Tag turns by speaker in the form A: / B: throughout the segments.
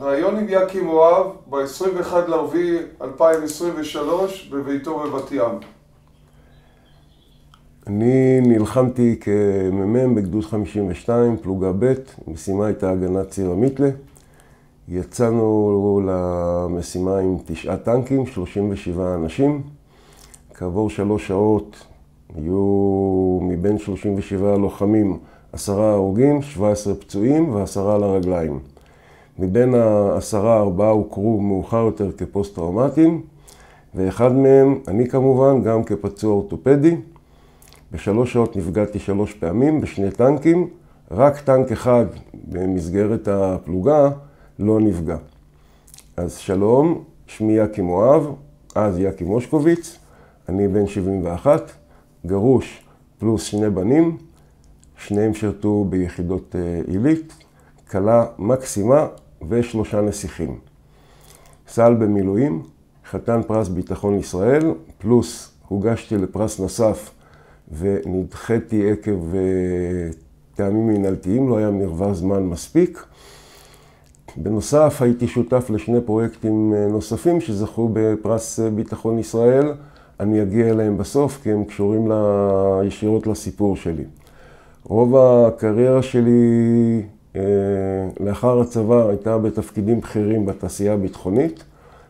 A: ראיון עם יאקי מואב ב-21 לארביעי 2023 בביתו בבת ים.
B: אני נלחמתי כמ"מ בגדוד 52, פלוגה ב', המשימה הייתה הגנת ציר המיתלה. יצאנו למשימה עם 9 טנקים, 37 אנשים. כעבור 3 שעות היו מבין 37 לוחמים 10 הרוגים, 17 פצועים ו10 על הרגליים. מבין ה10, 4 הוכרו מאוחר יותר כפוסט-טראומטיים, ואחד מהם, אני כמובן, גם כפצוע אורתופדי. ב3 שעות נפגעתי 3 פעמים בשני טנקים, רק טנק אחד במסגרת הפלוגה לא נפגע. אז שלום, שמי יאקי מואב, אז יאקי מושקוביץ, אני בן 71, גרוש פלוס 2 בנים, שניהם שרתו ביחידות עילית, קלה מקסימה ו3 נסיכים. סל במילואים, חתן פרס ביטחון ישראל, פלוס הוגשתי לפרס נוסף ונדחיתי עקב טעמים מנהלתיים, לא היה מרווח זמן מספיק. בנוסף הייתי שותף לשני פרויקטים נוספים שזכו בפרס ביטחון ישראל. אני אגיע אליהם בסוף כי הם קשורים ישירות לסיפור שלי. רוב הקריירה שלי לאחר הצבא הייתה בתפקידים בכירים בתעשייה הביטחונית,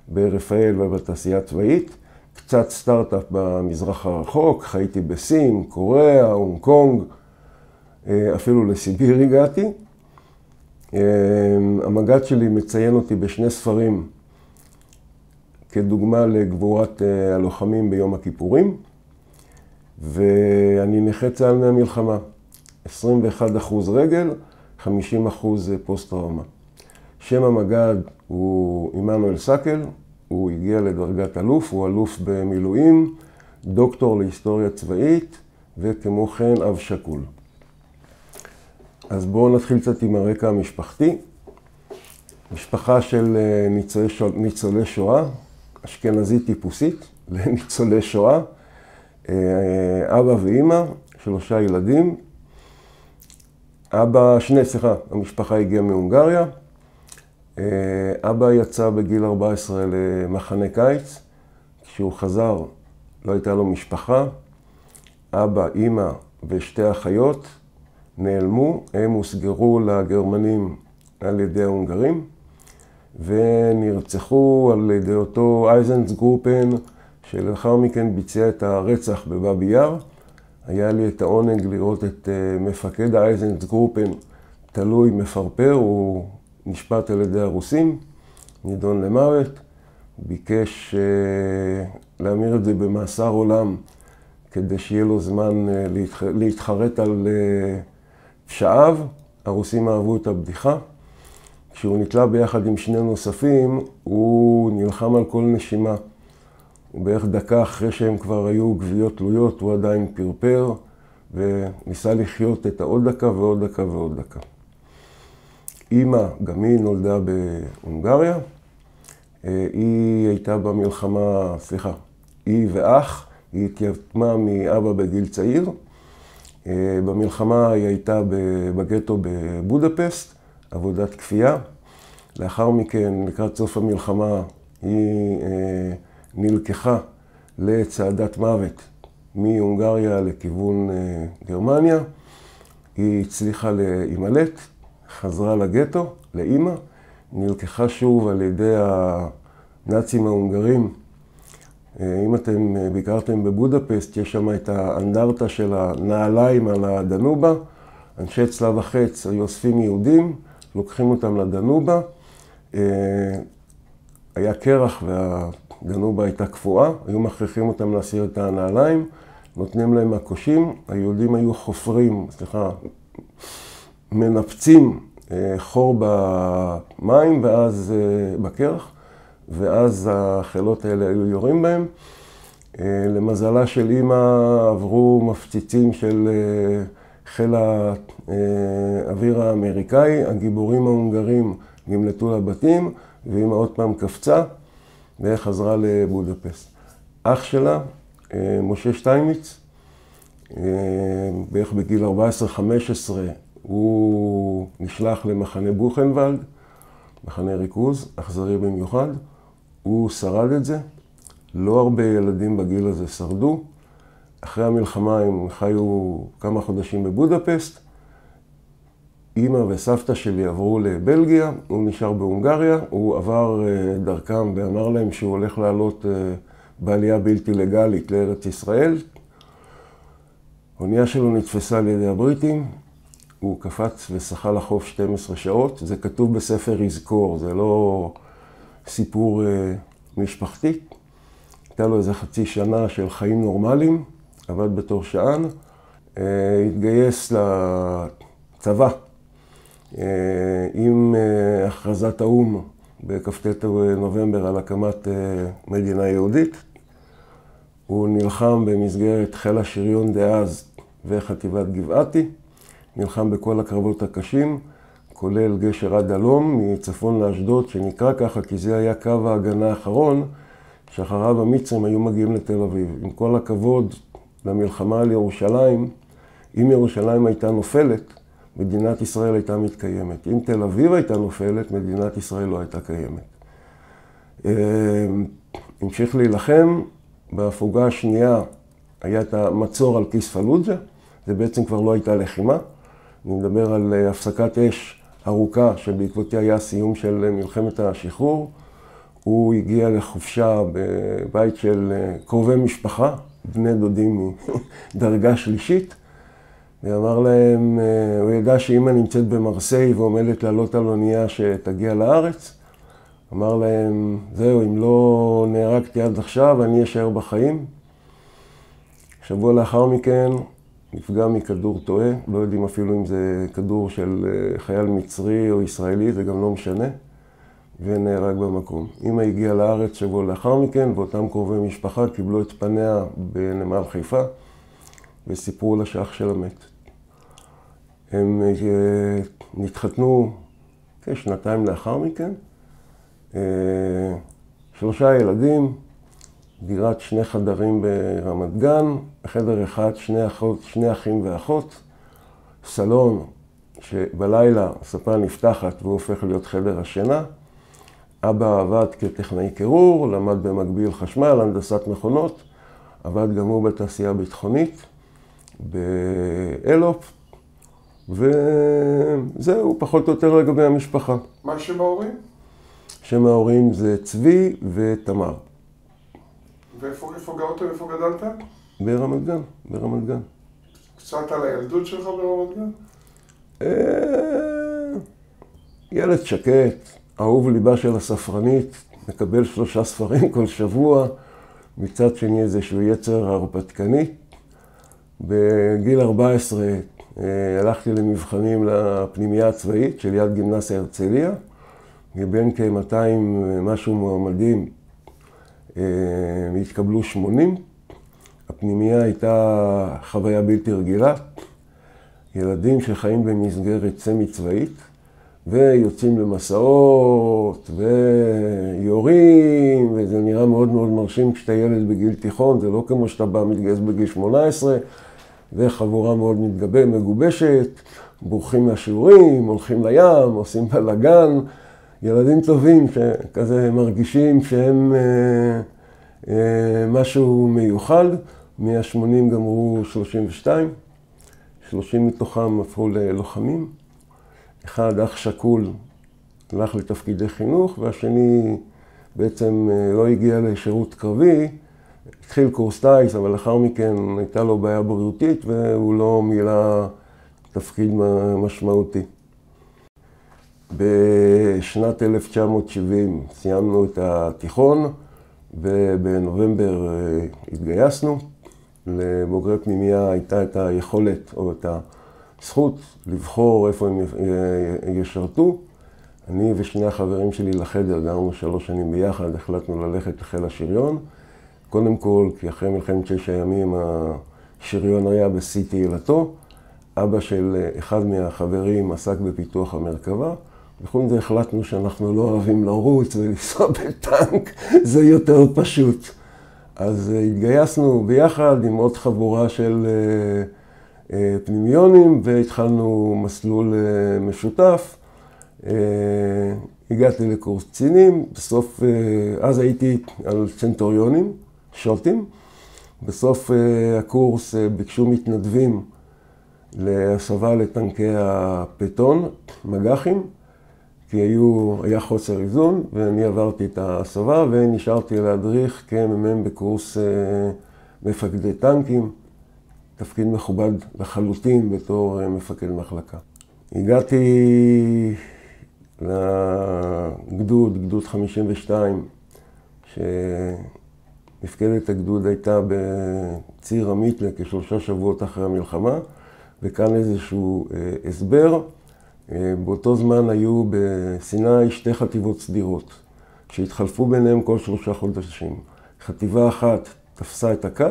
B: ברפאל ובתעשייה הצבאית. קצת סטארט-אפ במזרח הרחוק, חייתי בסין, קוריאה, הונג קונג, אפילו לסיביר הגעתי. המג"ד שלי מציין אותי בשני ספרים כדוגמה לגבורת הלוחמים ביום הכיפורים, ואני נכה צה"ל מהמלחמה. 21% רגל, 50% פוסט-טראומה. שם המג"ד הוא עמנואל סקל, הוא הגיע לדרגת אלוף, הוא אלוף במילואים, דוקטור להיסטוריה צבאית, וכמו כן אב שכול. אז בואו נתחיל קצת עם הרקע המשפחתי. משפחה של ניצולי שואה, אשכנזית טיפוסית לניצולי שואה, אבא ואמא, 3 ילדים. המשפחה הגיעה מהונגריה. אבא יצא בגיל 14 למחנה קיץ. כשהוא חזר לא הייתה לו משפחה. אבא, אמא ושתי אחיות נעלמו. הם הוסגרו לגרמנים על ידי ההונגרים ונרצחו על ידי אותו אייזנסגרופן שלאחר מכן ביצע את הרצח בבאבי יאר. היה לי את העונג לראות את מפקד האייזנסגרופן תלוי מפרפר, הוא נשפט על ידי הרוסים, נידון למוות, ביקש להמיר את זה במאסר עולם כדי שיהיה לו זמן להתחרט על פשעיו. הרוסים אהבו את הבדיחה. כשהוא נתלה ביחד עם 2 נוספים, הוא נלחם על כל נשימה. בערך דקה אחרי שהם כבר היו גוויות תלויות, הוא עדיין פרפר וניסה לחיות את העוד דקה ועוד דקה ועוד דקה. אמא, גם היא נולדה בהונגריה. היא הייתה במלחמה, היא ואח, היא התייתמה מאבא בגיל צעיר. במלחמה היא הייתה בגטו בבודפסט, עבודת כפייה. לאחר מכן, לקראת סוף המלחמה, היא נלקחה לצעדת מוות מהונגריה לכיוון גרמניה. היא הצליחה להימלט, חזרה לגטו, לאמא, נלקחה שוב על ידי הנאצים ההונגרים. אם אתם ביקרתם בבודפסט, יש שם את האנדרטה של הנעליים על הדנובה. אנשי צלב החץ היו אוספים יהודים, לוקחים אותם לדנובה. היה קרח והדנובה הייתה קפואה, היו מכריחים אותם להסיר את הנעליים, נותנים להם מקושים. היהודים היו מנפצים חור במים ואז בקרח, ואז החילות האלה היו יורים בהם. למזלה של אמא עברו מפציצים של חיל האוויר האמריקאי, הגיבורים ההונגרים נמלטו לבתים, ואמא עוד פעם קפצה וחזרה לבודפסט. אח שלה, משה שטייניץ, בערך בגיל 14-15, הוא נשלח למחנה בוכנוולד. מחנה ריכוז, אכזרי במיוחד. הוא שרד את זה. לא הרבה ילדים בגיל הזה שרדו. אחרי המלחמה הם חיו כמה חודשים בבודפסט. אמא וסבתא שלי עברו לבלגיה, הוא נשאר בהונגריה. הוא עבר דרכם ואמר להם שהוא הולך לעלות בעלייה בלתי לגלית לארץ ישראל. האונייה שלו נתפסה על ידי הבריטים. הוא קפץ ושחה לחוף 12 שעות. זה כתוב בספר יזכור, זה לא סיפור משפחתי. הייתה לו איזה חצי שנה של חיים נורמליים, עבד בתור שען, התגייס לצבא עם הכרזת האו"ם בכ"ט נובמבר על הקמת מדינה יהודית. הוא נלחם במסגרת חיל השריון דאז וחטיבת גבעתי, נלחם בכל הקרבות הקשים, כולל גשר עד הלום מצפון לאשדוד, שנקרא ככה כי זה היה קו ההגנה האחרון, שאחריו המצרים היו מגיעים לתל אביב. עם כל הכבוד למלחמה על ירושלים, אם ירושלים הייתה נופלת, מדינת ישראל הייתה מתקיימת. אם תל אביב הייתה נופלת, מדינת ישראל לא הייתה קיימת. המשיך להילחם. בהפוגה השנייה היה את המצור על כיס פלוג'ה, זה בעצם כבר לא הייתה לחימה. אני מדבר על הפסקת אש ארוכה שבעקבותיה היה סיום של מלחמת השחרור. הוא הגיע לחופשה בבית של קרובי משפחה, בני דודים מדרגה שלישית, ואמר להם, הוא ידע שאמא נמצאת במרסיי ועומדת לעלות על אונייה שתגיע לארץ. אמר להם, זהו, אם לא נהרגתי עד עכשיו, אני אשאר בחיים. שבוע לאחר מכן נפגע מכדור טועה, לא יודעים אפילו אם זה כדור של חייל מצרי או ישראלי, זה גם לא משנה. ונהרג במקום. אמא הגיעה לארץ שבוע לאחר מכן, ואותם קרובי משפחה קיבלו את פניה בנמל חיפה, וסיפרו לה שאח שלה מת. הם נתחתנו כשנתיים לאחר מכן, 3 ילדים, דירת 2 חדרים ברמת גן, חדר אחד, 2 אחים ואחות, סלון שבלילה הספה נפתחת והוא הופך להיות חדר השינה. אבא עבד כטכנאי קירור, למד במקביל חשמל, הנדסת מכונות, עבד גם הוא בתעשייה ביטחונית, באלופ, וזהו, פחות או יותר לגבי המשפחה.
A: מה שם ההורים?
B: שם ההורים זה צבי ותמר.
A: ואיפה גרת ואיפה גדלת?
B: ברמת גן, ברמת גן.
A: קצת על הילדות שלך ברמת גן?
B: ילד שקט, אהוב ליבה של הספרנית, מקבל 3 ספרים כל שבוע, מצד שני איזשהו יצר הרפתקני. בגיל 14 הלכתי למבחנים לפנימייה הצבאית של יד גימנסיה הרצליה, מבין כ-200 משהו מועמדים התקבלו 80. הפנימייה הייתה חוויה בלתי רגילה, ילדים שחיים במסגרת סמי צבאית, ויוצאים למסעות, ויורים, וזה נראה מאוד מאוד מרשים כשאתה ילד בגיל תיכון, זה לא כמו שאתה בא מתגייס בגיל 18, וחבורה מאוד מגובשת, בורחים מהשיעורים, הולכים לים, עושים בלגן, ילדים טובים שכזה מרגישים שהם משהו מיוחד. 180 גמרו 32, 30 מתוכם הפכו ללוחמים. אחד אח שקול הלך לתפקידי חינוך, והשני בעצם לא הגיע לשירות קרבי, התחיל קורס טייס, אבל לאחר מכן הייתה לו בעיה בריאותית והוא לא מילא תפקיד משמעותי. בשנת 1970 סיימנו את התיכון, ובנובמבר התגייסנו. לבוגרי פנימייה הייתה את היכולת או את הזכות לבחור איפה הם ישרתו. אני ושני החברים שלי לחדר, גרנו 3 שנים ביחד, החלטנו ללכת לחיל השריון. קודם כל, כי אחרי מלחמת 6 הימים השריון היה בשיא תהילתו. אבא של אחד מהחברים עסק בפיתוח המרכבה. בכל זה החלטנו שאנחנו לא אוהבים לרוץ ולנסוע בטנק, זה יותר פשוט. אז התגייסנו ביחד עם עוד חבורה של פנימיונים, והתחלנו מסלול משותף. הגעתי לקורס קצינים, בסוף, אז הייתי על צנטוריונים, שוטים. בסוף הקורס ביקשו מתנדבים להסבה לטנקי הפטון, מג"חים, כי היה חוסר איזון, ואני עברתי את ההסבה ונשארתי להדריך כמ"מ בקורס מפקדי טנקים, תפקיד מכובד לחלוטין בתור מפקד מחלקה. הגעתי לגדוד, גדוד 52, שמפקדת הגדוד הייתה בציר המיתלה כ3 שבועות אחרי המלחמה, וכאן איזשהו הסבר. באותו זמן היו בסיני 2 חטיבות סדירות, שהתחלפו ביניהם כל 3 חודשים. חטיבה אחת תפסה את הקו,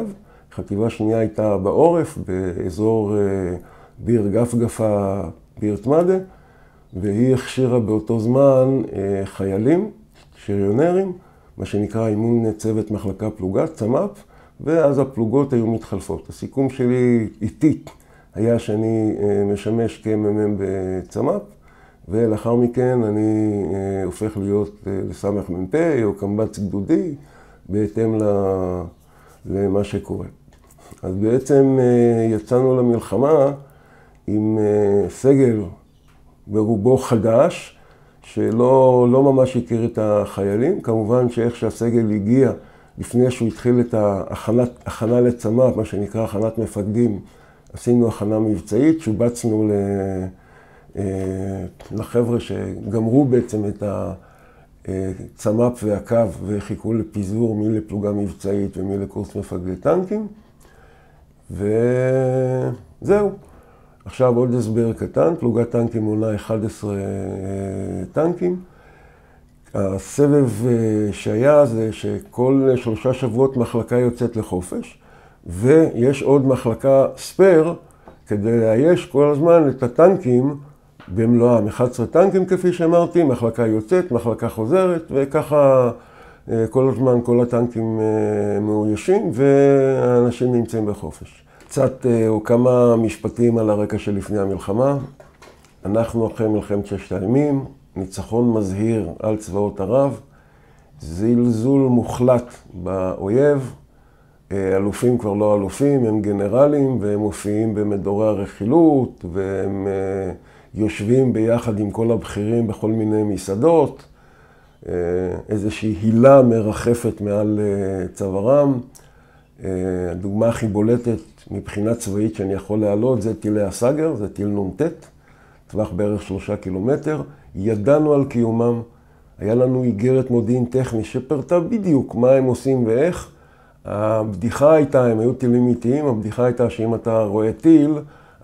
B: חטיבה שנייה הייתה בעורף, באזור ביר גפגפה, ביר תמדה, והיא הכשירה באותו זמן חיילים, שריונרים, מה שנקרא אימון צוות מחלקה פלוגה, צמ"פ, ואז הפלוגות היו מתחלפות. הסיכום שלי איטית היה שאני משמש כמ"מ בצמ"פ, ולאחר מכן אני הופך להיות לסמ"פ מ"פ או קמב"ץ גדודי, בהתאם למה שקורה. אז בעצם יצאנו למלחמה עם סגל ברובו חדש, שלא ממש הכיר את החיילים. כמובן שאיך שהסגל הגיע, לפני שהוא התחיל את ההכנה לצמ"פ, מה שנקרא הכנת מפקדים, עשינו הכנה מבצעית, שובצנו לחבר'ה שגמרו בעצם את הצמ"פ והקו וחיכו לפיזור מי לפלוגה מבצעית ומי לקורס מפקדי טנקים. וזהו. עכשיו עוד הסבר קטן, פלוגת טנקים מונה 11 טנקים. הסבב שהיה זה שכל 3 שבועות מחלקה יוצאת לחופש, ויש עוד מחלקה ספר כדי לאייש כל הזמן את הטנקים במלואם. 11 טנקים כפי שאמרתי, מחלקה יוצאת, מחלקה חוזרת, וככה כל הזמן כל הטנקים מאוישים והאנשים נמצאים בחופש. קצת או כמה משפטים על הרקע שלפני המלחמה. אנחנו אחרי מלחמת 6 הימים, ניצחון מזהיר על צבאות ערב, זלזול מוחלט באויב, אלופים כבר לא אלופים, הם גנרלים והם מופיעים במדורי הרכילות והם יושבים ביחד עם כל הבכירים בכל מיני מסעדות, איזושהי הילה מרחפת מעל צווארם. הדוגמה הכי בולטת מבחינה צבאית שאני יכול להעלות זה טילי הסגר, זה טיל נ"ט, טווח בערך 3 קילומטר. ידענו על קיומם, היה לנו איגרת מודיעין טכני שפרטה בדיוק מה הם עושים ואיך. הבדיחה הייתה, הם היו טילים איטיים, הבדיחה הייתה שאם אתה רואה טיל,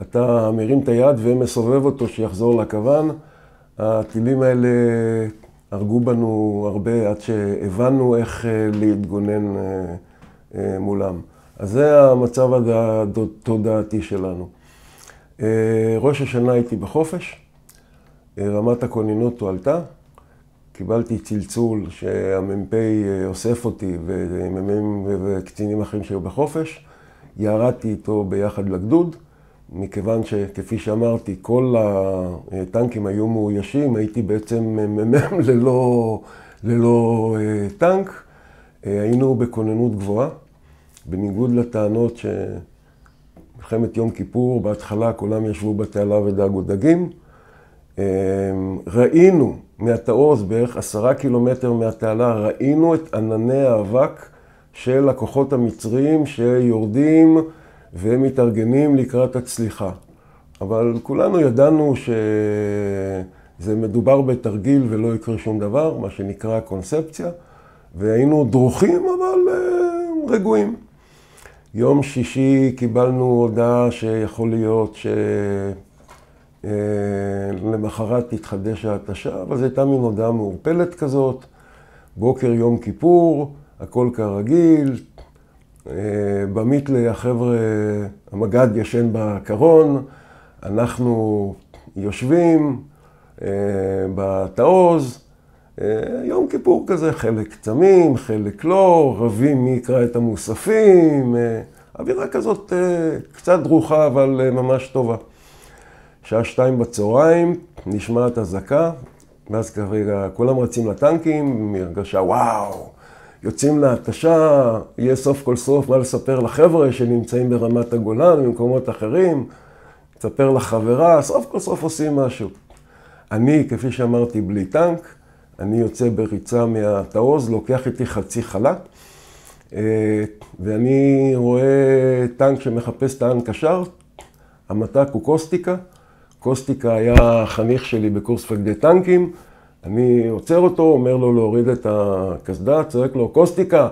B: אתה מרים את היד ומסובב אותו שיחזור לכוון. הטילים האלה הרגו בנו הרבה עד שהבנו איך להתגונן מולם. אז זה המצב התודעתי שלנו. ראש השנה הייתי בחופש, רמת הכוננות הועלתה, קיבלתי צלצול שהמ"פ אוסף אותי ומ"מים וקצינים אחרים שהיו בחופש, ירדתי איתו ביחד לגדוד, מכיוון שכפי שאמרתי כל הטנקים היו מאוישים, הייתי בעצם מ"מ ללא טנק. היינו בכוננות גבוהה, בניגוד לטענות שמלחמת יום כיפור, בהתחלה כולם ישבו בתעלה ודגו דגים. ראינו מהתעוז, בערך 10 קילומטר מהתעלה, ראינו את ענני האבק של הכוחות המצריים שיורדים ומתארגנים לקראת הצליחה. אבל כולנו ידענו שזה מדובר בתרגיל ולא יקרה שום דבר, מה שנקרא קונספציה, והיינו דרוכים אבל רגועים. יום שישי קיבלנו הודעה שיכול להיות למחרת תתחדש ההתשה, אבל זו הייתה מין הודעה מעורפלת כזאת. בוקר יום כיפור, הכל כרגיל. במיתלה החבר'ה, המג"ד ישן בקרון, אנחנו יושבים בתעוז. יום כיפור כזה, חלק צמים, חלק לא, רבים מי יקרא את המוספים. אווירה כזאת קצת דרוכה אבל ממש טובה. שעה 2 בצהריים, נשמעת אזעקה, ואז כרגע כולם רצים לטנקים, מהרגשה וואו, יוצאים להתשה, יהיה סוף כל סוף מה לספר לחבר'ה שנמצאים ברמת הגולן, במקומות אחרים, לספר לחברה, סוף כל סוף עושים משהו. אני, כפי שאמרתי, בלי טנק, אני יוצא בריצה מהתעוז, לוקח איתי חצי חלה, ואני רואה טנק שמחפש טען קשר, המתק הוא קוסטיקה. קוסטיקה היה חניך שלי בקורס מפקדי טנקים, אני עוצר אותו, אומר לו להוריד את הקסדה, צועק לו, קוסטיקה,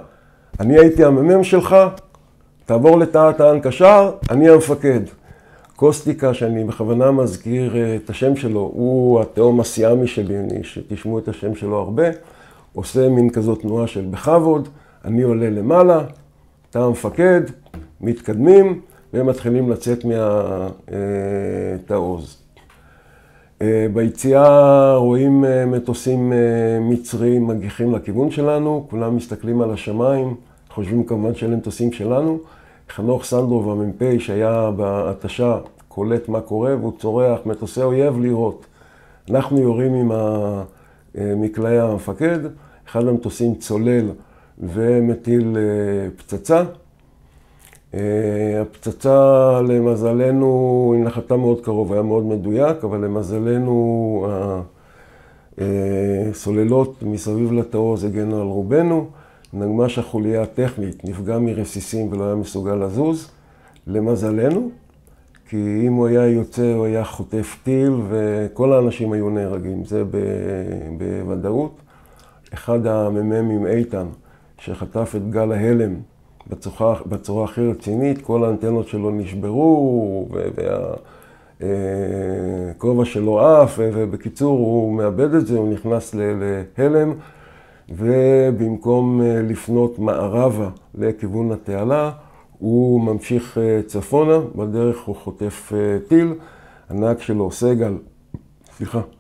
B: אני הייתי המ"מ שלך, תעבור לתא טען קשר, אני המפקד. קוסטיקה, שאני בכוונה מזכיר את השם שלו, הוא התאום הסיאמי שלי, שתשמעו את השם שלו הרבה, עושה מין כזאת תנועה של בכבוד, אני עולה למעלה, תא המפקד, מתקדמים, והם מתחילים לצאת מהתעוז. ביציאה רואים מטוסים מצריים מגיחים לכיוון שלנו, כולם מסתכלים על השמיים, חושבים כמובן שאלה מטוסים שלנו. חנוך סנדרוב המ"פ שהיה בהתשה קולט מה קורה והוא צורח מטוסי אויב לירות. אנחנו יורים עם מקלעי המפקד, אחד המטוסים צולל ומטיל פצצה. הפצצה למזלנו היא נחתה מאוד קרוב, היה מאוד מדויק, אבל למזלנו הסוללות מסביב לתעוז הגנו על רובנו. נגמ"ש החוליה הטכנית נפגע מרסיסים ולא היה מסוגל לזוז, למזלנו, כי אם הוא היה יוצא הוא היה חוטף טיל וכל האנשים היו נהרגים, זה בוודאות. אחד המ"מים איתן שחטף את גל ההלם בצורה הכי רצינית, כל האנטנות שלו נשברו והכובע שלו עף, ובקיצור הוא מאבד את זה, הוא נכנס להלם, ובמקום לפנות מערבה לכיוון התעלה, הוא ממשיך צפונה, בדרך הוא חוטף טיל, הנהג שלו סגל,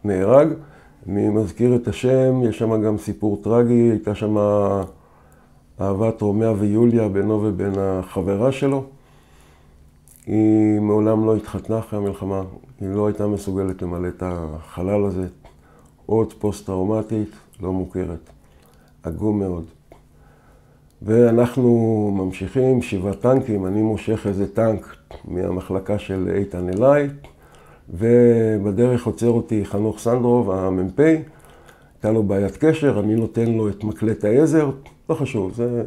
B: נהרג, אני מזכיר את השם, יש שם גם סיפור טרגי, הייתה שם אהבת רומאה ויוליה בינו ובין החברה שלו. היא מעולם לא התחתנה אחרי המלחמה, היא לא הייתה מסוגלת למלא את החלל הזה. עוד פוסט-טראומטית, לא מוכרת. עגום מאוד. ואנחנו ממשיכים, 7 טנקים, אני מושך איזה טנק מהמחלקה של איתן אליי, ובדרך עוצר אותי חנוך סנדרוב, המ"פ, הייתה לו בעיית קשר, אני נותן לו את מקלט העזר, לא חשוב, זה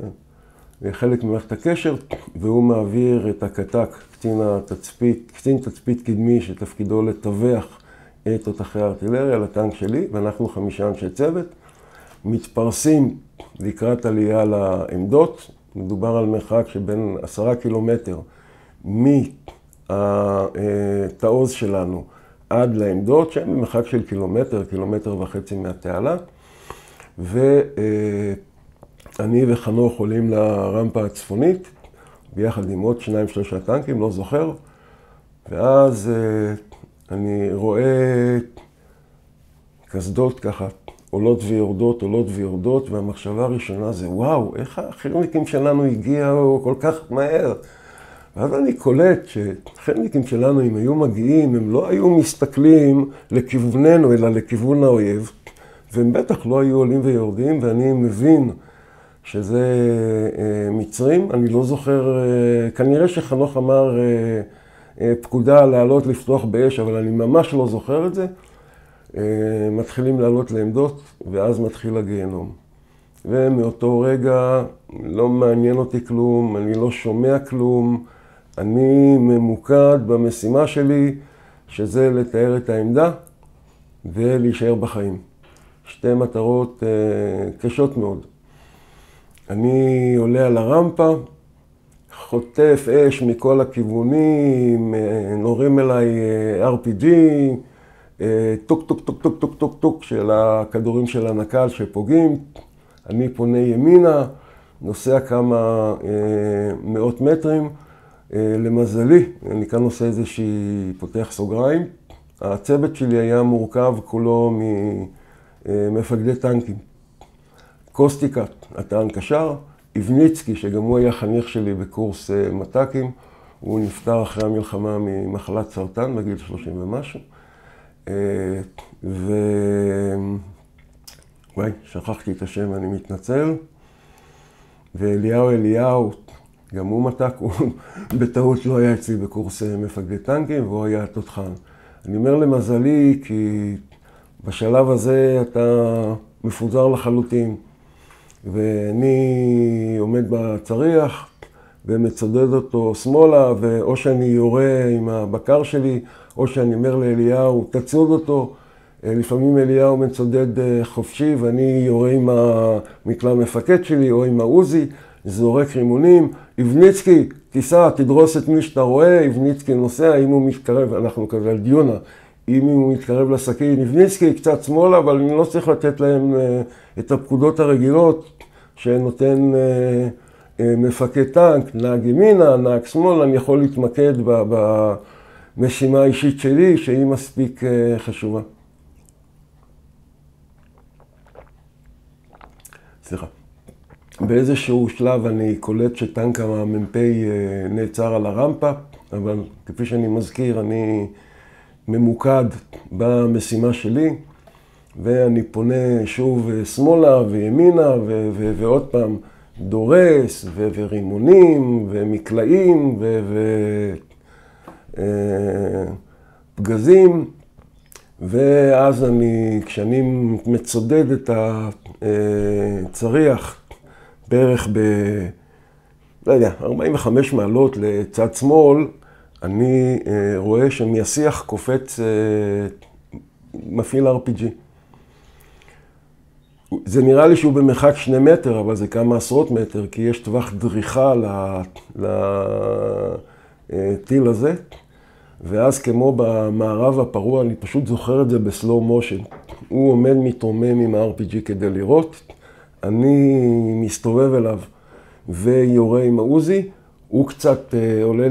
B: חלק ממערכת הקשר, והוא מעביר את הקטק, קצין תצפית קדמי שתפקידו לטווח את תותחי הארטילריה לטנק שלי, ואנחנו 5 אנשי צוות, מתפרסים לקראת עלייה לעמדות, מדובר על מרחק שבין 10 קילומטר מהתעוז שלנו עד לעמדות, שהן במרחק של קילומטר וחצי מהתעלה, ואני וחנוך עולים לרמפה הצפונית, ביחד עם עוד 2-3 טנקים, לא זוכר, ואז אני רואה קסדות ככה, עולות ויורדות, והמחשבה הראשונה זה, וואו, איך החי"רניקים שלנו הגיעו כל כך מהר? ואז אני קולט שחי"רניקים שלנו, אם היו מגיעים, הם לא היו מסתכלים לכיווננו, אלא לכיוון האויב, והם בטח לא היו עולים ויורדים, ואני מבין שזה מצרים. אני לא זוכר, כנראה שחנוך אמר פקודה לעלות לפתוח באש, אבל אני ממש לא זוכר את זה. מתחילים לעלות לעמדות, ואז מתחיל הגיהנום. ומאותו רגע לא מעניין אותי כלום, אני לא שומע כלום, אני ממוקד במשימה שלי, שזה לתאר את העמדה ולהישאר בחיים. 2 מטרות קשות מאוד. אני עולה על הרמפה, חוטף אש מכל הכיוונים, נורים אליי RPG, טוק טוק טוק טוק טוק טוק טוק של הכדורים של הנקל שפוגעים. אני פונה ימינה, נוסע כמה מאות מטרים. למזלי, אני כאן עושה איזושהי פותח סוגריים. הצוות שלי היה מורכב כולו ממפקדי טנקים. קוסטיקה, הטען קשר, איבניצקי, שגם הוא היה חניך שלי בקורס מת"קים, הוא נפטר אחרי המלחמה ממחלת סרטן בגיל 30 ומשהו. וואי, שכחתי את השם, אני מתנצל. ואליהו, גם הוא מתק, הוא בטעות לא היה אצלי בקורס מפקדי טנקים, והוא היה תותחן. אני אומר למזלי, כי בשלב הזה אתה מפוזר לחלוטין, ואני עומד בצריח ומצודד אותו שמאלה, ואו שאני יורה עם הבקר שלי, או שאני אומר לאליהו, תצוד אותו. לפעמים אליהו מצודד חופשי, ואני יורה עם המקלע המפקד שלי, או עם העוזי, זורק רימונים. איבניצקי, תיסע, תדרוס את מי שאתה רואה, איבניצקי נוסע, אם הוא מתקרב, אנחנו כזה על דיונה, אם הוא מתקרב לסכין, איבניצקי קצת שמאלה, אבל אני לא צריך לתת להם את הפקודות הרגילות שנותן מפקד טנק, נהג ימינה, נהג שמאל, אני יכול להתמקד במשימה האישית שלי, שהיא מספיק חשובה. סליחה. באיזשהו שלב אני קולט שטנק המ"פ נעצר על הרמפה, אבל כפי שאני מזכיר, אני ממוקד במשימה שלי, ואני פונה שוב שמאלה וימינה, ועוד פעם דורס, ורימונים, ומקלעים, ופגזים, ואז כשאני מצודד את הצריח בערך לא יודע, 45 מעלות לצד שמאל, אני רואה שמהשיח קופץ מפעיל RPG. זה נראה לי שהוא במרחק 2 מטר, אבל זה כמה עשרות מטר, כי יש טווח דריכה לטיל הזה. ואז כמו במערב הפרוע, אני פשוט זוכר את זה בסלואו מושן. הוא עומד מתרומם עם ה-RPG כדי לראות, אני מסתובב אליו ויורה עם העוזי, הוא קצת עולה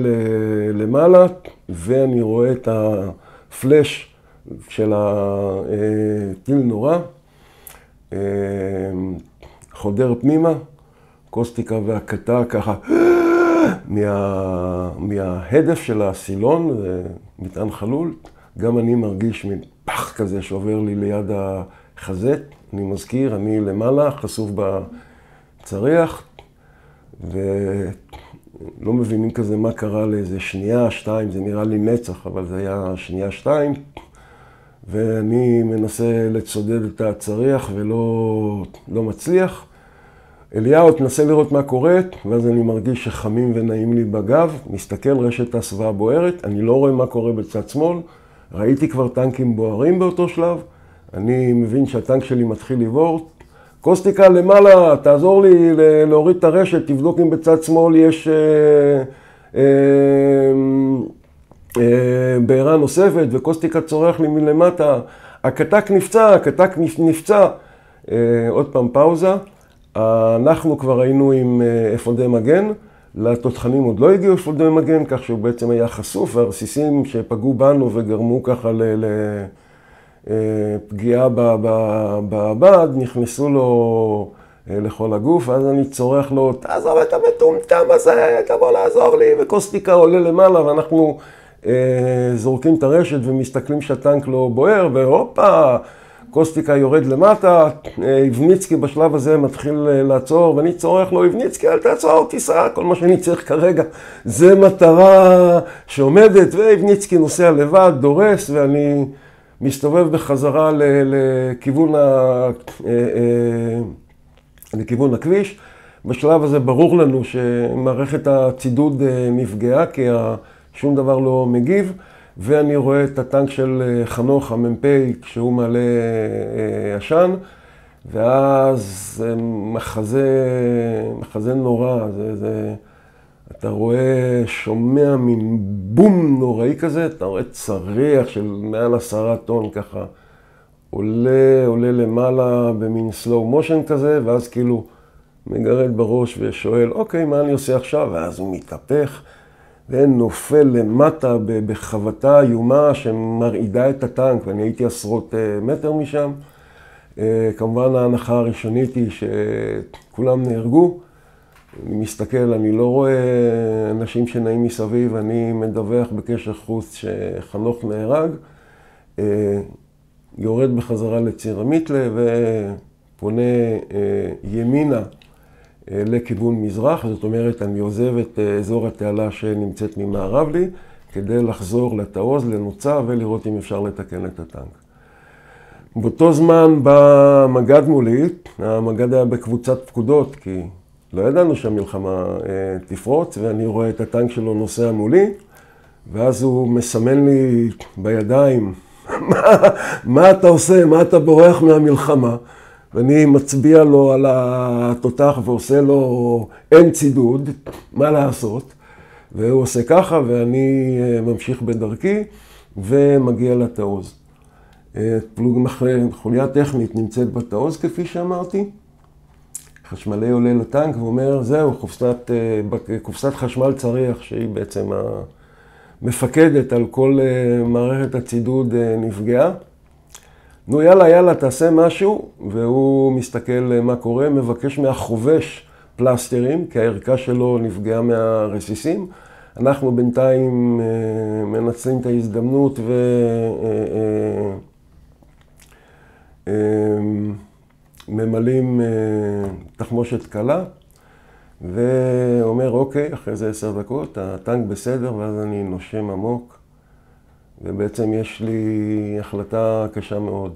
B: למעלה, ואני רואה את הפלש של הטיל נורא, חודר פנימה, קוסטיקה והקטה ככה מההדף של הסילון, מטען חלול, גם אני מרגיש מין פח כזה שעובר לי ליד החזה. אני מזכיר, אני למעלה, חשוף בצריח, ולא מבינים כזה מה קרה לאיזה שנייה, 2, זה נראה לי נצח, אבל זה היה שנייה 2, ואני מנסה לצודד את הצריח ולא מצליח. אליהו, תנסה לראות מה קורה, ואז אני מרגיש שחמים ונעים לי בגב, מסתכל, רשת הסוואה בוערת, אני לא רואה מה קורה בצד שמאל, ראיתי כבר טנקים בוערים באותו שלב, אני מבין שהטנק שלי מתחיל לבעור. קוסטיקה למעלה, תעזור לי להוריד את הרשת, תבדוק אם בצד שמאל יש בעירה נוספת, וקוסטיקה צורח לי מלמטה, הקטק נפצע, עוד פעם פאוזה. אנחנו כבר היינו עם אפודי מגן, לתותחנים עוד לא הגיעו אפודי מגן, כך שהוא בעצם היה חשוף, והרסיסים שפגעו בנו וגרמו ככה לפגיעה בבד, נכנסו לו לכל הגוף, אז אני צורח לו, תעזוב את המטומטם הזה, תבוא לעזור לי, וקוסטיקה עולה למעלה, ואנחנו זורקים את הרשת ומסתכלים שהטנק לא בוער, והופה, קוסטיקה יורד למטה, איבניצקי בשלב הזה מתחיל לעצור, ואני צורח לו, איבניצקי, אל תעצור, תיסע, כל מה שאני צריך כרגע, זה מטרה שעומדת, ואיבניצקי נוסע לבד, דורס, ואני מסתובב בחזרה לכיוון הכביש. בשלב הזה ברור לנו שמערכת הצידוד נפגעה, כי שום דבר לא מגיב, ואני רואה את הטנק של חנוך, המ"פ, כשהוא מעלה עשן, ואז מחזה נורא, אתה רואה, שומע מין בום נוראי כזה, אתה רואה צריח של מעל 10 טון ככה, עולה למעלה במין סלואו מושן כזה, ואז כאילו מגרד בראש ושואל, אוקיי, מה אני עושה עכשיו? ואז הוא מתהפך, ונופל למטה בחבטה איומה שמרעידה את הטנק, ואני הייתי עשרות מטר משם. כמובן ההנחה הראשונית היא שכולם נהרגו. אני מסתכל, אני לא רואה אנשים שנעים מסביב, אני מדווח בקשר חוץ שחנוך נהרג. יורד בחזרה לציר המיתלה ופונה ימינה לכיוון מזרח, זאת אומרת, אני עוזב את אזור התעלה שנמצאת ממערב לי, כדי לחזור לתעוז, לנוצה, ולראות אם אפשר לתקן את הטנק. באותו זמן בא מג"ד מולי, המג"ד היה בקבוצת פקודות, כי לא ידענו שהמלחמה תפרוץ, ואני רואה את הטנק שלו נוסע מולי, ואז הוא מסמן לי בידיים, מה אתה עושה? מה אתה בורח מהמלחמה? ואני מצביע לו על התותח ועושה לו אין צידוד, מה לעשות? והוא עושה ככה ואני ממשיך בדרכי ומגיע לתעוז. חוליה טכנית נמצאת בתעוז כפי שאמרתי. חשמלי עולה לטנק ואומר, זהו, קופסת חשמל צריח, שהיא בעצם המפקדת על כל מערכת הצידוד נפגעה. נו יאללה, תעשה משהו, והוא מסתכל מה קורה, מבקש מהחובש פלסטרים, כי הערכה שלו נפגעה מהרסיסים. אנחנו בינתיים מנצלים את ההזדמנות וממלאים תחמושת קלה, ואומר, אוקיי, אחרי זה 10 דקות, הטנק בסדר, ואז אני נושם עמוק. ובעצם יש לי החלטה קשה מאוד.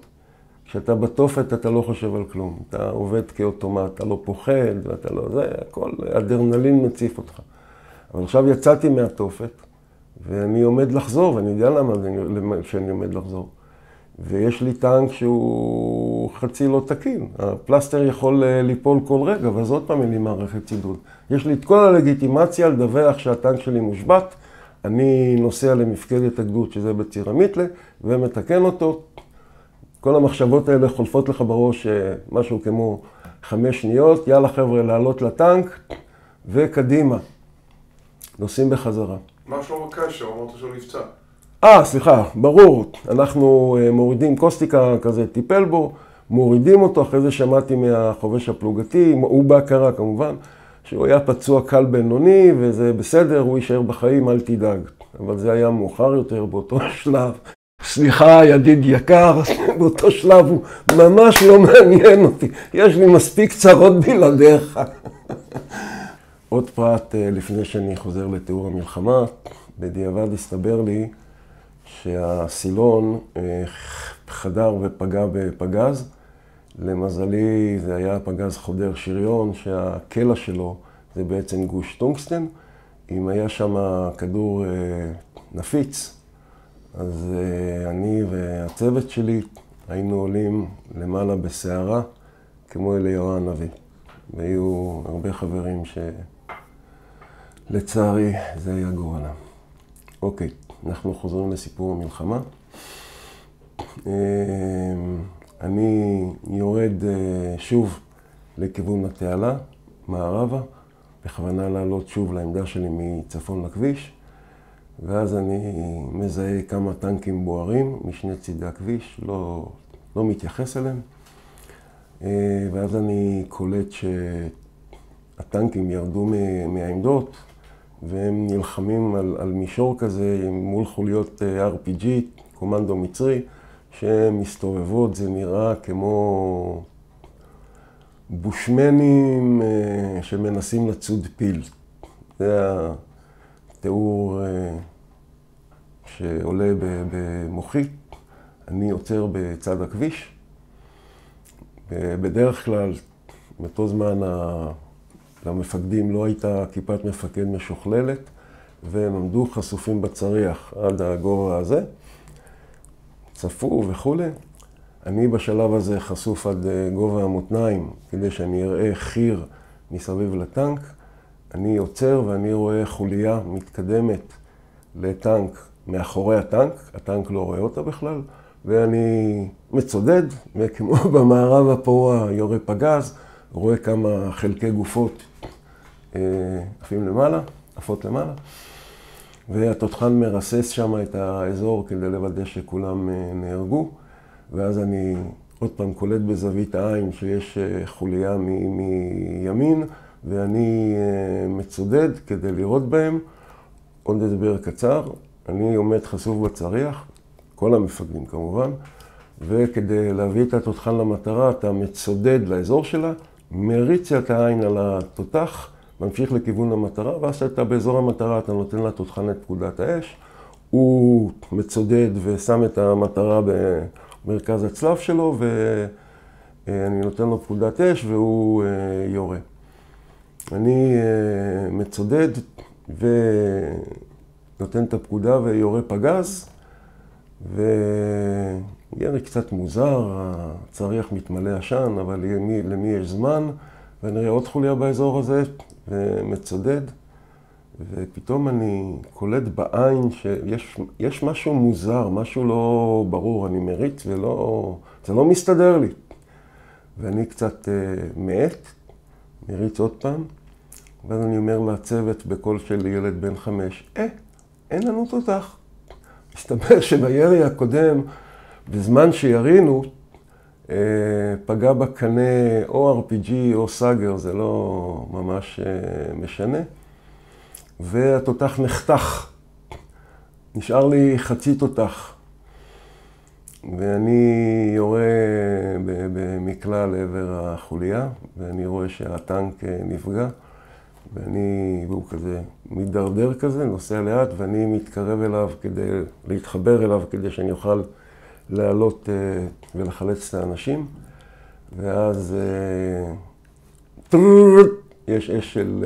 B: כשאתה בתופת אתה לא חושב על כלום. אתה עובד כאוטומט, אתה לא פוחד, ואתה לא... זה הכל, אדרנלין מציף אותך. אבל עכשיו יצאתי מהתופת, ואני עומד לחזור, ואני יודע למה שאני עומד לחזור. ויש לי טנק שהוא חצי לא תקין. הפלסטר יכול ליפול כל רגע, ואז עוד פעם אין לי מערכת צידוד. יש לי את כל הלגיטימציה לדווח שהטנק שלי מושבת, אני נוסע למפקדת הגדוד, שזה בציר המיתלה, ומתקן אותו. כל המחשבות האלה חולפות לך בראש משהו כמו 5 שניות. יאללה חבר'ה, לעלות לטנק, וקדימה. נוסעים בחזרה.
A: מה שלום הקשר? אמרת שהוא נפצע.
B: סליחה, ברור. אנחנו מורידים קוסטיקה כזה, טיפל בו, מורידים אותו, אחרי זה שמעתי מהחובש הפלוגתי, הוא בהכרה כמובן, שהוא היה פצוע קל בינוני, וזה בסדר, הוא יישאר בחיים, אל תדאג. אבל זה היה מאוחר יותר באותו שלב. סליחה, ידיד יקר, באותו שלב הוא ממש לא מעניין אותי. יש לי מספיק צרות בלעדיך. עוד פרט לפני שאני חוזר לתיאור המלחמה, בדיעבד הסתבר לי שהסילון חדר ופגע בפגז. למזלי זה היה פגז חודר שריון שהקלע שלו זה בעצם גוש טונגסטן. אם היה שם כדור נפיץ, אז אני והצוות שלי היינו עולים למעלה בסערה כמו אליהו הנביא. והיו הרבה חברים שלצערי זה היה גורלם. אוקיי, אנחנו חוזרים לסיפור המלחמה. אני יורד שוב לכיוון התעלה, מערבה, בכוונה לעלות שוב לעמדה שלי מצפון לכביש, ואז אני מזהה כמה טנקים בוערים משני צידי הכביש, לא מתייחס אליהם, ואז אני קולט שהטנקים ירדו מהעמדות, והם נלחמים על מישור כזה מול חוליות RPG, קומנדו מצרי, שמסתובבות, זה נראה כמו בושמנים שמנסים לצוד פיל. זה התיאור שעולה במוחי. אני עוצר בצד הכביש. בדרך כלל, באותו זמן למפקדים לא הייתה כיפת מפקד משוכללת, והם עמדו חשופים בצריח עד הגובה הזה. צפו וכו'. אני בשלב הזה חשוף עד גובה המותניים, כדי שאני אראה חיר מסביב לטנק. אני עוצר ואני רואה חוליה מתקדמת לטנק מאחורי הטנק, הטנק לא רואה אותה בכלל, ואני מצודד, וכמו במערב הפרוע יורה פגז, רואה כמה חלקי גופות עפות למעלה, והתותחן מרסס שם את האזור כדי לוודא שכולם נהרגו, ואז אני עוד פעם קולט בזווית העין שיש חוליה מימין, ואני מצודד כדי לראות בהם. עוד הסבר קצר, אני עומד חשוף בצריח, כל המפקדים כמובן, וכדי להביא את התותחן למטרה, אתה מצודד לאזור שלה, מריץ את העין על התותח, ממשיך לכיוון המטרה, ואז אתה באזור המטרה, אתה נותן לתותחן את פקודת האש, הוא מצודד ושם את המטרה במרכז הצלב שלו, ואני נותן לו פקודת אש והוא יורה. אני מצודד ונותן את הפקודה ויורה פגז, וירי קצת מוזר, הצריח מתמלא עשן, אבל למי יש זמן, ונראה עוד חוליה באזור הזה, ומצודד, ופתאום אני קולט בעין שיש משהו מוזר, משהו לא ברור, אני מריץ זה לא מסתדר לי. ואני קצת מעט, מריץ עוד פעם, ואז אני אומר לצוות בקול של ילד בן 5, אין לנו תותח. מסתבר שבירי הקודם, בזמן שירינו, פגע בקנה או RPG או סאגר, זה לא ממש משנה, והתותח נחתך. נשאר לי חצי תותח, ואני יורה במקלע לעבר החוליה, ואני רואה שהטנק נפגע, והוא כזה מתדרדר כזה, נוסע לאט, ואני מתקרב אליו כדי להתחבר אליו, כדי שאני אוכל לעלות ולחלץ את האנשים. ואז יש אש של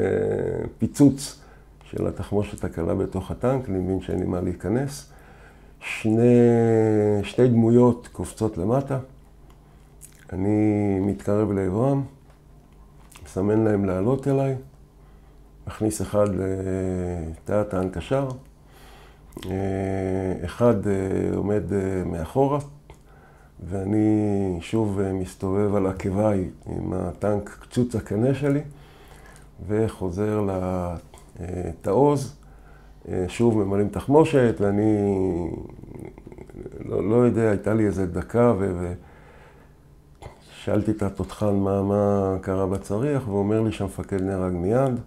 B: פיצוץ של התחמושת הקלה בתוך הטנק, אני מבין שאין לי מה להיכנס. שתי דמויות קופצות למטה, אני מתקרב לעברם, מסמן להם לעלות אליי, מכניס אחד לתא ההנקשר, אחד עומד מאחורה, ואני שוב מסתובב על עקביי עם הטנק קצוץ הקנה שלי, וחוזר לתעוז, שוב ממלאים תחמושת, ואני לא יודע, הייתה לי איזה דקה, ושאלתי את התותחן מה קרה בצריח, והוא אומר לי שהמפקד נהרג מיד.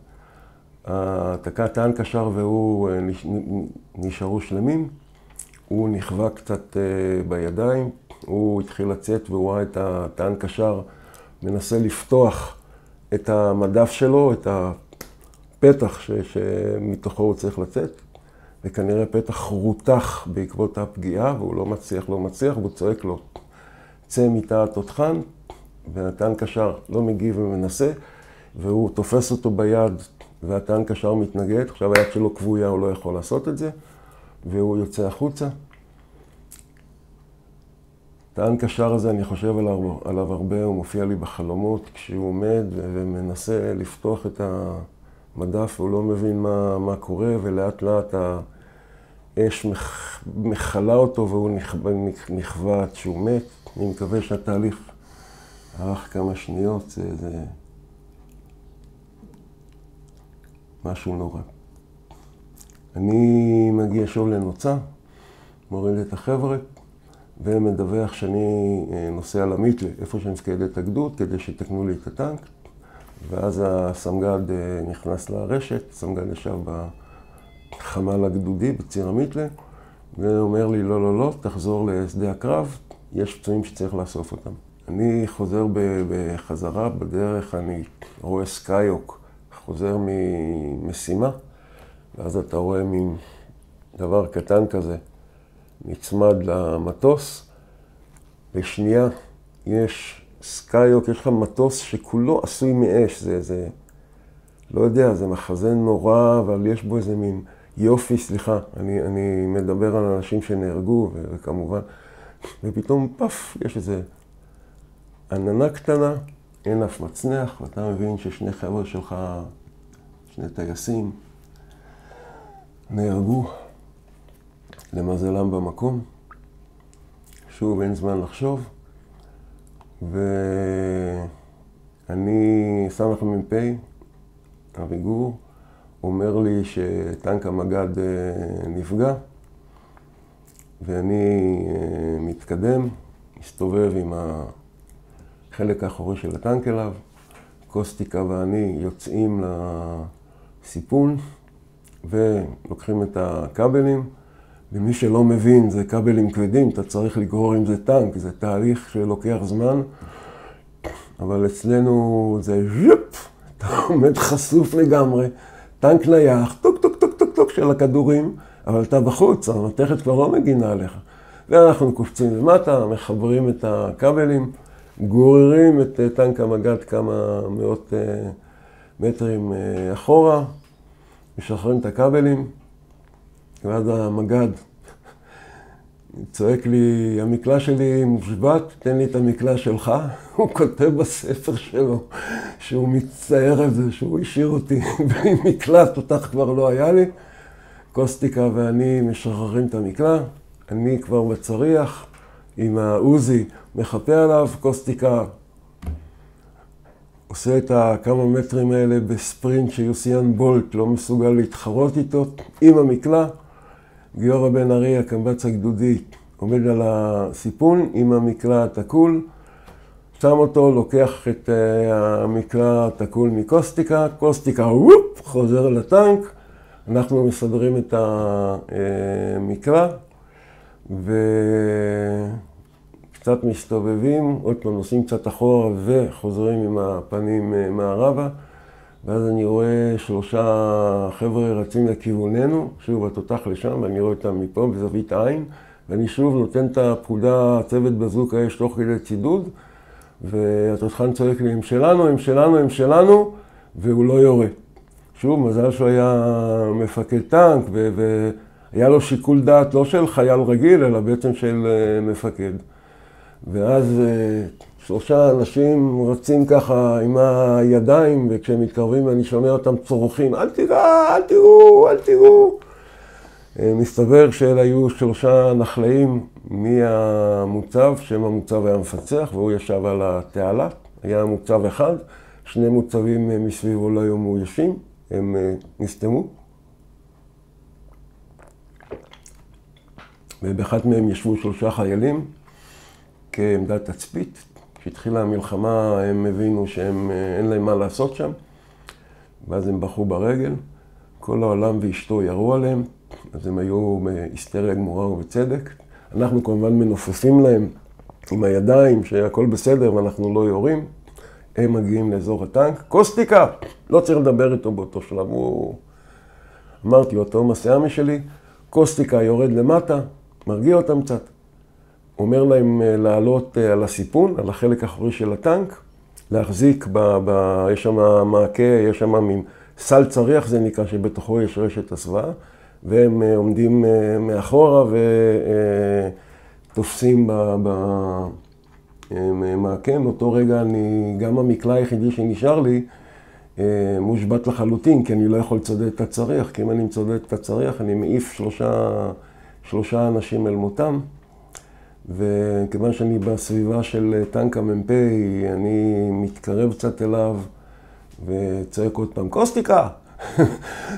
B: התקת ההנקשר והוא נשארו שלמים, הוא נכווה קצת בידיים, הוא התחיל לצאת והוא ראה את ההנקשר מנסה לפתוח את המדף שלו, את הפתח שמתוכו הוא צריך לצאת, וכנראה פתח רותח בעקבות הפגיעה, והוא לא מצליח, והוא צועק לו, צא מתא התותחן, וההנקשר לא מגיב ומנסה, והוא תופס אותו ביד, וההנקשר מתנגד, עכשיו היד שלו כבויה, הוא לא יכול לעשות את זה, והוא יוצא החוצה. ההנקשר הזה, אני חושב עליו הרבה, הוא מופיע לי בחלומות, כשהוא עומד ומנסה לפתוח את המדף, והוא לא מבין מה קורה, ולאט לאט האש מחלה אותו, והוא נכווה עד שהוא מת. אני מקווה שהתהליך ארך כמה שניות, זה משהו נורא. אני מגיע שוב לנוצה, מוריד את החבר'ה, ומדווח שאני נוסע למיתלה, איפה שמפקד את הגדוד, כדי שתקנו לי את הטנק. ואז הסמג"ד נכנס לרשת, הסמג"ד ישב בחמ"ל הגדודי בציר המיתלה, ואומר לי, לא, תחזור לשדה הקרב, יש פצועים שצריך לאסוף אותם. אני חוזר בחזרה, בדרך אני רואה סקאיוק, חוזר ממשימה, ואז אתה רואה מין דבר קטן כזה, נצמד למטוס, בשנייה יש סקאיוק, יש לך מטוס שכולו עשוי מאש, זה לא יודע, זה מחזה נורא, אבל יש בו איזה מין יופי, סליחה, אני מדבר על אנשים שנהרגו, וכמובן, ופתאום פף, יש איזה עננה קטנה, אין אף מצנח, ואתה מבין ששני חבר'ה שלך, שני טייסים, נהרגו למזלם במקום. שוב, אין זמן לחשוב. ואני סמ"פ אבי גור, אומר לי שטנק המג"ד נפגע, ואני מתקדם, מסתובב עם החלק האחורי של הטנק אליו, קוסטיקה ואני יוצאים לסיפון, ולוקחים את הכבלים, למי שלא מבין, זה כבלים כבדים, אתה צריך לגרור עם זה טנק, זה תהליך שלוקח זמן, אבל אצלנו זה ז'ופ, אתה עומד חשוף לגמרי, טנק נייח, טוק טוק טוק טוק טוק של הכדורים, אבל אתה בחוץ, המתכת כבר לא מגינה עליך. ואנחנו קופצים למטה, מחברים את הכבלים, גוררים את טנק המג"ד כמה מאות מטרים אחורה, משחררים את הכבלים, ואז המג"ד צועק לי, המקלע שלי מושבת, תן לי את המקלע שלך. הוא כותב בספר שלו שהוא מצטער על זה, שהוא השאיר אותי בלי מקלע, תותח כבר לא היה לי. קוסטיקה ואני משחררים את המקלע, אני כבר בצריח, עם העוזי מחפה עליו, קוסטיקה עושה את הכמה מטרים האלה בספרינט שיוסיאן בולט לא מסוגל להתחרות איתו, עם המקלע. גיורא בן ארי, הקמב"ץ הגדודי, עומד על הסיפון עם המקלע התקול, שם אותו, לוקח את המקלע התקול מקוסטיקה, קוסטיקה וופ, חוזר לטנק, אנחנו מסדרים את המקלע וקצת מסתובבים, עוד פעם נוסעים קצת אחורה וחוזרים עם הפנים מערבה, ואז אני רואה 3 חבר'ה רצים לכיווננו, שוב התותח לשם, ואני רואה אותם מפה בזווית עין, ואני שוב נותן את הפקודה, צוות בזוק האש תוך כדי צידוד, והתותחן צועק לי, הם שלנו, הם שלנו, הם שלנו, והוא לא יורה. שוב, מזל שהוא היה מפקד טנק, והיה לו שיקול דעת לא של חייל רגיל, אלא בעצם של מפקד. ואז 3 אנשים רצים ככה עם הידיים, וכשהם מתקרבים אני שומע אותם צורכים, אל תיגע, אל תראו, אל תראו. מסתבר שאלה היו 3 נחלאים מהמוצב, שם המוצב היה מפצח, והוא ישב על התעלה. היה מוצב אחד, 2 מוצבים מסביבו לא היו מאוישים, הם נסתמו. ובאחד מהם ישבו 3 חיילים כעמדת תצפית. כשהתחילה המלחמה הם הבינו שאין להם מה לעשות שם, ואז הם בחו ברגל. כל העולם ואשתו ירו עליהם, אז הם היו בהיסטריה גמורה ובצדק. אנחנו כמובן מנופפים להם עם הידיים שהכל בסדר ואנחנו לא יורים. הם מגיעים לאזור הטנק. קוסטיקה! לא צריך לדבר איתו באותו שלב. אמרתי, אותו מסעמי שלי, קוסטיקה יורד למטה, מרגיע אותם קצת. אומר להם לעלות על הסיפון, על החלק האחורי של הטנק, להחזיק, יש שם מעקה, יש שם סל צריח, זה נקרא, שבתוכו יש רשת הסוואה, והם עומדים מאחורה ותופסים במעקה. מאותו רגע גם המקלע היחידי שנשאר לי מושבת לחלוטין, כי אני לא יכול לצודד את הצריח, כי אם אני מצודד את הצריח, אני מעיף 3 אנשים אל מותם. וכיוון שאני בסביבה של טנק המ"פ, אני מתקרב קצת אליו וצועק עוד פעם, קוסטיקה!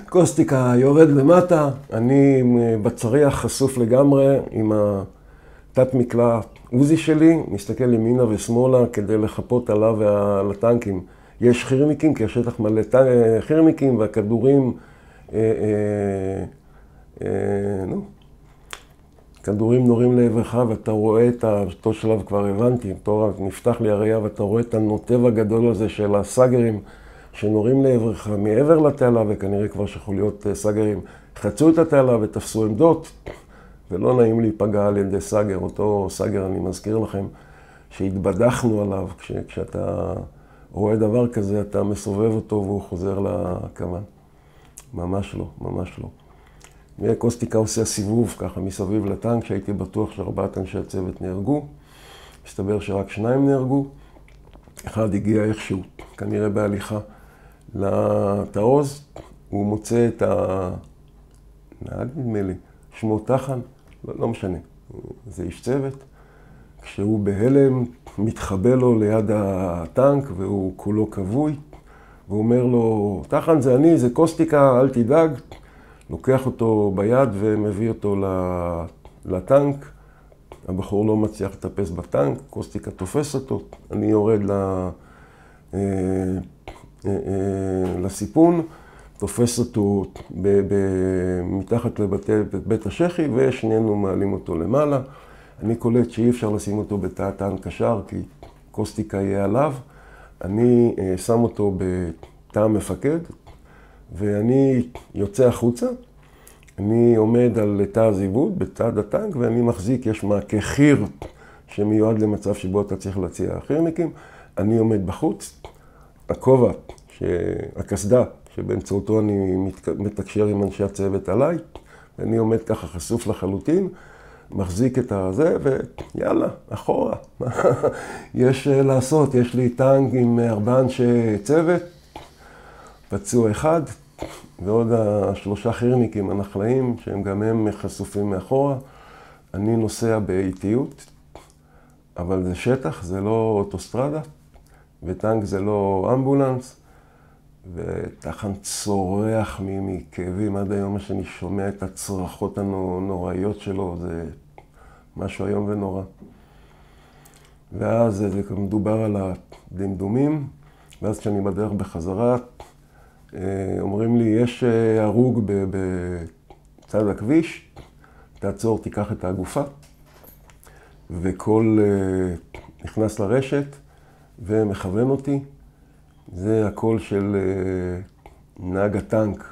B: קוסטיקה יורד למטה, אני בצריח חשוף לגמרי עם התת מקלע עוזי שלי, מסתכל ימינה ושמאלה כדי לחפות עליו ועל הטנקים. יש חירמיקים, כי השטח מלא חירמיקים והכדורים, כדורים נורים לעברך ואתה רואה באותו שלב כבר הבנתי, נפתח לי הראייה ואתה רואה את הנוטב הגדול הזה של הסגרים שנורים לעברך מעבר לתעלה, וכנראה כבר שיכול להיות סגרים. חצו את התעלה ותפסו עמדות, ולא נעים להיפגע על ידי סגר. אותו סגר, אני מזכיר לכם, שהתבדחנו עליו. כשאתה רואה דבר כזה, אתה מסובב אותו והוא חוזר לכוון. ממש לא, ממש לא. קוסטיקה עושה סיבוב ככה מסביב לטנק, שהייתי בטוח ש4 אנשי הצוות נהרגו. מסתבר שרק 2 נהרגו. אחד הגיע איכשהו, כנראה בהליכה, לתעוז. הוא מוצא את הנהג, נדמה לי, שמו תחן, לא משנה. זה איש צוות. כשהוא בהלם, מתחבא לו ליד הטנק והוא כולו כבוי. והוא אומר לו, תחן זה אני, זה קוסטיקה, אל תדאג. לוקח אותו ביד ומביא אותו לטנק. הבחור לא מצליח לטפס בטנק, קוסטיקה תופס אותו. אני יורד לסיפון, תופס אותו מתחת לבית השחי, ושנינו מעלים אותו למעלה. אני קולט שאי אפשר לשים אותו בתא הטנק קשר, כי קוסטיקה יהיה עליו. אני שם אותו בתא המפקד, ואני יוצא החוצה. אני עומד על תא הזיווד בצד הטנק, ואני מחזיק, יש מעקה חיר שמיועד למצב שבו אתה צריך להציע חירניקים. אני עומד בחוץ, הכובע, הקסדה, שבאמצעותו אני מתקשר עם אנשי הצוות עליי, ואני עומד ככה חשוף לחלוטין, מחזיק את הזה, ויאללה, אחורה. יש לעשות, יש לי טנק עם 4 אנשי צוות, פצוע אחד, ועוד 3 חירניקים הנחלאים, שהם גם הם חשופים מאחורה. אני נוסע באיטיות, אבל זה שטח, זה לא אוטוסטרדה, וטנק זה לא אמבולנס, ותחן צורח מכאבים עד היום, מה שאני שומע את הצרחות הנוראיות שלו, זה משהו איום ונורא. ואז זה מדובר על הדמדומים, ואז כשאני בדרך בחזרה, אומרים לי, יש הרוג בצד הכביש, תעצור, תיקח את הגופה, וכל נכנס לרשת ומכוון אותי. זה הקול של נהג הטנק,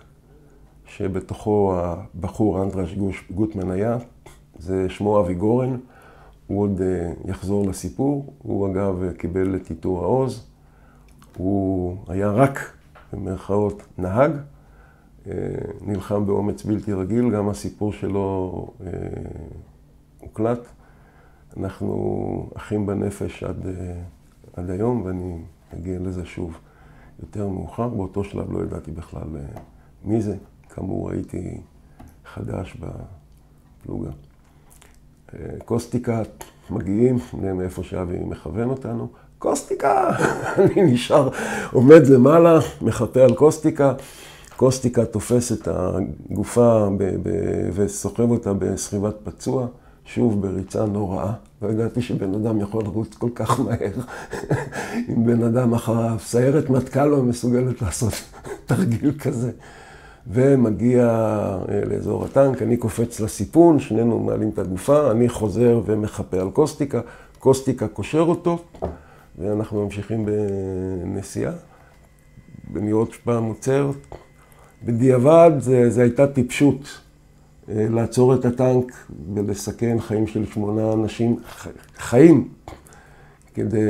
B: שבתוכו הבחור אנדרש גוטמן היה. זה שמו אבי גורן, הוא עוד יחזור לסיפור. הוא אגב קיבל את עיטור העוז. הוא היה רק, במרכאות, נהג. נלחם באומץ בלתי רגיל, גם הסיפור שלו הוקלט. אנחנו אחים בנפש עד היום, ואני אגיע לזה שוב יותר מאוחר. באותו שלב לא ידעתי בכלל מי זה. כאמור, הייתי חדש בפלוגה. קוסטיקה, מגיעים מאיפה שאבי מכוון אותנו. קוסטיקה! אני נשאר, עומד למעלה, מחפה על קוסטיקה. קוסטיקה תופס את הגופה וסוחב אותה בסחיבת פצוע. שוב בריצה נוראה. לא ידעתי שבן אדם יכול לרוץ כל כך מהר. עם בן אדם אחריו. סיירת מטכ"ל לא מסוגלת לעשות תרגיל כזה. ומגיע לאזור הטנק, אני קופץ לסיפון, שנינו מעלים את הגופה, אני חוזר ומחפה על קוסטיקה. קוסטיקה קושר אותו, ואנחנו ממשיכים בנסיעה. אני עוד פעם עוצר. בדיעבד זה הייתה טיפשות. לעצור את הטנק ולסכן חיים של 8 אנשים, חיים, כדי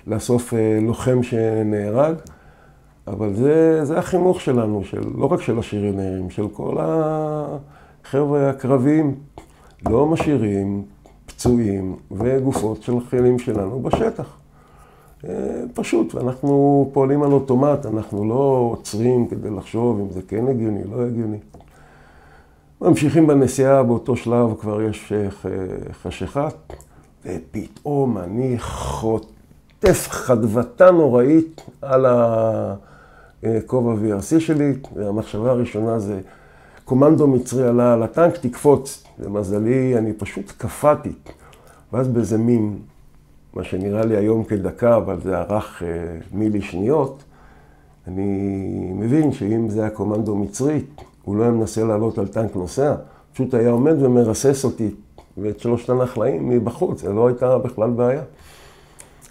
B: לאסוף לוחם שנהרג. אבל זה החינוך שלנו, לא רק של השריונרים, של כל החבר'ה הקרביים. לא משאירים פצועים וגופות של חיילים שלנו בשטח. פשוט, ואנחנו פועלים על אוטומט, אנחנו לא עוצרים כדי לחשוב אם זה כן הגיוני, לא הגיוני. ממשיכים בנסיעה, באותו שלב כבר יש חשיכה, ופתאום אני חוטף חדוותה נוראית על הכובע VRC שלי, והמחשבה הראשונה זה, קומנדו מצרי עלה על הטנק, תקפוץ. למזלי, אני פשוט קפאתי, ואז באיזה מין, מה שנראה לי היום כדקה, אבל זה ארך מילי שניות, אני מבין שאם זה הקומנדו מצרי, הוא לא היה מנסה לעלות על טנק נוסע, פשוט היה עומד ומרסס אותי, ואת 3 הנחלאים מבחוץ, זה לא הייתה בכלל בעיה.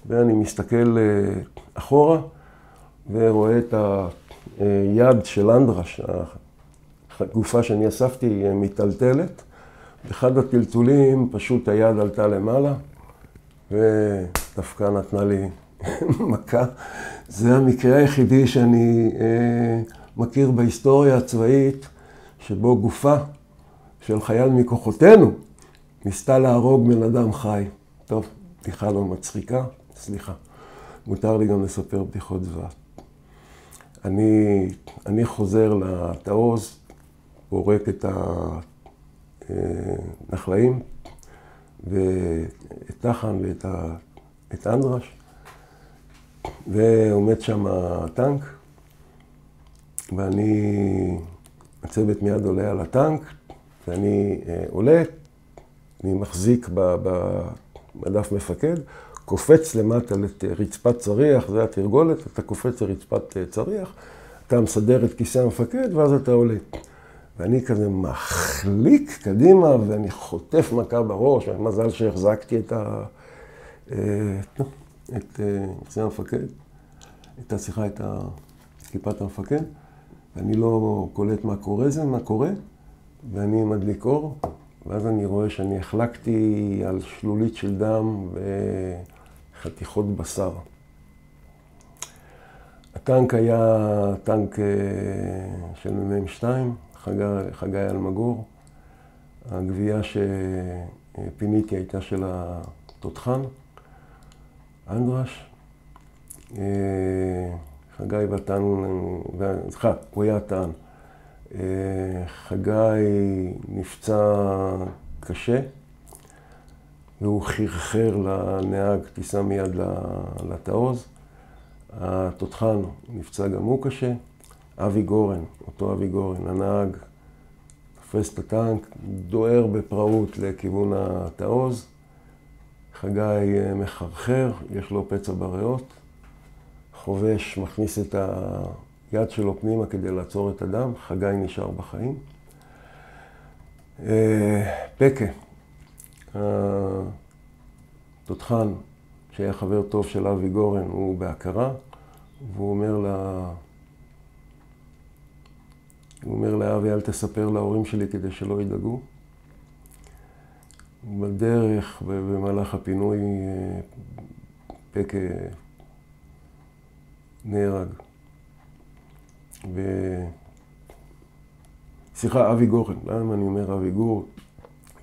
B: ואני מסתכל אחורה, ורואה את היד של אנדרש, הגופה שאני אספתי מטלטלת. באחד הטלטולים פשוט היד עלתה למעלה, ודווקא נתנה לי מכה. זה המקרה היחידי שאני מכיר בהיסטוריה הצבאית, שבו גופה של חייל מכוחותינו ניסתה להרוג בן אדם חי. טוב, בדיחה לא מצחיקה, סליחה. מותר לי גם לספר בדיחות זוועה. אני חוזר לתעוז, פורק את הנחלאים, ואת תחן ואת אנדרש, ועומד שם הטנק, ואני, הצוות מיד עולה על הטנק, ואני עולה, אני מחזיק במדף מפקד, קופץ למטה לרצפת צריח, זה התרגולת, אתה קופץ לרצפת צריח, אתה מסדר את כיסא המפקד ואז אתה עולה. ואני כזה מחליק קדימה ואני חוטף מכה בראש, מזל שהחזקתי את כיסא המפקד, את כיפת המפקד, ואני לא קולט מה קורה, ואני מדליק אור, ואז אני רואה שאני החלקתי על שלולית של דם וחתיכות בשר. הטנק היה טנק של מ"ם2, חגי אלמגור. הגבייה שפיניתי הייתה של התותחן, אנדרש. חגי והטן, הוא היה הטן. חגי נפצע קשה, והוא חרחר לנהג, טיסה מיד לתעוז. התותחן נפצע גם הוא קשה. אבי גורן, אותו אבי גורן, הנהג, תופס את הטנק, דוהר בפראות לכיוון התעוז. חגי מחרחר, יש לו פצע בריאות. חובש מכניס את היד שלו פנימה כדי לעצור את הדם, חגי נשאר בחיים. פקה, התותחן שהיה חבר טוב של אבי גורן, הוא בהכרה, והוא אומר לאבי, אל תספר להורים שלי כדי שלא ידאגו. בדרך, במהלך הפינוי, פקה נהרג. אבי גורן, למה אני אומר אבי גור?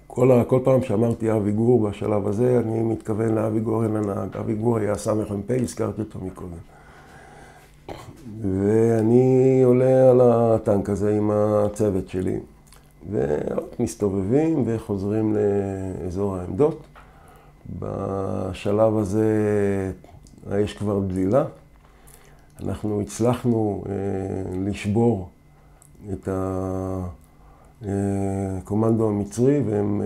B: כל פעם שאמרתי אבי גור בשלב הזה, אני מתכוון לאבי גורן הנהג. אבי גור היה סמ"פ, הזכרתי אותו מקודם. ואני עולה על הטנק הזה עם הצוות שלי, ומסתובבים וחוזרים לאזור העמדות. בשלב הזה יש כבר דלילה. אנחנו הצלחנו לשבור את הקומנדו המצרי, והם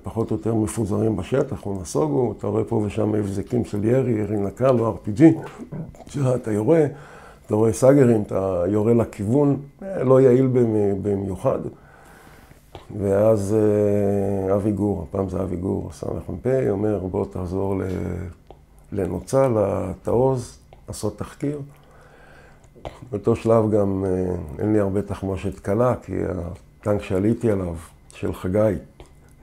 B: פחות או יותר מפוזרים בשטח, הוא נסוגו, אתה רואה פה ושם הבזקים של ירי נקל או RPG, אתה יורה, אתה רואה סאגרים, אתה יורה לכיוון, לא יעיל במיוחד. ואז אבי גור, הפעם זה אבי גור, סמ"פ, אומר בוא תחזור לנוצה, לתעוז, לעשות תחקיר. באותו שלב גם אין לי הרבה תחמושת קלה, כי הטנק שעליתי עליו, של חגי,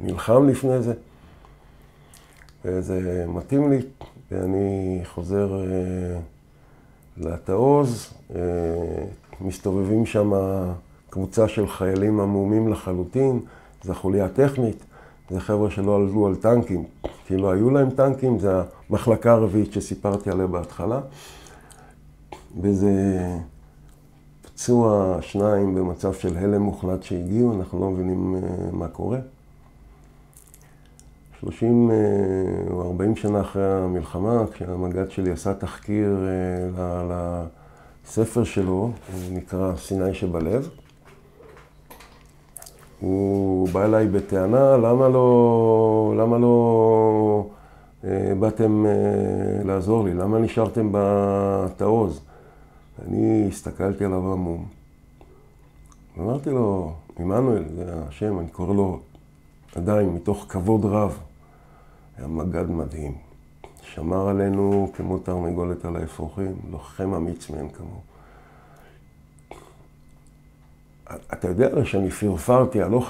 B: נלחם לפני זה. וזה מתאים לי, ואני חוזר לתעוז. מסתובבים שם קבוצה של חיילים עמומים לחלוטין, זה חוליה טכנית, זה חבר'ה שלא עלו על טנקים, כי לא היו להם טנקים, זה המחלקה הרביעית שסיפרתי עליה בהתחלה. וזה פצוע שניים במצב של הלם מוחלט שהגיעו, אנחנו לא מבינים מה קורה. 30 או 40 שנה אחרי המלחמה, כשהמג"ד שלי עשה תחקיר לספר שלו, הוא נקרא סיני שבלב. הוא בא אליי בטענה, למה לא באתם לעזור לי? למה נשארתם בתעוז? אני הסתכלתי עליו עמום. ואמרתי לו, עמנואל, זה השם, אני קורא לו עדיין מתוך כבוד רב. היה מג"ד מדהים. שמר עלינו כמו תרנגולת על האפרוחים, לוחם אמיץ מאין כמוהו. אתה יודע הרי שאני פרפרתי, הלוך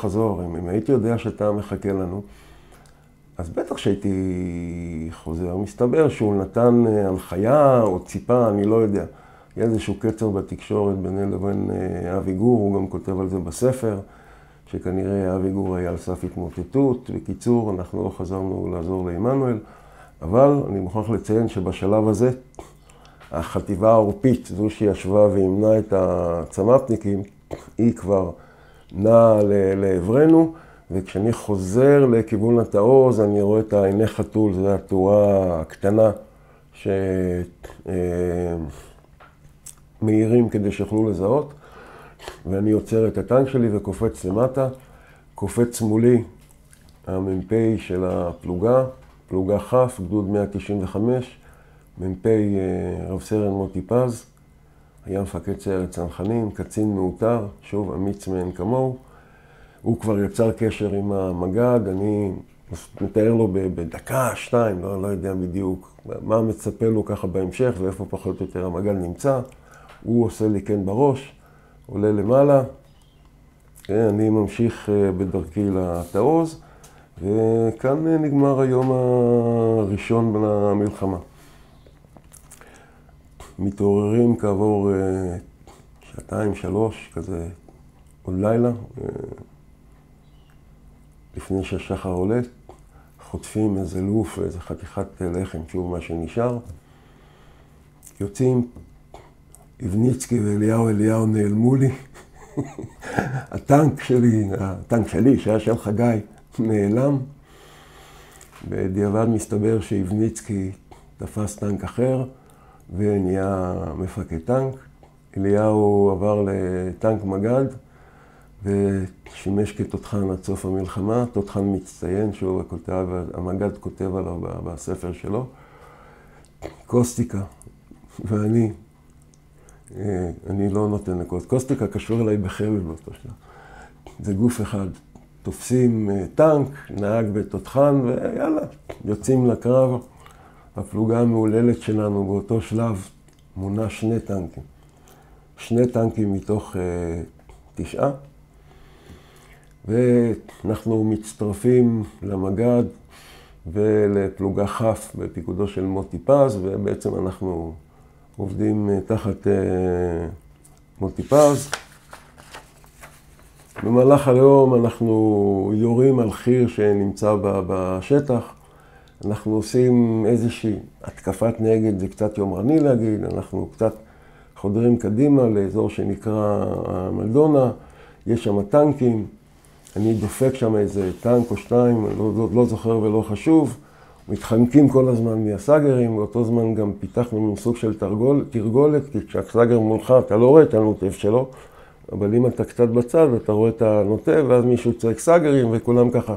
B: חזור, אם הייתי יודע שאתה מחכה לנו, אז בטח שהייתי חוזר. מסתבר שהוא נתן הנחיה או ציפה, אני לא יודע. היה איזשהו קצר בתקשורת ביני לבין אבי גור, הוא גם כותב על זה בספר, שכנראה אבי גור היה על סף התמוטטות. בקיצור, אנחנו לא חזרנו לעזור לעמנואל, אבל אני מוכרח לציין שבשלב הזה, החטיבה העורפית, זו שישבה והמנה את הצמ"פניקים, היא כבר נעה לעברנו, וכשאני חוזר לכיוון התעוז, אני רואה את העיני חתול, זו התאורה הקטנה שמאירים כדי שיוכלו לזהות, ואני עוצר את הטנק שלי וקופץ למטה, קופץ מולי המ"פ של הפלוגה, פלוגה חף, גדוד 195, מ"פ רב סרן מוטי פז, היה מפקד סיירת צנחנים, קצין מעוטר, שוב אמיץ מאין כמוהו. הוא כבר יצר קשר עם המג"ד, אני מתאר לו בדקה, שתיים, לא יודע בדיוק מה מצפה לו ככה בהמשך ואיפה פחות או יותר המג"ד נמצא. הוא עושה לי כן בראש, עולה למעלה, אני ממשיך בדרכי לתעוז, וכאן נגמר היום הראשון למלחמה. מתעוררים כעבור שעתיים, שלוש, כזה עוד לילה, לפני שהשחר עולה, חוטפים איזה לוף, איזה חתיכת לחם, שוב מה שנשאר. יוצאים, איבניצקי ואליהו נעלמו לי. הטנק שלי, שהיה של חגי, נעלם. בדיעבד מסתבר שאיבניצקי תפס טנק אחר ונהיה מפקד טנק. אליהו עבר לטנק מג"ד ושימש כתותחן עד סוף המלחמה. תותחן מצטיין, שהוא המג"ד כותב עליו בספר שלו. קוסטיקה ואני, אני לא נותן קוסטיקה קשור אליי בחבל באותו שלב. זה גוף אחד. תופסים טנק, נהג בתותחן, ויאללה, יוצאים לקרב. הפלוגה המעוללת שלנו באותו שלב מונה 2 טנקים. 2 טנקים מתוך 9. ואנחנו מצטרפים למג"ד ולפלוגה חף בפיקודו של מוטי פז, ובעצם אנחנו עובדים תחת מוטי פז. במהלך היום אנחנו יורים על חיר שנמצא בשטח. אנחנו עושים איזושהי התקפת נגד, זה קצת יומרני להגיד, אנחנו קצת חודרים קדימה לאזור שנקרא מלדונה, יש שם טנקים, אני דופק שם איזה טנק או 2, לא זוכר ולא חשוב, מתחמקים כל הזמן מהסגרים, באותו זמן גם פיתחנו מין סוג של תרגולת, כי כשהסגר מולך אתה לא רואה את הנוטף שלו, אבל אם אתה קצת בצד אתה רואה את הנוטף, ואז מישהו צועק סגרים וכולם ככה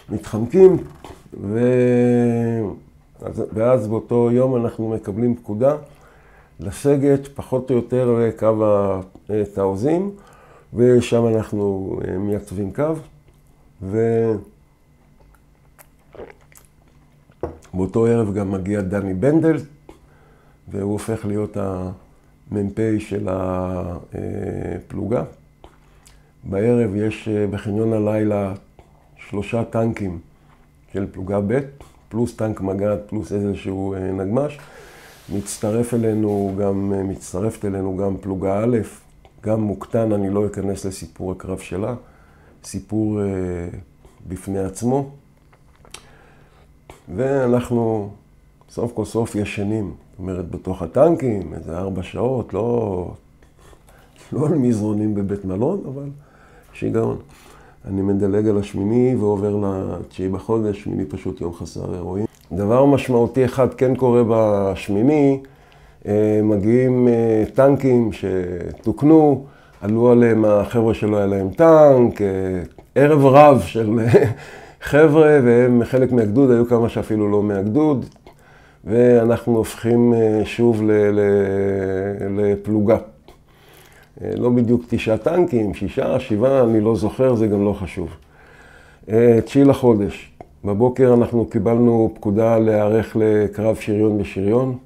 B: מתחמקים, ואז באותו יום אנחנו מקבלים פקודה לסגת פחות או יותר לקו התעוזים, ושם אנחנו מייצבים קו, ובאותו ערב גם מגיע דני בנדל, והוא הופך להיות המ"פ של הפלוגה. בערב יש בחניון הלילה 3 טנקים של פלוגה ב', פלוס טנק מג"ד, פלוס איזשהו נגמ"ש. מצטרפת אלינו גם פלוגה א', גם מוקטן, אני לא אכנס לסיפור הקרב שלה, סיפור בפני עצמו. ואנחנו סוף כל סוף ישנים, זאת אומרת בתוך הטנקים, איזה 4 שעות, לא על מזרונים בבית מלון, אבל שיגעון. אני מדלג על השמיני ועובר ל9 בחודש, שמיני פשוט יום חסר אירועים. דבר משמעותי אחד כן קורה בשמיני, מגיעים טנקים שתוקנו, עלו עליהם החבר'ה שלא היה להם טנק, ערב רב של חבר'ה, והם חלק מהגדוד, היו כמה שאפילו לא מהגדוד, ואנחנו הופכים שוב לפלוגה. לא בדיוק 9 טנקים, 6, 7, אני לא זוכר, זה גם לא חשוב. 9 לחודש. בבוקר אנחנו קיבלנו פקודה להיערך לקרב שריון בשריון.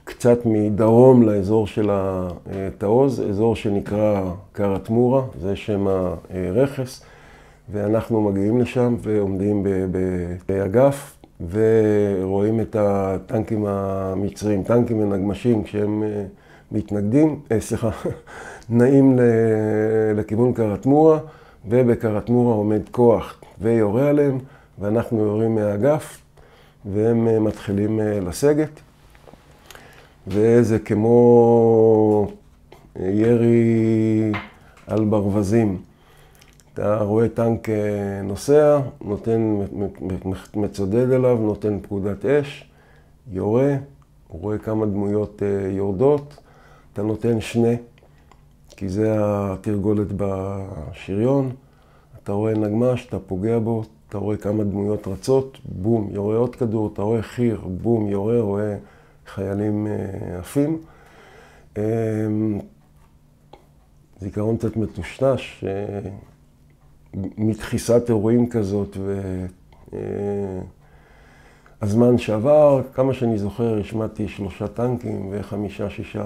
B: קצת מדרום לאזור של התעוז, אזור שנקרא קרת מורה, זה שם הרכס. ואנחנו מגיעים לשם ועומדים באגף, ורואים את הטנקים המצריים, טנקים ונגמשים, כשהם נעים לכיוון קרת מורה, ובקרת מורה עומד כוח ויורה עליהם, ואנחנו יורים מהאגף, והם מתחילים לסגת. וזה כמו ירי על ברווזים. אתה רואה טנק נוסע, מצודד אליו, נותן פקודת אש, יורה, הוא רואה כמה דמויות יורדות, אתה נותן 2, כי זה התרגולת בשריון, אתה רואה נגמש, אתה פוגע בו, אתה רואה כמה דמויות רצות, בום, יורה עוד כדור, אתה רואה חיר, בום, יורה, רואה חיילים עפים. זיכרון קצת מטושטש, מתחיסת אירועים כזאת, הזמן שעבר, כמה שאני זוכר, השמעתי 3 טנקים ו5-6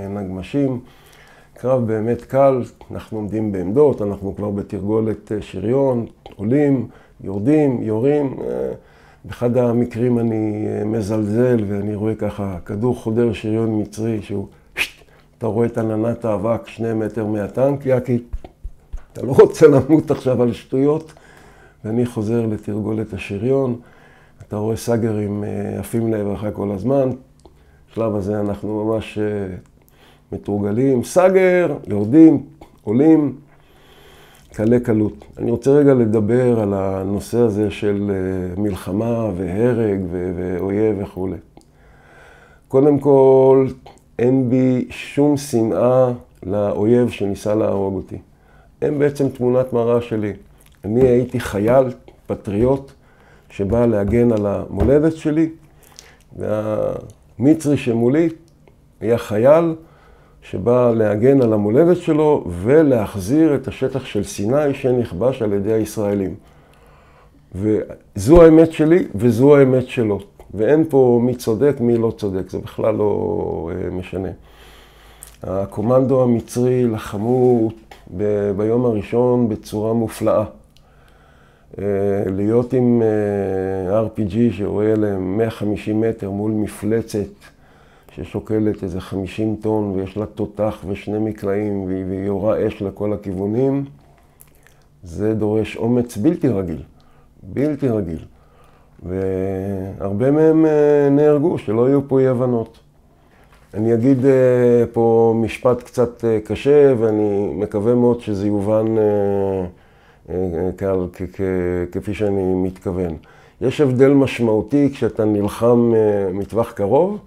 B: נגמשים. קרב באמת קל, אנחנו עומדים בעמדות, אנחנו כבר בתרגולת שריון, עולים, יורדים, יורים. באחד המקרים אני מזלזל ואני רואה ככה כדור חודר שריון מצרי שהוא, אתה רואה את עננת האבק 2 מטר מהטנק, יאקי, אתה לא רוצה למות עכשיו על שטויות, ואני חוזר לתרגולת השריון, אתה רואה סאגרים עפים לעברך כל הזמן, בשלב הזה אנחנו ממש מתורגלים, סאגר, יורדים, עולים, קלה קלות. אני רוצה רגע לדבר על הנושא הזה של מלחמה והרג ואויב וכו'. קודם כל, אין בי שום שנאה לאויב שניסה להרוג אותי. הם בעצם תמונת מראה שלי. אני הייתי חייל, פטריוט, שבא להגן על המולדת שלי, והמצרי שמולי היה חייל שבא להגן על המולדת שלו ולהחזיר את השטח של סיני שנכבש על ידי הישראלים. וזו האמת שלי וזו האמת שלו. ואין פה מי צודק, מי לא צודק, זה בכלל לא משנה. הקומנדו המצרי לחמו ביום הראשון בצורה מופלאה. להיות עם RPG שעולה להם 150 מטר מול מפלצת ששוקלת איזה 50 טון ויש לה תותח ושני מקלעים והיא יורה אש לכל הכיוונים, זה דורש אומץ בלתי רגיל, בלתי רגיל. והרבה מהם נהרגו, שלא יהיו פה אי הבנות. אני אגיד פה משפט קצת קשה ואני מקווה מאוד שזה יובן כפי שאני מתכוון. יש הבדל משמעותי כשאתה נלחם מטווח קרוב,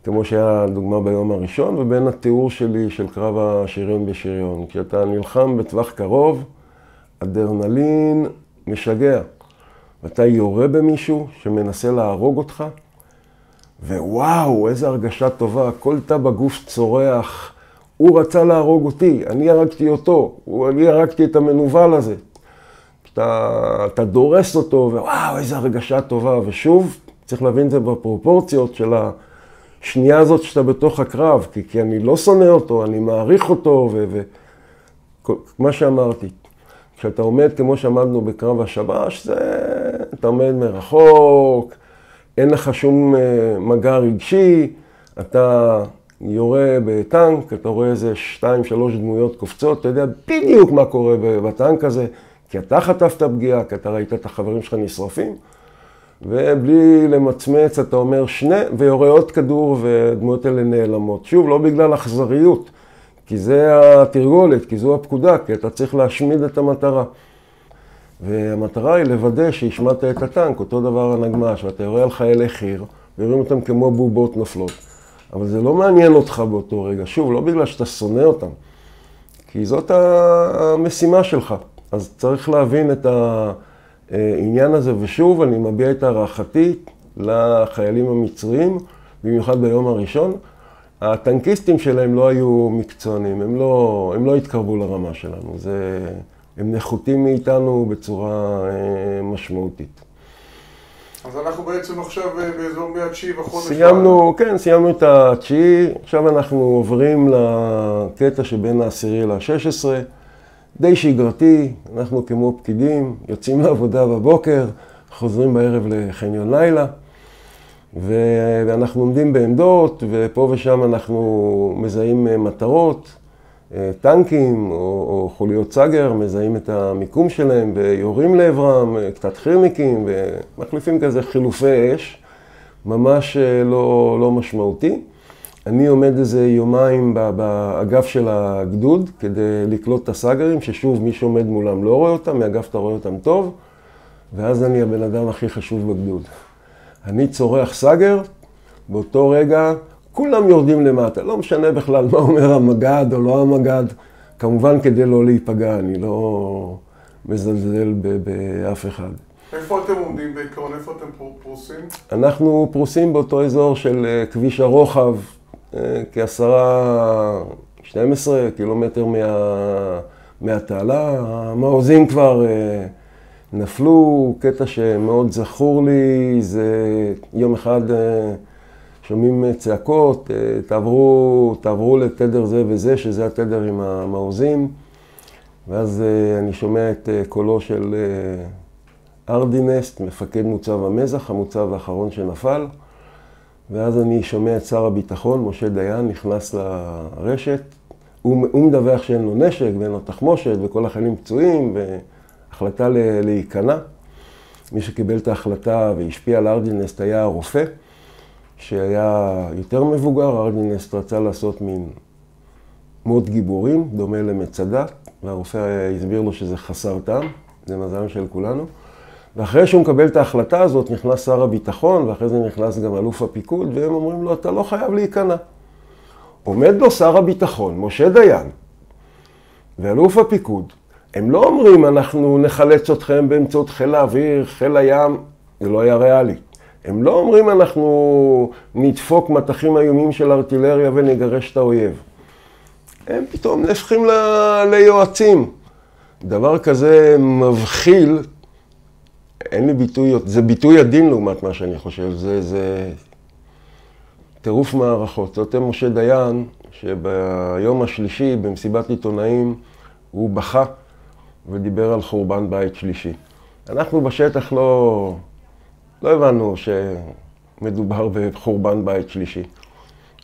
B: כמו שהיה דוגמה ביום הראשון, ובין התיאור שלי של קרב השריון בשריון. כשאתה נלחם בטווח קרוב, אדרנלין משגע. ואתה יורה במישהו שמנסה להרוג אותך, ווואו, איזו הרגשה טובה, כל תא בגוף צורח, הוא רצה להרוג אותי, אני הרגתי אותו, אני הרגתי את המנוול הזה. אתה דורס אותו, ווואו, איזו הרגשה טובה, ושוב, צריך להבין את זה בפרופורציות של השנייה הזאת שאתה בתוך הקרב, כי אני לא שונא אותו, אני מעריך אותו, ומה שאמרתי. כשאתה עומד כמו שעמדנו בקרב השבש, אתה עומד מרחוק, אין לך שום מגע רגשי, אתה יורה בטנק, אתה רואה איזה 2-3 דמויות קופצות, אתה יודע בדיוק מה קורה בטנק הזה, כי אתה חטפת פגיעה, כי אתה ראית את החברים שלך נשרפים, ובלי למצמץ אתה אומר שני, ויורה עוד כדור ודמויות האלה נעלמות. שוב, לא בגלל אכזריות, כי זה התרגולת, כי זו הפקודה, כי אתה צריך להשמיד את המטרה. והמטרה היא לוודא שהשמעת את הטנק, אותו דבר הנגמש, ואתה יורה על חיילי חיר, ויורים אותם כמו בובות נופלות. אבל זה לא מעניין אותך באותו רגע, שוב, לא בגלל שאתה שונא אותם, כי זאת המשימה שלך. אז צריך להבין את העניין הזה, ושוב, אני מביע את הערכתי לחיילים המצריים, במיוחד ביום הראשון. הטנקיסטים שלהם לא היו מקצוענים, הם לא התקרבו לרמה שלנו. הם נחותים מאיתנו בצורה משמעותית.
A: אז אנחנו בעצם עכשיו באזור מ-9 בחודש.
B: סיימנו את ה-9, עכשיו אנחנו עוברים לקטע שבין ה-10 ל-16, די שגרתי, אנחנו כמו פקידים, יוצאים לעבודה בבוקר, חוזרים בערב לחניון לילה, ואנחנו עומדים בעמדות, ופה ושם אנחנו מזהים מטרות, טנקים או חוליות סאגר, מזהים את המיקום שלהם ויורים לעברם, קצת חירניקים ומחליפים כזה חילופי אש, ממש לא משמעותי. אני עומד איזה יומיים באגף של הגדוד כדי לקלוט את הסאגרים, ששוב מי שעומד מולם לא רואה אותם, מאגף אתה רואה אותם טוב, ואז אני הבן אדם הכי חשוב בגדוד. אני צורח סאגר, באותו רגע כולם יורדים למטה, לא משנה בכלל מה אומר המגד או לא המגד, כמובן כדי לא להיפגע, אני לא מזלזל באף אחד.
A: איפה אתם עומדים בעיקרון? איפה אתם פרוסים?
B: אנחנו פרוסים באותו אזור של כביש הרוחב, כ10-12 קילומטר מהתעלה. המעוזים כבר נפלו. קטע שמאוד זכור לי, זה יום אחד שומעים צעקות, תעברו לתדר זה וזה, שזה התדר עם המעוזים. ואז אני שומע את קולו של ארדינסט, מפקד מוצב המזח, המוצב האחרון שנפל. ואז אני שומע את שר הביטחון, משה דיין, נכנס לרשת. הוא מדווח שאין לו נשק ואין לו תחמושת וכל החיילים פצועים, והחלטה להיכנע. מי שקיבל את ההחלטה והשפיע על ארדינסט היה הרופא, שהיה יותר מבוגר. ארדינסט רצה לעשות מין מות גיבורים, דומה למצדה, והרופא הסביר לו שזה חסר טעם, זה מזל של כולנו. ואחרי שהוא מקבל את ההחלטה הזאת, נכנס שר הביטחון, ואחרי זה נכנס גם אלוף הפיקוד, והם אומרים לו, אתה לא חייב להיכנע. עומד לו שר הביטחון, משה דיין, ואלוף הפיקוד. הם לא אומרים, אנחנו נחלץ אתכם באמצעות חיל האוויר, חיל הים, זה לא היה ריאלי. הם לא אומרים, אנחנו נדפוק מטחים איומים של ארטילריה ונגרש את האויב. הם פתאום נהפכים ליועצים. דבר כזה מבחיל, אין לי ביטוי, זה ביטוי עדין לעומת מה שאני חושב, זה טירוף מערכות. זאת אומרת, משה דיין, שביום השלישי במסיבת עיתונאים, הוא בכה ודיבר על חורבן בית שלישי. אנחנו בשטח לא הבנו שמדובר בחורבן בית שלישי.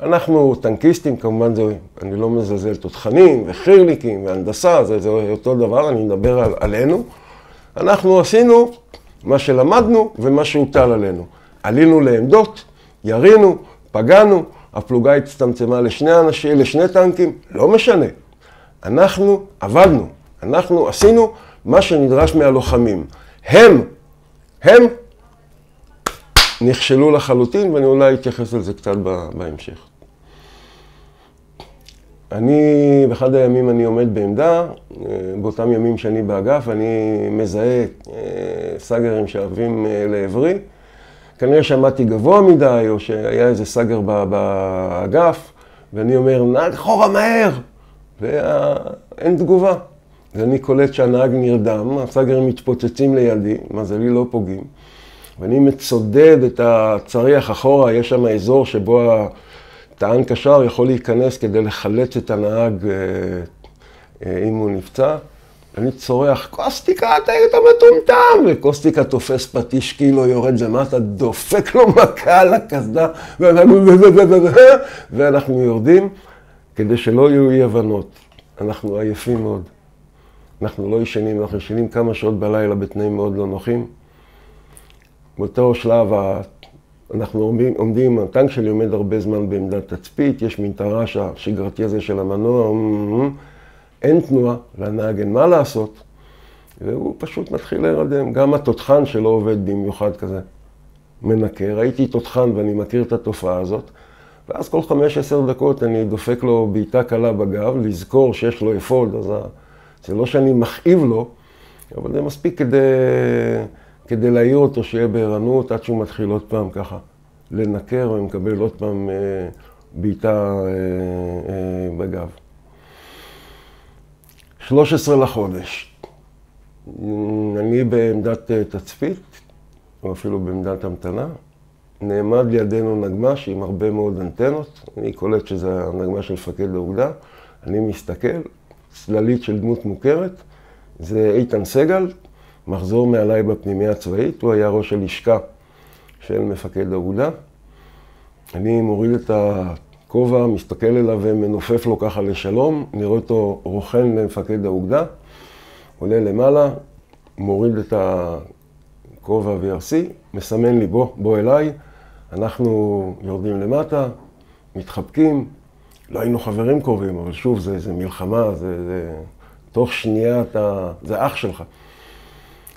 B: אנחנו טנקיסטים, כמובן אני לא מזלזל, תותחנים וחירליקים והנדסה, זה אותו דבר, אני מדבר עלינו. אנחנו עשינו מה שלמדנו ומה שהוטל עלינו. עלינו לעמדות, ירינו, פגענו, הפלוגה הצטמצמה לשני טנקים, לא משנה. אנחנו עבדנו, אנחנו עשינו מה שנדרש מהלוחמים. הם נכשלו לחלוטין, ואני אולי אתייחס על זה קצת בהמשך. באחד הימים אני עומד בעמדה, באותם ימים שאני באגף, אני מזהה סגרים שאוהבים לעברי. כנראה שמעתי גבוה מדי, או שהיה איזה סגר באגף, ואני אומר, נהג אחורה מהר! ואין תגובה. ואני קולט שהנהג נרדם, הסגרים מתפוצצים לידי, מזלי לא פוגעים. ואני מצודד את הצריח אחורה, יש שם אזור שבו הטען קשר יכול להיכנס כדי לחלץ את הנהג אם הוא נפצע. אני צורח, קוסטיקה, אתה מטומטם! וקוסטיקה תופס פטיש קילו, יורד למטה, דופק לו מכה על הקסדה, ואנחנו יורדים כדי שלא יהיו אי הבנות. אנחנו עייפים מאוד. אנחנו לא ישנים, אנחנו ישנים כמה שעות בלילה בתנאים מאוד לא נוחים. באותו שלב אנחנו עומדים, הטנק שלי עומד הרבה זמן בעמדת תצפית, יש מין תר"ש השגרתי הזה של המנוע, אין תנועה, לנהג אין מה לעשות, והוא פשוט מתחיל להירדם. גם התותחן שלא עובד במיוחד כזה מנקה, ראיתי תותחן ואני מכיר את התופעה הזאת, ואז כל 5-10 דקות אני דופק לו בעיטה קלה בגב, לזכור שיש לו אפוד, אז זה לא שאני מכאיב לו, אבל זה מספיק כדי להעיר אותו שיהיה בערנות עד שהוא מתחיל עוד פעם ככה לנקר ומקבל עוד פעם בעיטה בגב. 13 לחודש. אני בעמדת תצפית, או אפילו בעמדת המתנה. נעמד לידינו נגמש עם הרבה מאוד אנטנות. אני קולט שזה הנגמש של מפקד האוגדה. אני מסתכל, צללית של דמות מוכרת. זה איתן סגל, מחזור מעליי בפנימיה הצבאית. הוא היה ראש הלשכה של מפקד האוגדה. אני מוריד את הכובע, מסתכל אליו ומנופף לו ככה לשלום. נראה אותו רוכן למפקד האוגדה. עולה למעלה, מוריד את הכובע VRC, מסמן לי בוא אליי. אנחנו יורדים למטה, מתחבקים. לא היינו חברים קרובים, אבל שוב, זה מלחמה, תוך שנייה זה אח שלך.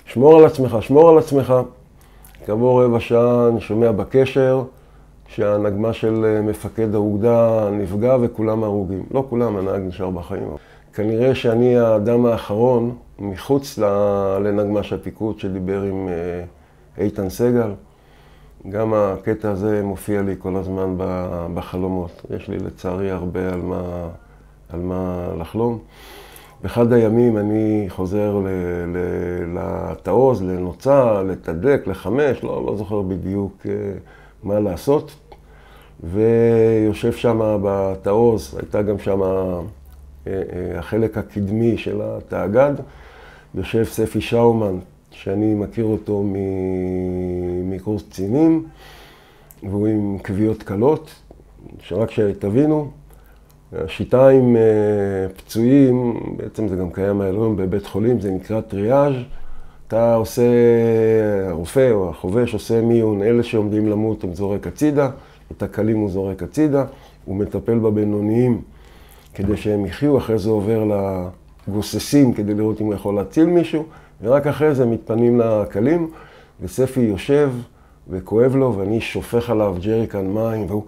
B: שמור על עצמך. כעבור רבע שעה אני שומע בקשר שהנגמה של מפקד האוגדה נפגע וכולם הרוגים. לא כולם, הנהג נשאר בחיים. כנראה שאני האדם האחרון מחוץ לנגמ"ש הפיקוד שדיבר עם איתן סגל. גם הקטע הזה מופיע לי כל הזמן בחלומות. יש לי לצערי הרבה על מה לחלום. באחד הימים אני חוזר לתעוז, לנוצה, לתדלק, לחמש, לא זוכר בדיוק מה לעשות. ויושב שם בתעוז, הייתה גם שם החלק הקדמי של התאגד. יושב ספי שאומן, שאני מכיר אותו מקורס קצינים, והוא עם כוויות קלות, שרק שתבינו, השיטה עם פצועים, בעצם זה גם קיים היום בבית חולים, זה נקרא טריאז'. אתה עושה, הרופא או החובש עושה מיון, אלה שעומדים למות הם זורק הצידה, את הקלים הוא זורק הצידה, הוא מטפל בבינוניים כדי שהם יחיו, אחרי זה עובר לגוססים כדי לראות אם הוא יכול להציל מישהו, ורק אחרי זה מתפנים לקלים, וספי יושב וכואב לו, ואני שופך עליו ג'ריקן מים, והוא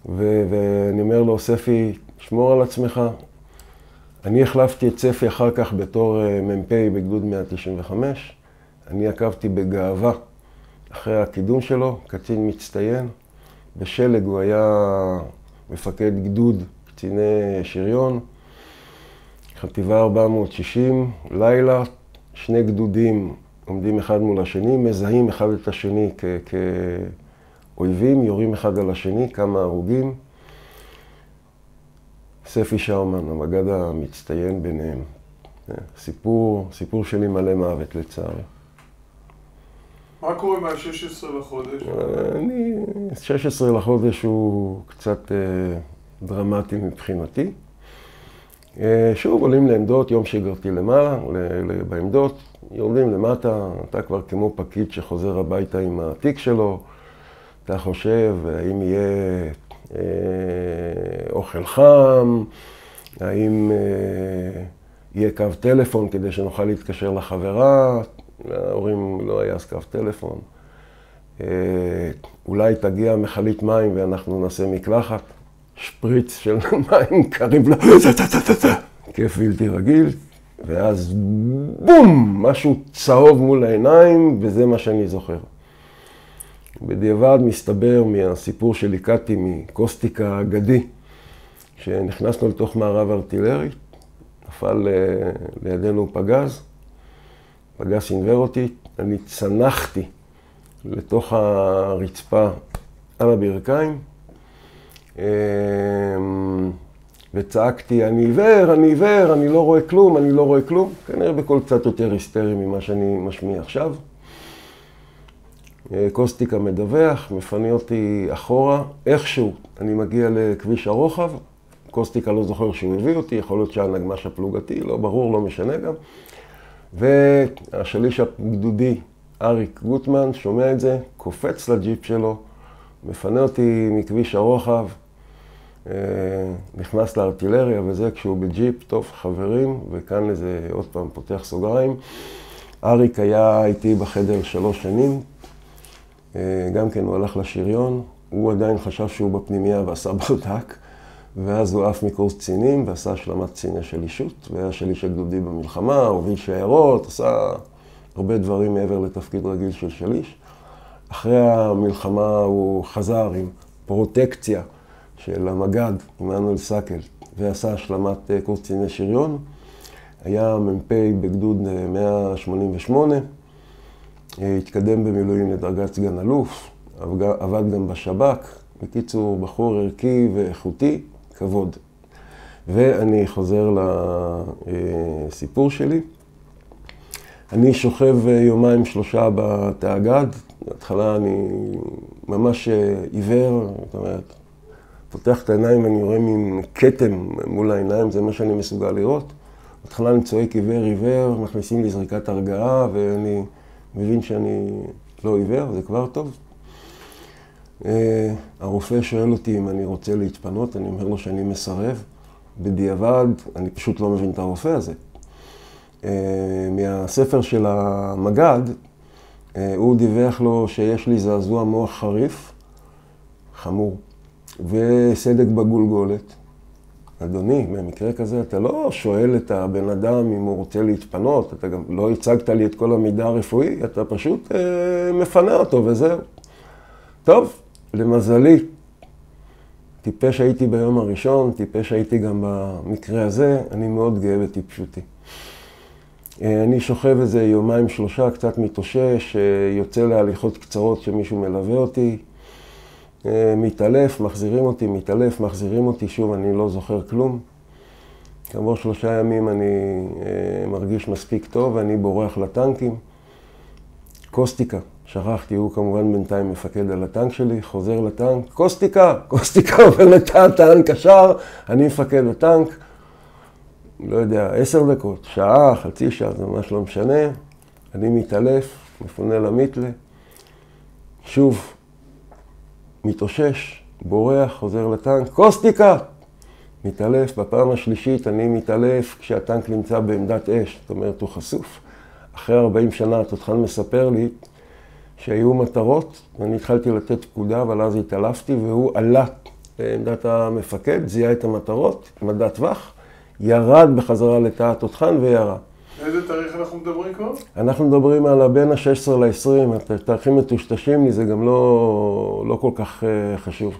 B: ואני אומר לו, ספי, שמור על עצמך. אני החלפתי את ספי אחר כך בתור מ"פ בגדוד 195. אני עקבתי בגאווה אחרי הקידום שלו, קצין מצטיין. בשלג הוא היה מפקד גדוד, קציני שריון. חטיבה 460, לילה, שני גדודים עומדים אחד מול השני, מזהים אחד את השני כאויבים, יורים אחד על השני, כמה הרוגים. ספי שאומן, המג"ד המצטיין ביניהם. סיפור שלי מלא מוות לצערי.
A: מה קורה מה-16 לחודש?
B: 16 לחודש הוא קצת דרמטי מבחינתי. שוב עולים לעמדות, יום שגרתי למעלה, בעמדות, יורדים למטה, אתה כבר כמו פקיד שחוזר הביתה עם התיק שלו, אתה חושב האם יהיה אוכל חם, האם יהיה קו טלפון כדי שנוכל להתקשר לחברה, להורים לא היה אז קו טלפון, אולי תגיע מכלית מים ואנחנו נעשה מקלחת, שפריץ של מים קרים, כיף בלתי רגיל, ואז בום, משהו צהוב מול העיניים, וזה מה שאני זוכר. בדיעבד מסתבר מהסיפור שליקטתי מקוסטיק האגדי, שנכנסנו לתוך מערב ארטילרי, נפל לידינו פגז סינוור אותי, אני צנחתי לתוך הרצפה על הברכיים, וצעקתי, אני עיוור, אני לא רואה כלום, כנראה בקול קצת יותר היסטרי ממה שאני משמיע עכשיו. קוסטיקה מדווח, מפנה אותי אחורה, איכשהו אני מגיע לכביש הרוחב, קוסטיקה לא זוכר שהוא הביא אותי, יכול להיות שהנגמ"ש הפלוגתי, לא ברור, לא משנה גם. והשליש הגדודי, אריק גוטמן, שומע את זה, קופץ לג'יפ שלו, מפנה אותי מכביש הרוחב, נכנס לארטילריה וזה כשהוא בג'יפ, טוב חברים, וכאן לזה עוד פעם פותח סוגריים. אריק היה איתי בחדר 3 שנים, גם כן הוא הלך לשריון, הוא עדיין חשב שהוא בפנימיה ועשה ברדק, ואז הוא עף מקורס קצינים ועשה השלמת קציני שלישות, והיה שליש הגדודי במלחמה, הוביל שיירות, עשה הרבה דברים מעבר לתפקיד רגיל של שליש. אחרי המלחמה הוא חזר עם פרוטקציה של המג"ד, עמנואל סקל, ועשה השלמת קורס קציני שריון. היה מ"פ בגדוד 188, התקדם במילואים לדרגת סגן אלוף, עבד גם בשב"כ, בקיצור בחור ערכי ואיכותי, כבוד. ואני חוזר לסיפור שלי. אני שוכב 2-3 בתאגד, בהתחלה אני ממש עיוור, זאת אומרת, פותח את העיניים ואני רואה מין כתם מול העיניים, זה מה שאני מסוגל לראות. בהתחלה אני צועק עיוור, מכניסים לי זריקת הרגעה ואני מבין שאני לא עיוור, זה כבר טוב. הרופא שואל אותי אם אני רוצה להתפנות, אני אומר לו שאני מסרב. בדיעבד, אני פשוט לא מבין את הרופא הזה. מהספר של המג"ד, הוא דיווח לו שיש לי זעזוע מוח חריף, חמור. וסדק בגולגולת. אדוני, במקרה כזה אתה לא שואל את הבן אדם אם הוא רוצה להתפנות, אתה גם לא הצגת לי את כל המידע הרפואי, אתה פשוט מפנה אותו וזהו. טוב, למזלי, טיפש הייתי ביום הראשון, טיפש הייתי גם במקרה הזה, אני מאוד גאה בטיפשותי. אני שוכב איזה יומיים שלושה, קצת מתאושש, יוצא להליכות קצרות שמישהו מלווה אותי, מתעלף, מחזירים אותי, מתעלף, מחזירים אותי, שוב אני לא זוכר כלום. כעבור 3 ימים אני מרגיש מספיק טוב ואני בורח לטנקים. קוסטיקה, שכחתי, הוא כמובן בינתיים מפקד על הטנק שלי, חוזר לטנק, קוסטיקה עובר לטנק קשר, אני מפקד הטנק, לא יודע, 10 דקות, שעה, חצי שעה, זה ממש לא משנה, אני מתעלף, מפונה למיטלה, שוב, מתאושש, בורח, חוזר לטנק, קוסטיקה! מתעלף, בפעם השלישית אני מתעלף כשהטנק נמצא בעמדת אש, זאת אומרת הוא חשוף. אחרי 40 שנה התותחן מספר לי שהיו מטרות, ואני התחלתי לתת פקודה, אבל אז התעלפתי והוא עלה לעמדת המפקד, זיהה את המטרות, מדע טווח, ירד בחזרה לתא התותחן וירה.
A: איזה תאריך אנחנו מדברים כבר? אנחנו
B: מדברים על בין ה-16 ל-20, התאריכים מטושטשים לי, זה גם לא כל כך חשוב.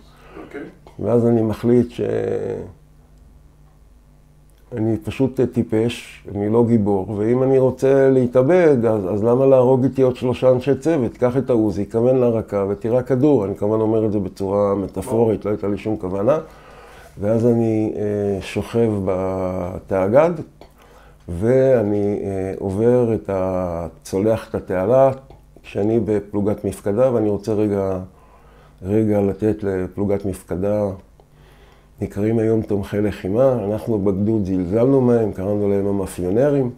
A: אוקיי.
B: ואז אני מחליט שאני פשוט טיפש, אני לא גיבור, ואם אני רוצה להתאבד, אז למה להרוג איתי עוד 3 אנשי צוות? קח את העוזי, כוון לרקה ותירה כדור. אני כמובן אומר את זה בצורה מטאפורית, לא הייתה לי שום כוונה. ואז אני שוכב בתאגד, ואני עובר צולח את התעלה, כשאני בפלוגת מפקדה, ואני רוצה רגע לתת לפלוגת מפקדה, נקראים היום תומכי לחימה, אנחנו בגדוד זלזלנו מהם, קראנו להם המאפיונרים,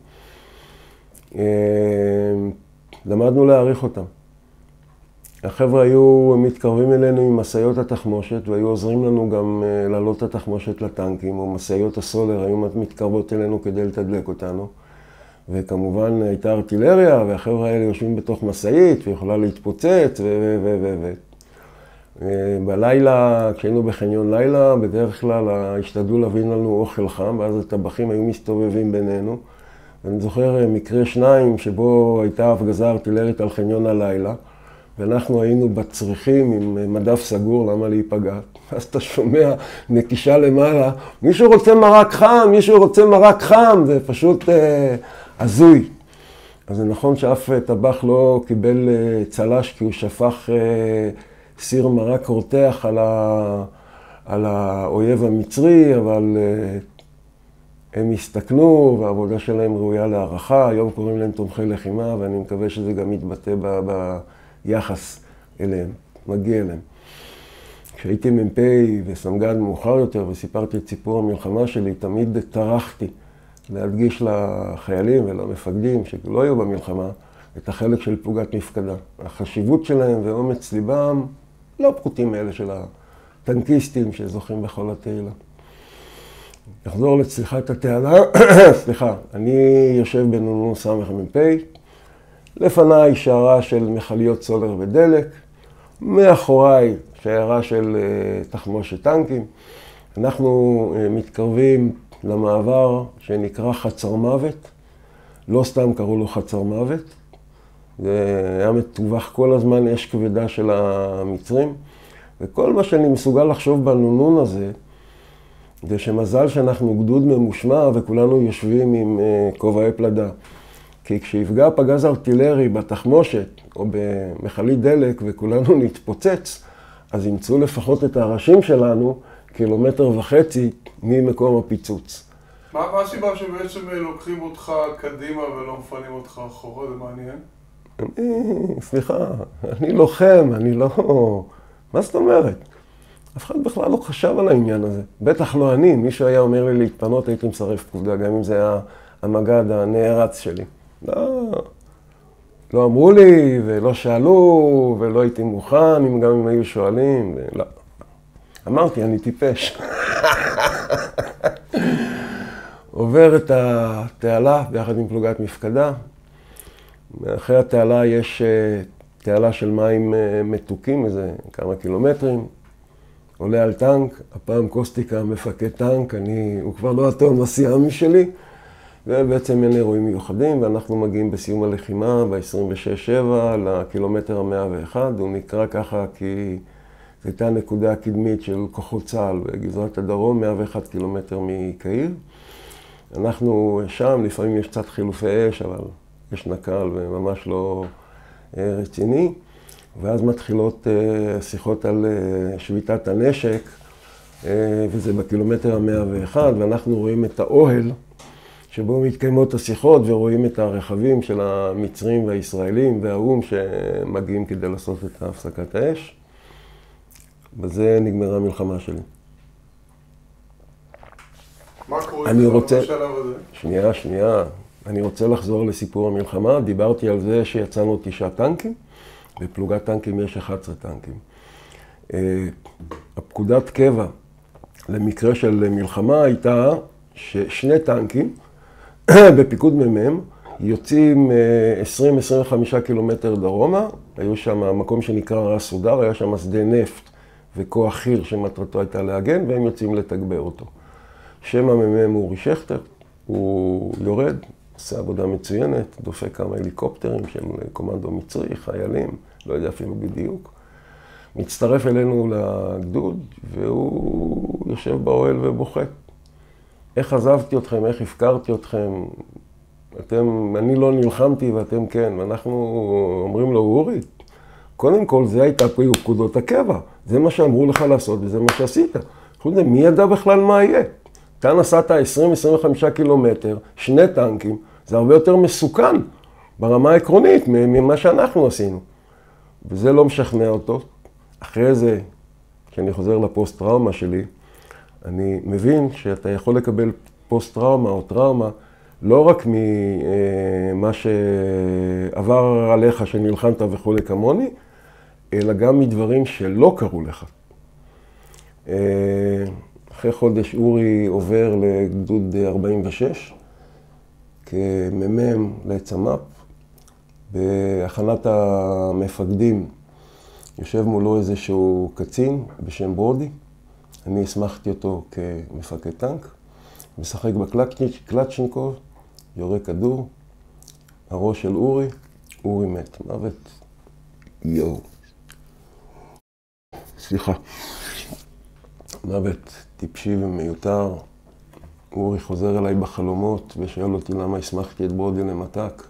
B: למדנו להעריך אותם. החבר'ה היו מתקרבים אלינו עם מסעיות התחמושת, והיו עוזרים לנו גם לעלות את התחמושת לטנקים, או מסעיות הסולר היו מתקרבות אלינו כדי לתדלק אותנו. וכמובן הייתה ארטילריה, והחבר'ה האלה יושבים בתוך מסעית, ויכולה להתפוצץ, בלילה, כשהיינו בחניון לילה, בדרך כלל השתדלו להביא לנו אוכל חם, ואז הטבחים היו מסתובבים בינינו. ואני זוכר מקרה 2 שבו הייתה הפגזה ארטילרית על חניון הלילה, ואנחנו היינו בצריכים עם מדף סגור, למה להיפגע? אז אתה שומע נקישה למעלה, מישהו רוצה מרק חם, מישהו רוצה מרק חם, זה פשוט הזוי. אז זה נכון שאף טבח לא קיבל צלש, כי הוא שפך סיר מרק רותח על האויב המצרי, אבל הם הסתכנו, והעבודה שלהם ראויה להערכה. היום קוראים להם תומכי לחימה, ואני מקווה שזה גם יתבטא ביחס אליהם, מגיע אליהם. כשהייתי מ"פ וסמג"ד מאוחר יותר וסיפרתי את סיפור המלחמה שלי, תמיד טרחתי להדגיש לחיילים ולמפקדים שלא היו במלחמה את החלק של פלוגת מפקדה. החשיבות שלהם ואומץ ליבם לא פחותים מאלה של הטנקיסטים שזוכים בכל התהילה. נחזור לצליחת התעלה, סליחה, אני יושב בנ"נ סמ"פ, לפניי שיירה של מכליות סולר ודלק, מאחוריי שיירה של תחמושת טנקים. אנחנו מתקרבים למעבר שנקרא חצר מוות, לא סתם קראו לו חצר מוות, זה היה מטווח כל הזמן אש כבדה של המצרים, וכל מה שאני מסוגל לחשוב בנ"נ הזה, זה שמזל שאנחנו גדוד ממושמע וכולנו יושבים עם כובעי פלדה. כי כשיפגע פגז ארטילרי בתחמושת או במכלית דלק וכולנו נתפוצץ, אז ימצאו לפחות את הראשים שלנו 1.5 קילומטר ממקום הפיצוץ.
A: מה הסיבה שבעצם לוקחים אותך קדימה ולא מפנים אותך אחורה? זה מעניין.
B: סליחה, אני לוחם, אני לא... מה זאת אומרת? אף אחד בכלל לא חשב על העניין הזה. בטח לא אני, מישהו היה אומר לי להתפנות, הייתי מצרף פקודה, גם אם זה היה המג"ד הנערץ שלי. לא אמרו לי ולא שאלו ולא הייתי מוכן, גם אם היו שואלים, ולא. אמרתי, אני טיפש. עובר את התעלה ביחד עם פלוגת מפקדה. אחרי התעלה יש תעלה של מים מתוקים, איזה כמה קילומטרים. עולה על טנק, הפעם קוסטיקה מפקד טנק, הוא כבר לא התאום הסיאמי שלי, ובעצם אין אירועים מיוחדים, ואנחנו מגיעים בסיום הלחימה, ב-26-7, לקילומטר ה-101, הוא נקרא ככה כי זו הייתה הנקודה הקדמית של כוחות צה"ל בגזרת הדרום, 101 קילומטר מקהיר. אנחנו שם, לפעמים יש קצת חילופי אש, אבל יש נקל וממש לא רציני. ואז מתחילות שיחות על שביתת הנשק, וזה בקילומטר ה-101, ואנחנו רואים את האוהל שבו מתקיימות השיחות, ורואים את הרכבים של המצרים והישראלים והאום שמגיעים כדי לעשות את הפסקת האש. בזה נגמרה המלחמה שלי.
A: מה קורה בשלב הזה?
B: שנייה. אני רוצה לחזור לסיפור המלחמה. דיברתי על זה שיצאנו 9 טנקים. בפלוגת טנקים יש 11 טנקים. הפקודת קבע למקרה של מלחמה הייתה ששני טנקים בפיקוד ממם יוצאים 20-25 קילומטר דרומה. היו שם מקום שנקרא רס סודר, היה שם שדה נפט וכוח חי"ר שמטרתו הייתה להגן, והם יוצאים לתגבר אותו. שם הממם הוא אורי שכטר, הוא יורד, עושה עבודה מצוינת, דופק כמה הליקופטרים של קומנדו מצרי, חיילים, לא יודע אפילו בדיוק. מצטרף אלינו לגדוד, והוא יושב באוהל ובוכה. איך עזבתי אתכם, איך הפקרתי אתכם, אני לא נלחמתי ואתם כן. ואנחנו אומרים לו, אורי, קודם כל זה הייתה פקודות הקבע, זה מה שאמרו לך לעשות וזה מה שעשית. מי ידע בכלל מה יהיה? אתה נסעת 20-25 קילומטר, 2 טנקים, זה הרבה יותר מסוכן ברמה העקרונית ממה שאנחנו עשינו. וזה לא משכנע אותו. אחרי זה, כשאני חוזר לפוסט-טראומה שלי, אני מבין שאתה יכול לקבל פוסט-טראומה או טראומה, לא רק ממה שעבר עליך שנלחמת וכו' כמוני, אלא גם מדברים שלא קרו לך. אחרי חודש אורי עובר לגדוד 46, כמ"מ לצמ"פ, בהכנת המפקדים יושב מולו איזשהו קצין בשם ברודי. אני הסמכתי אותו כמפקד טנק, משחק בקלצ'ניקוב, יורה כדור, הראש של אורי מת, מוות. סליחה. מוות טיפשי ומיותר. אורי חוזר אליי בחלומות ושואל אותי למה הסמכתי את ברודי למתק.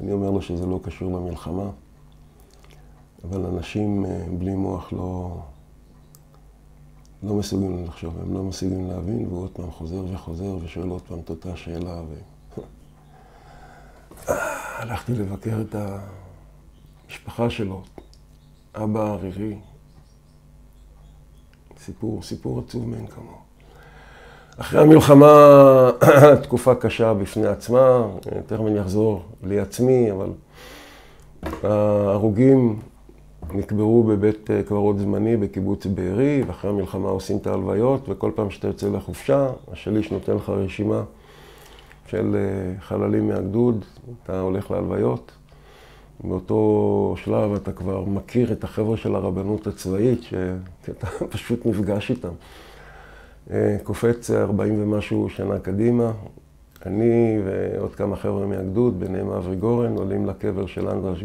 B: אני אומר לו שזה לא קשור למלחמה, אבל אנשים בלי מוח לא מסוגלים לחשוב, הם לא מסוגלים להבין, והוא עוד פעם חוזר וחוזר ושואל עוד פעם את אותה שאלה. הלכתי לבקר את המשפחה שלו, אבא ערירי, סיפור עצוב מאין כמוהו. אחרי המלחמה, תקופה קשה בפני עצמה, תכף אני אחזור לעצמי, אבל ההרוגים נקברו בבית קברות זמני בקיבוץ בארי, ואחרי המלחמה עושים את ההלוויות, וכל פעם שאתה יוצא לחופשה, השליש נותן לך רשימה של חללים מהגדוד, אתה הולך להלוויות. באותו שלב אתה כבר מכיר את החבר'ה של הרבנות הצבאית, שאתה פשוט נפגש איתם. קופץ 40 ומשהו שנה קדימה, אני ועוד כמה חבר'ה מהגדוד, ביניהם אברי גורן, עולים לקבר של אנדרש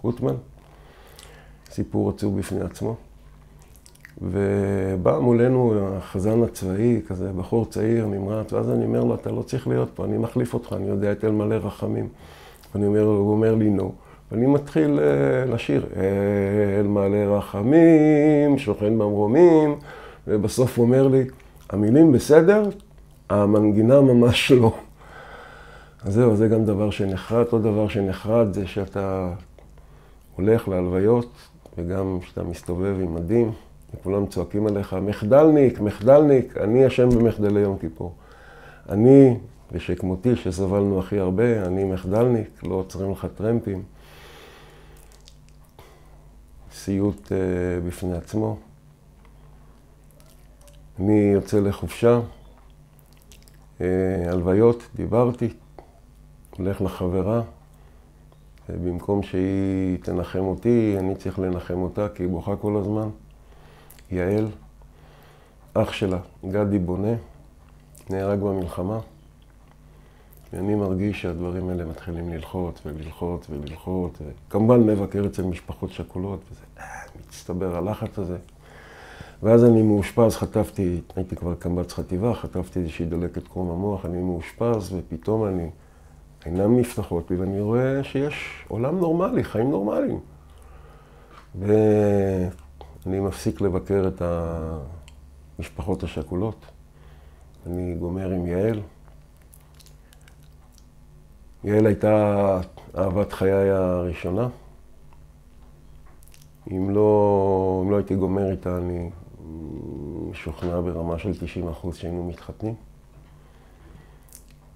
B: גוטמן. סיפור עצוב בפני עצמו. ובא מולנו החזן הצבאי, כזה בחור צעיר, נמרץ, ואז אני אומר לו, אתה לא צריך להיות פה, אני מחליף אותך, אני יודע את אל מלא רחמים. הוא אומר לי, נו. ואני מתחיל לשיר, אל מלא רחמים, שוכן במרומים, ובסוף הוא אומר לי, המילים בסדר, המנגינה ממש לא. אז זהו, זה גם דבר שנחרד. עוד דבר שנחרד זה שאתה הולך להלוויות, וגם שאתה מסתובב עם מדים, וכולם צועקים עליך, מחדלניק, מחדלניק, אני אשם במחדלי יום כיפור. אני, ושכמותי שסבלנו הכי הרבה, אני מחדלניק, לא עוצרים לך טרמפים. סיוט בפני עצמו. אני יוצא לחופשה, הלוויות, דיברתי, הולך לחברה, במקום שהיא תנחם אותי, אני צריך לנחם אותה, כי היא בוכה כל הזמן. יעל, אח שלה, גדי בונה, נהרג במלחמה. ואני מרגיש שהדברים האלה מתחילים ללחות וללחות וללחות. וכמובן מבקר אצל משפחות שכולות, וזה מצטבר הלחץ הזה. ואז אני מאושפז, הייתי כבר קמב"ץ חטיבה, חטפתי איזושהי דלקת קרום המוח, אני מאושפז, ופתאום עיניים נפתחות לי, ואני רואה שיש עולם נורמלי, חיים נורמליים. ואני מפסיק לבקר את המשפחות השכולות. אני גומר עם יעל. יעל הייתה אהבת חיי הראשונה. אם לא הייתי גומר איתה, אני משוכנע ברמה של 90% שהיינו מתחתנים.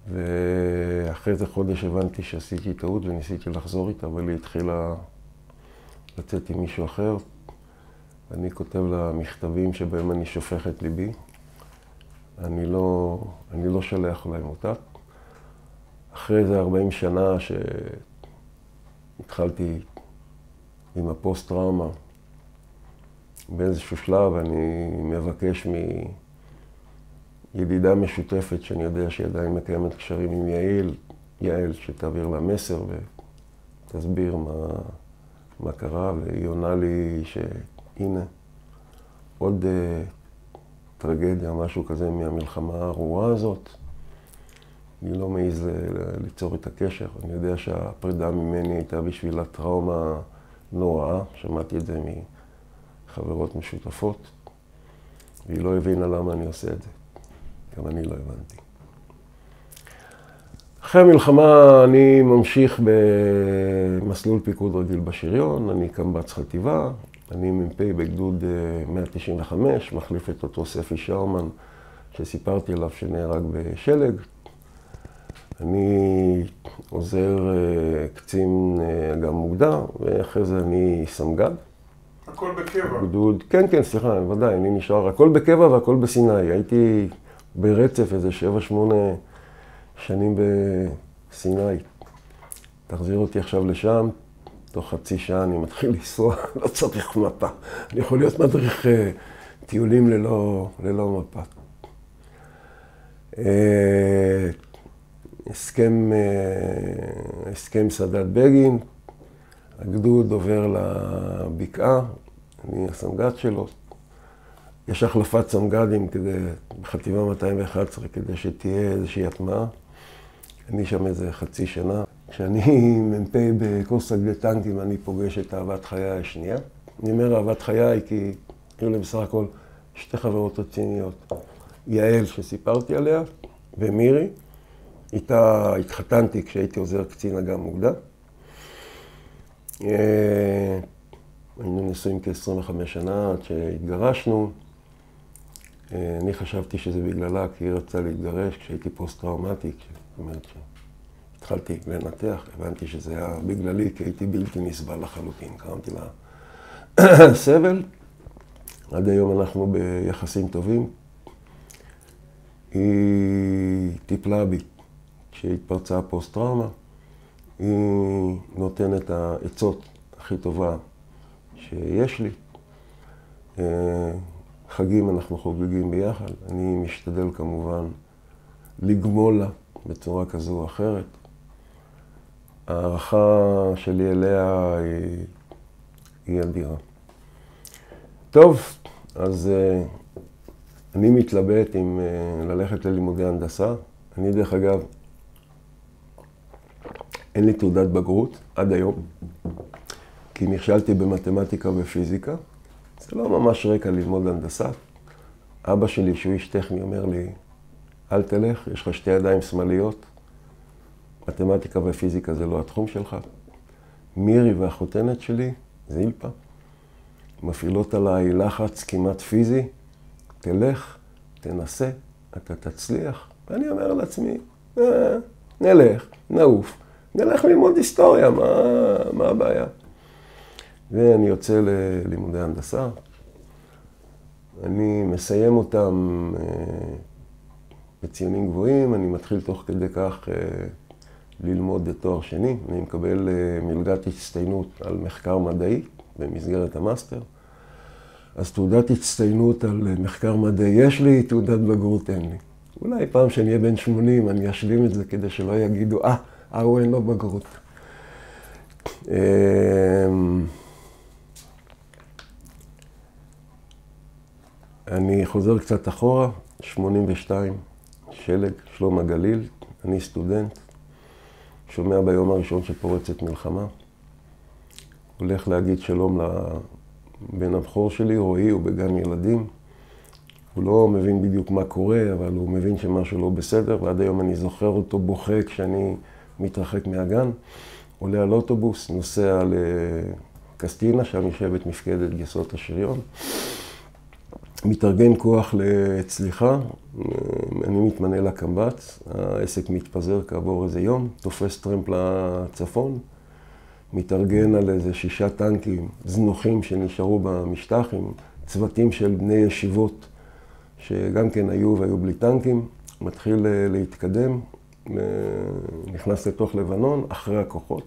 B: ואחרי זה חודש הבנתי שעשיתי טעות וניסיתי לחזור איתה, אבל היא התחילה לצאת עם מישהו אחר. אני כותב לה מכתבים שבהם אני שופך את ליבי. אני לא שלח להם אותה. אחרי זה 40 שנה שהתחלתי עם הפוסט-טראומה, באיזשהו שלב אני מבקש מידידה משותפת שאני יודע שהיא עדיין מקיימת קשרים עם יעל, שתעביר לה מסר ותסביר מה קרה, והיא עונה לי שהנה עוד טרגדיה, משהו כזה מהמלחמה הארורה הזאת. אני לא מעז ליצור את הקשר. אני יודע שהפרידה ממני הייתה בשבילה טראומה נוראה. שמעתי את זה מחברות משותפות, והיא לא הבינה למה אני עושה את זה. גם אני לא הבנתי. אחרי המלחמה אני ממשיך במסלול פיקוד רגיל בשריון. אני קמב"ץ חטיבה. אני מ"פ בגדוד 195, מחליף את אותו ספי שרמן שסיפרתי עליו שנהרג בשלג. אני עוזר קצין אג"ם מוגדר, ואחרי זה אני סמג"ד.
A: הכל בקבע?
B: גדוד, כן, סליחה, ודאי, אני נשאר. הכל בקבע והכל בסיני. הייתי ברצף איזה 7-8 שנים בסיני. תחזיר אותי עכשיו לשם, תוך חצי שעה אני מתחיל לנסוע, לא צריך מפה. אני יכול להיות מדריך טיולים ללא מפה. הסכם סאדאת בגין, הגדוד עובר לבקעה, אני הסמג"ד שלו. יש החלפת סמג"דים בחטיבה 211 כדי שתהיה איזושהי הטמעה. אני שם איזה חצי שנה. כשאני מ"פ בקורס סגלי טנקים, אני פוגש את אהבת חיי השנייה. אני אומר אהבת חיי כי היו לי בסך הכל שתי חברות רציניות. יעל שסיפרתי עליה ומירי. איתה התחתנתי כשהייתי עוזר קצין אג"ם מוגדר. היינו נשואים כ-25 שנה עד שהתגרשנו. אני חשבתי שזה בגללה, כי היא רצתה להתגרש כשהייתי פוסט-טראומטי. זאת אומרת שהתחלתי לנתח, הבנתי שזה היה בגללי, כי הייתי בלתי נסבל לחלוטין. קראתי לה סבל. עד היום אנחנו ביחסים טובים. היא טיפלה בי. כשהתפרצה הפוסט-טראומה, היא נותנת העצות הכי טובה שיש לי. חגים אנחנו חוגגים ביחד. אני משתדל כמובן לגמול לה בצורה כזו או אחרת. הערכה שלי אליה היא אדירה. טוב, אז אני מתלבט עם ללכת ללימודי הנדסה. אני דרך אגב, אין לי תעודת בגרות עד היום, כי נכשלתי במתמטיקה ופיזיקה. זה לא ממש רקע ללמוד הנדסה. אבא שלי, שהוא איש טכני, אומר לי, אל תלך, יש לך שתי ידיים שמאליות. מתמטיקה ופיזיקה זה לא התחום שלך. מירי והחותנת שלי, זילפה, מפעילות עליי לחץ כמעט פיזי. תלך, תנסה, אתה תצליח. ואני אומר לעצמי, נלך, נעוף, נלך ללמוד היסטוריה, מה הבעיה? ואני יוצא ללימודי הנדסה. אני מסיים אותם בציונים גבוהים, אני מתחיל תוך כדי כך ללמוד בתואר שני. אני מקבל מלגת הצטיינות על מחקר מדעי במסגרת המאסטר. אז תעודת הצטיינות על מחקר מדעי יש לי, תעודת בגרות אין לי. אולי פעם שאני אהיה בן 80 אני אשלים את זה כדי שלא יגידו, הוא אין לו בגרות. אני חוזר קצת אחורה, 82, שלג, שלום הגליל, אני סטודנט, שומע ביום הראשון שפורצת מלחמה. הולך להגיד שלום לבן הבכור שלי, רועי, הוא בגן ילדים. הוא לא מבין בדיוק מה קורה, אבל הוא מבין שמשהו לא בסדר, ועד היום אני זוכר אותו בוכה כשאני מתרחק מהגן. עולה על אוטובוס, נוסע לקסטינה, שם יושבת מפקדת גייסות השריון. מתארגן כוח לצליחה, אני מתמנה לקמב"ץ, העסק מתפזר כעבור איזה יום, תופס טרמפ לצפון, מתארגן על איזה 6 טנקים זנוחים שנשארו במשטח עם צוותים של בני ישיבות שגם כן היו בלי טנקים, מתחיל להתקדם, נכנס לתוך לבנון אחרי הכוחות.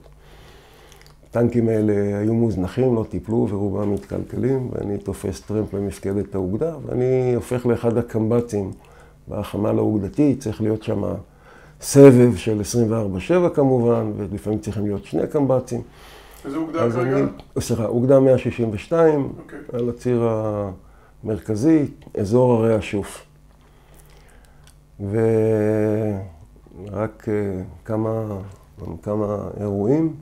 B: הטנקים האלה היו מוזנחים, לא טיפלו ורובם מתקלקלים, ואני תופס טרמפ למפקדת האוגדה, ואני הופך לאחד הקמב"צים בחמ"ל האוגדתי, צריך להיות שם סבב של 24/7 כמובן, ולפעמים צריכים להיות 2 קמב"צים.
A: איזה אוגדה כרגע?
B: סליחה, אוגדה 162, על הציר המרכזי, אזור הרי השוף. ורק כמה אירועים.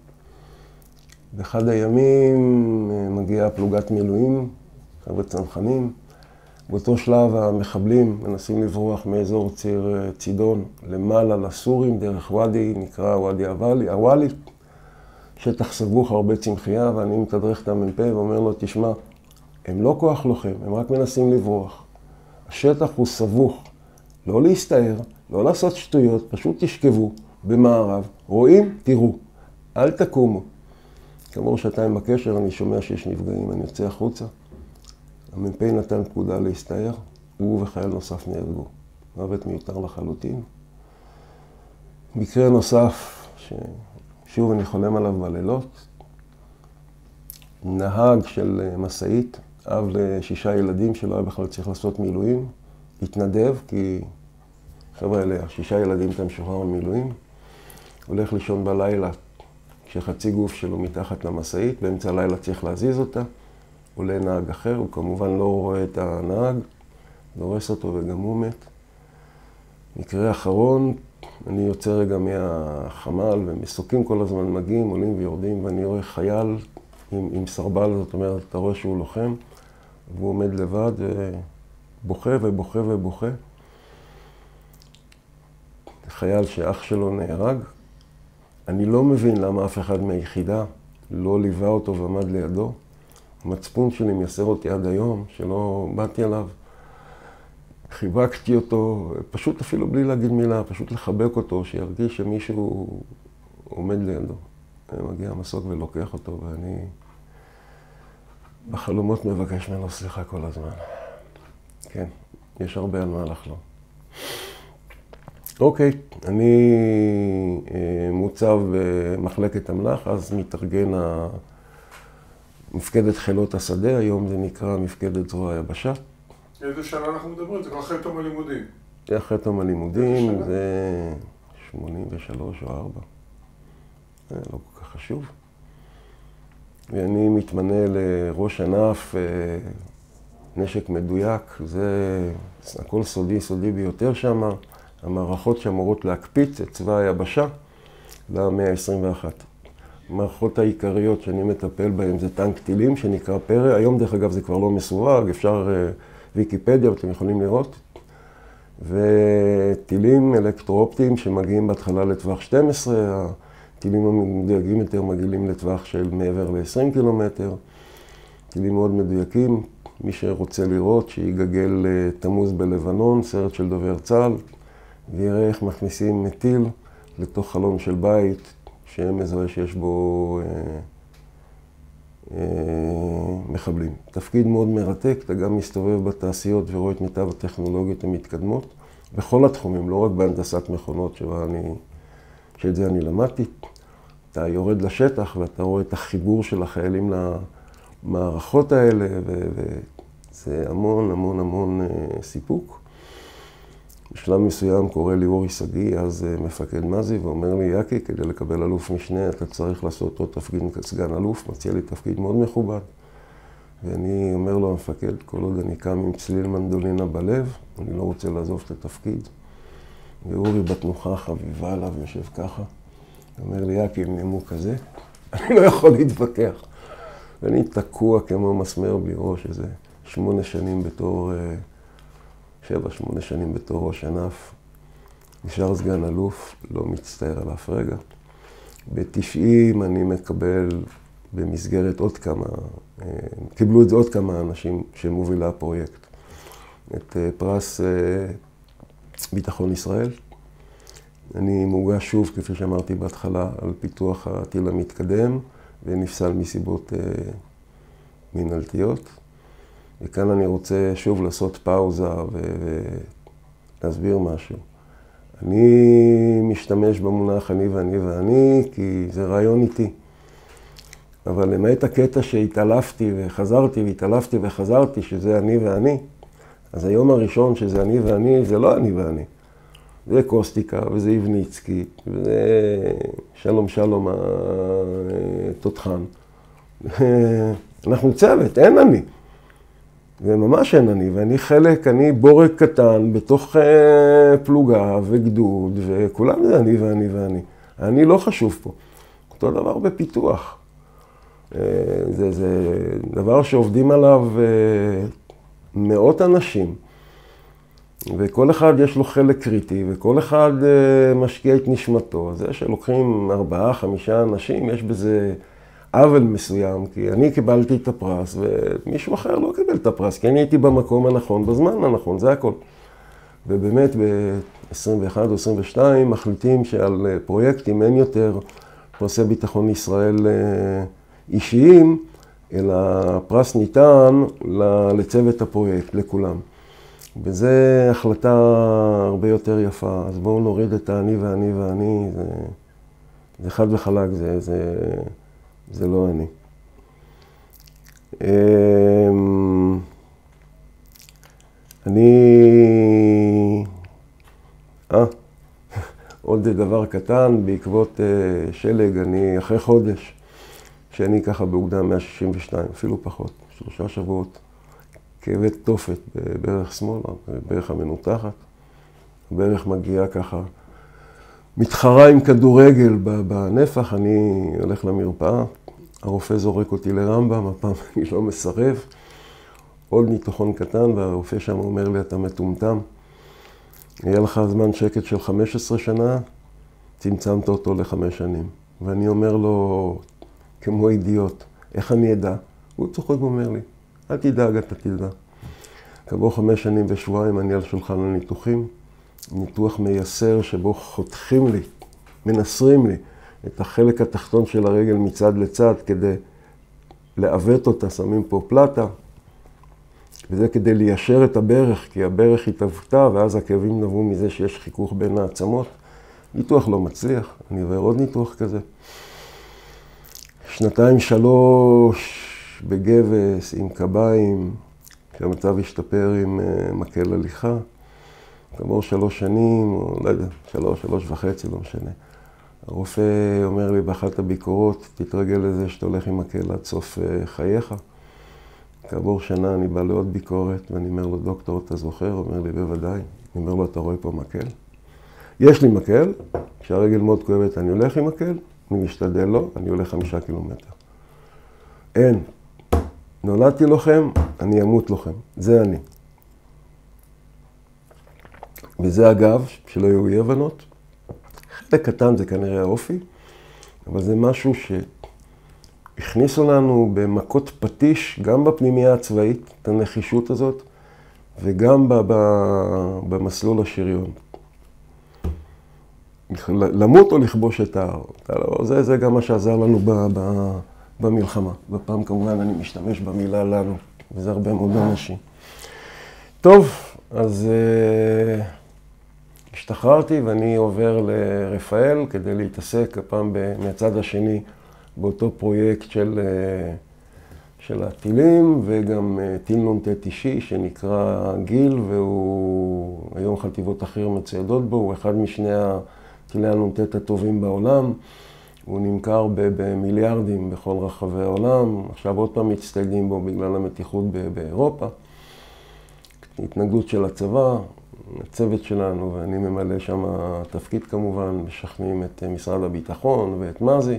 B: באחד הימים מגיעה פלוגת מילואים, חבר'ה צנחנים. באותו שלב המחבלים מנסים לברוח מאזור ציר צידון למעלה לסורים, דרך ואדי, נקרא ואדי הוואלי. שטח סבוך, הרבה צמחייה, ואני מתדרך את המ"פ ואומר לו, תשמע, הם לא כוח לוחם, הם רק מנסים לברוח. השטח הוא סבוך, לא להסתער, לא לעשות שטויות, פשוט תשכבו במערב, רואים, תראו, אל תקומו. כעבור 2 בקשר, אני שומע שיש נפגעים, אני יוצא החוצה. המ"פ נתן פקודה להסתער, הוא וחייל נוסף נהרגו. מוות מיותר לחלוטין. מקרה נוסף, ששוב אני חולם עליו בלילות, נהג של משאית, אב ל6 ילדים שלא היה בכלל צריך לעשות מילואים, התנדב, כי חבר'ה אלה, 6 ילדים אתה משוחרר ממילואים, הולך לישון בלילה, כשחצי גוף שלו מתחת למשאית, באמצע הלילה צריך להזיז אותה, עולה נהג אחר, הוא כמובן לא רואה את הנהג, דורס אותו וגם הוא מת. מקרה אחרון, אני יוצא רגע מהחמ"ל ומסוקים כל הזמן מגיעים, עולים ויורדים, ואני רואה חייל עם סרבל, זאת אומרת, אתה רואה שהוא לוחם, והוא עומד לבד ובוכה ובוכה ובוכה. חייל שאח שלו נהרג. אני לא מבין למה אף אחד מהיחידה לא ליווה אותו ועמד לידו. המצפון שלי מייסר אותי עד היום, שלא באתי עליו. חיבקתי אותו, פשוט אפילו בלי להגיד מילה, פשוט לחבק אותו, שירגיש שמישהו עומד לידו. מגיע המסוק ולוקח אותו, ואני בחלומות מבקש ממנו סליחה כל הזמן. כן, יש הרבה על מה לחלום. אוקיי, אני מוצב במחלקת אמל"ח, אז מתארגן מפקדת חילות השדה, היום זה נקרא מפקדת זרוע היבשה.
A: איזה שנה אנחנו מדברים? זה כבר אחרי תום הלימודים.
B: זה אחרי תום הלימודים, זה 83 או 4. זה לא כל כך חשוב. ואני מתמנה לראש ענף, נשק מדויק, זה הכל סודי, סודי ביותר שם. המערכות שאמורות להקפיץ את צבא היבשה למאה ה-21. המערכות העיקריות שאני מטפל בהן זה טנק טילים שנקרא פרא. היום דרך אגב זה כבר לא מסווג, אפשר ויקיפדיה, אתם יכולים לראות. וטילים אלקטרואופטיים שמגיעים בהתחלה לטווח 12, הטילים המדויקים יותר מגיעים לטווח של מעבר ל-20 קילומטר. טילים מאוד מדויקים, מי שרוצה לראות שיגגל תמוז בלבנון, סרט של דובר צה"ל, ויראה איך מכניסים טיל לתוך חלון של בית, שמזוהה שיש בו מחבלים. תפקיד מאוד מרתק, אתה גם מסתובב בתעשיות ורואה את מיטב הטכנולוגיות המתקדמות, בכל התחומים, לא רק בהנדסת מכונות, שאת זה אני למדתי. אתה יורד לשטח ואתה רואה את החיבור של החיילים למערכות האלה, זה המון המון המון סיפוק. בשלב מסוים קורא לי אורי שגיא, אז מפקד מזי, ואומר לי, יקי, כדי לקבל אלוף משנה, אתה צריך לעשות עוד תפקיד כסגן אלוף, מציע לי תפקיד מאוד מכובד. ואני אומר לו, המפקד, כל עוד אני קם עם צליל מנדולינה בלב, אני לא רוצה לעזוב את התפקיד. ואורי בתנוחה חביבה עליו, יושב ככה. הוא אומר לי, יקי, עם נימוק כזה, אני לא יכול להתווכח. ואני תקוע כמו מסמר בלי ראש, איזה 8 שנים בתור, 7-8 שנים בתור ראש ענף. נשאר סגן אלוף, לא מצטער על אף רגע. ב-90 אני מקבל במסגרת עוד כמה, קיבלו את זה עוד כמה אנשים שמובילה הפרויקט. את פרס ביטחון ישראל. אני מוגש שוב, כפי שאמרתי בהתחלה, על פיתוח הטיל המתקדם, ונפסל מסיבות מנהלתיות. וכאן אני רוצה שוב לעשות פאוזה ולהסביר משהו. אני משתמש במונח אני ואני כי זה רעיון איתי. אבל למעט הקטע שהתעלפתי וחזרתי והתעלפתי וחזרתי, שזה אני ואני, אז היום הראשון שזה אני ואני, זה לא אני ואני. זה קוסטיקה וזה איבניצקי וזה שלום התותחן. אנחנו צוות, אין אני. וממש אין אני, ואני חלק, אני בורג קטן בתוך פלוגה וגדוד, וכולם זה אני ואני ואני. אני לא חשוב פה. אותו דבר בפיתוח. זה דבר שעובדים עליו מאות אנשים, וכל אחד יש לו חלק קריטי, וכל אחד משקיע את נשמתו. זה שלוקחים 4-5 אנשים, יש בזה עוול מסוים, כי אני קיבלתי את הפרס, ומישהו אחר לא קיבל את הפרס, כי אני הייתי במקום הנכון, בזמן הנכון, זה הכל. ובאמת ב-21 או 22 מחליטים שעל פרויקטים אין יותר פרסי ביטחון ישראל אישיים, אלא הפרס ניתן לצוות הפרויקט, לכולם. וזו החלטה הרבה יותר יפה, אז בואו נוריד את האני ואני ואני, זה חד וחלק, זה לא אני. עוד דבר קטן, בעקבות שלג, אני אחרי חודש, שאני ככה באוגדה 162, אפילו פחות, 3 שבועות, כאבי תופת בברך שמאל, בברך המנותחת. הברך מגיעה ככה, מתחרה עם כדורגל בנפח, אני הולך למרפאה, הרופא זורק אותי לרמב"ם, הפעם אני לא מסרב. עוד ניתוחון קטן, והרופא שם אומר לי, אתה מטומטם. היה לך זמן שקט של 15 שנה, צמצמת אותו ל5 שנים. ואני אומר לו, כמו אידיוט, איך אני אדע? הוא צוחק ואומר לי, אל תדאג, אתה תדע. כעבור 5 שנים ושבועיים אני על שולחן הניתוחים, ניתוח מייסר שבו חותכים לי, מנסרים לי את החלק התחתון של הרגל מצד לצד כדי לעוות אותה, שמים פה פלטה, וזה כדי ליישר את הברך, כי הברך התעוותה ואז הכאבים נבעו מזה שיש חיכוך בין העצמות. ניתוח לא מצליח, אני עובר עוד ניתוח כזה. 2-3 בגבס עם קביים, שהמצב השתפר עם מקל הליכה. כעבור 3 שנים, או לא יודע, 3.5, לא משנה. הרופא אומר לי באחת הביקורות, תתרגל לזה שאתה הולך עם מקל עד סוף חייך. כעבור שנה אני בא לעוד ביקורת, ואני אומר לו, דוקטור, אתה זוכר? הוא אומר לי, בוודאי. אני אומר לו, אתה רואה פה מקל? יש לי מקל, כשהרגל מאוד כואבת אני הולך עם מקל, אני משתדל לו, אני הולך 5 קילומטר. אין. נולדתי לוחם, אני אמות לוחם. זה אני. וזה אגב, שלא יהיו אי הבנות. חלק קטן זה כנראה האופי, אבל זה משהו שהכניסו לנו במכות פטיש, גם בפנימייה הצבאית, את הנחישות הזאת, וגם במסלול השריון. למות או לכבוש את ההר. זה גם מה שעזר לנו במלחמה. בפעם כמובן אני משתמש במילה לנו, וזה הרבה מאוד אנשים. טוב, אז השתחררתי ואני עובר לרפאל כדי להתעסק הפעם מהצד השני באותו פרויקט של הטילים, וגם טיל נ"ט אישי שנקרא גיל, והוא היום חטיבות אחר מצוידות בו, הוא אחד משני הטילי הנ"ט הטובים בעולם. הוא נמכר במיליארדים בכל רחבי העולם, עכשיו עוד פעם מצטיידים בו בגלל המתיחות באירופה. התנגדות של הצבא, הצוות שלנו, ואני ממלא שם תפקיד כמובן, משכנעים את משרד הביטחון ואת מזי,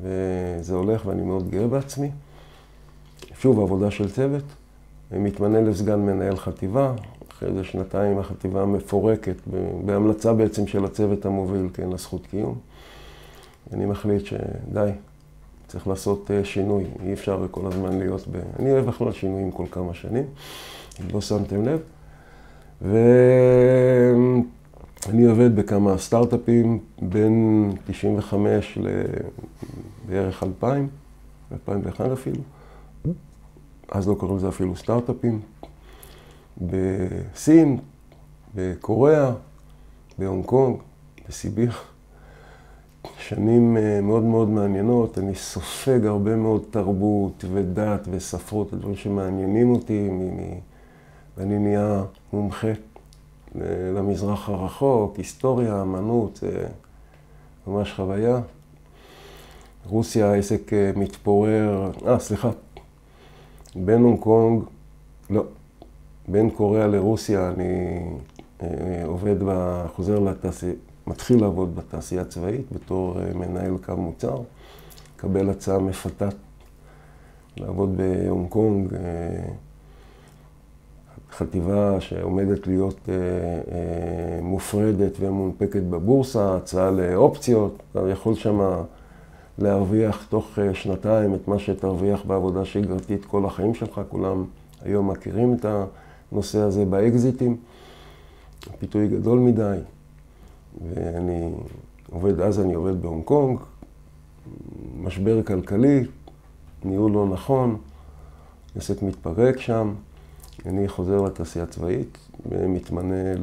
B: וזה הולך ואני מאוד גאה בעצמי. שוב, עבודה של צוות, מתמנה לסגן מנהל חטיבה, אחרי זה שנתיים החטיבה מפורקת, בהמלצה בעצם של הצוות המוביל, כן, לזכות קיום. אני מחליט שדי, צריך לעשות שינוי, אי אפשר כל הזמן להיות אני אוהב בכלל שינויים כל כמה שנים, לא שמתם לב. ואני עובד בכמה סטארט-אפים בין 95 לבערך 2000, 2001 אפילו. אז לא קוראים לזה אפילו סטארט-אפים. בסין, בקוריאה, בהונג קונג, בסיביר. שנים מאוד מאוד מעניינות, אני סופג הרבה מאוד תרבות ודת וספרות, הדברים שמעניינים אותי, ואני נהיה מומחה למזרח הרחוק, היסטוריה, אמנות, זה ממש חוויה. רוסיה, העסק מתפורר, בין הונג קונג, לא, בין קוריאה לרוסיה אני חוזר לתעשייה, מתחיל לעבוד בתעשייה הצבאית בתור מנהל קו מוצר, קבל הצעה מפתת לעבוד בהונג קונג, חטיבה שעומדת להיות מופרדת ומונפקת בבורסה, הצעה לאופציות, אתה יכול שם להרוויח תוך שנתיים את מה שתרוויח בעבודה שגרתית כל החיים שלך, כולם היום מכירים את הנושא הזה באקזיטים, פיתוי גדול מדי. ואני עובד בהונג קונג, משבר כלכלי, ניהול לא נכון, עסק מתפרק שם, אני חוזר לתעשייה הצבאית ומתמנה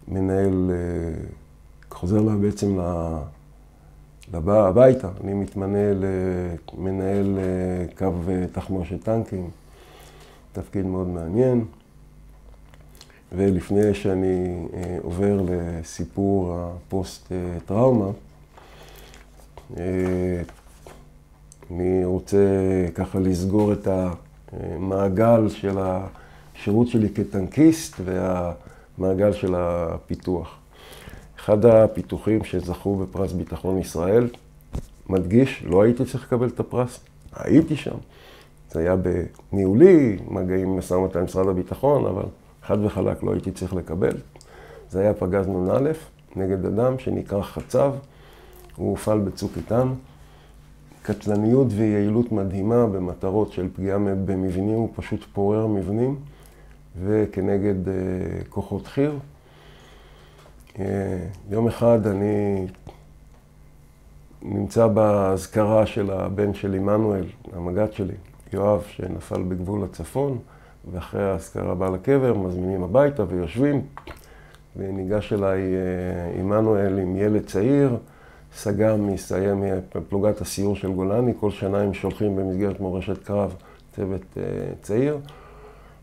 B: למנהל, חוזר בעצם הביתה, אני מתמנה למנהל קו תחמושת טנקים, תפקיד מאוד מעניין. ולפני שאני עובר לסיפור הפוסט-טראומה, אני רוצה ככה לסגור את המעגל של השירות שלי כטנקיסט והמעגל של הפיתוח. אחד הפיתוחים שזכו בפרס ביטחון ישראל, מדגיש, לא הייתי צריך לקבל את הפרס, הייתי שם. זה היה בניהולי, מגעים משא ומתן עם משרד הביטחון, אבל חד וחלק לא הייתי צריך לקבל. זה היה פגז נ"א נגד אדם שנקרא חצב, הוא הופעל בצוק איתן. קטלניות ויעילות מדהימה במטרות של פגיעה במבנים, הוא פשוט פורר מבנים, וכנגד כוחות חי"ר. יום אחד אני נמצא בהזכרה של הבן של עמנואל, המג"ד שלי, יואב, שנפל בגבול הצפון, ואחרי ההזכרה בא לקבר, מזמינים הביתה ויושבים, וניגש אליי עמנואל עם ילד צעיר, סג"ם מסיים מפלוגת הסיור של גולני, כל שנה הם שולחים במסגרת מורשת קרב צוות צעיר,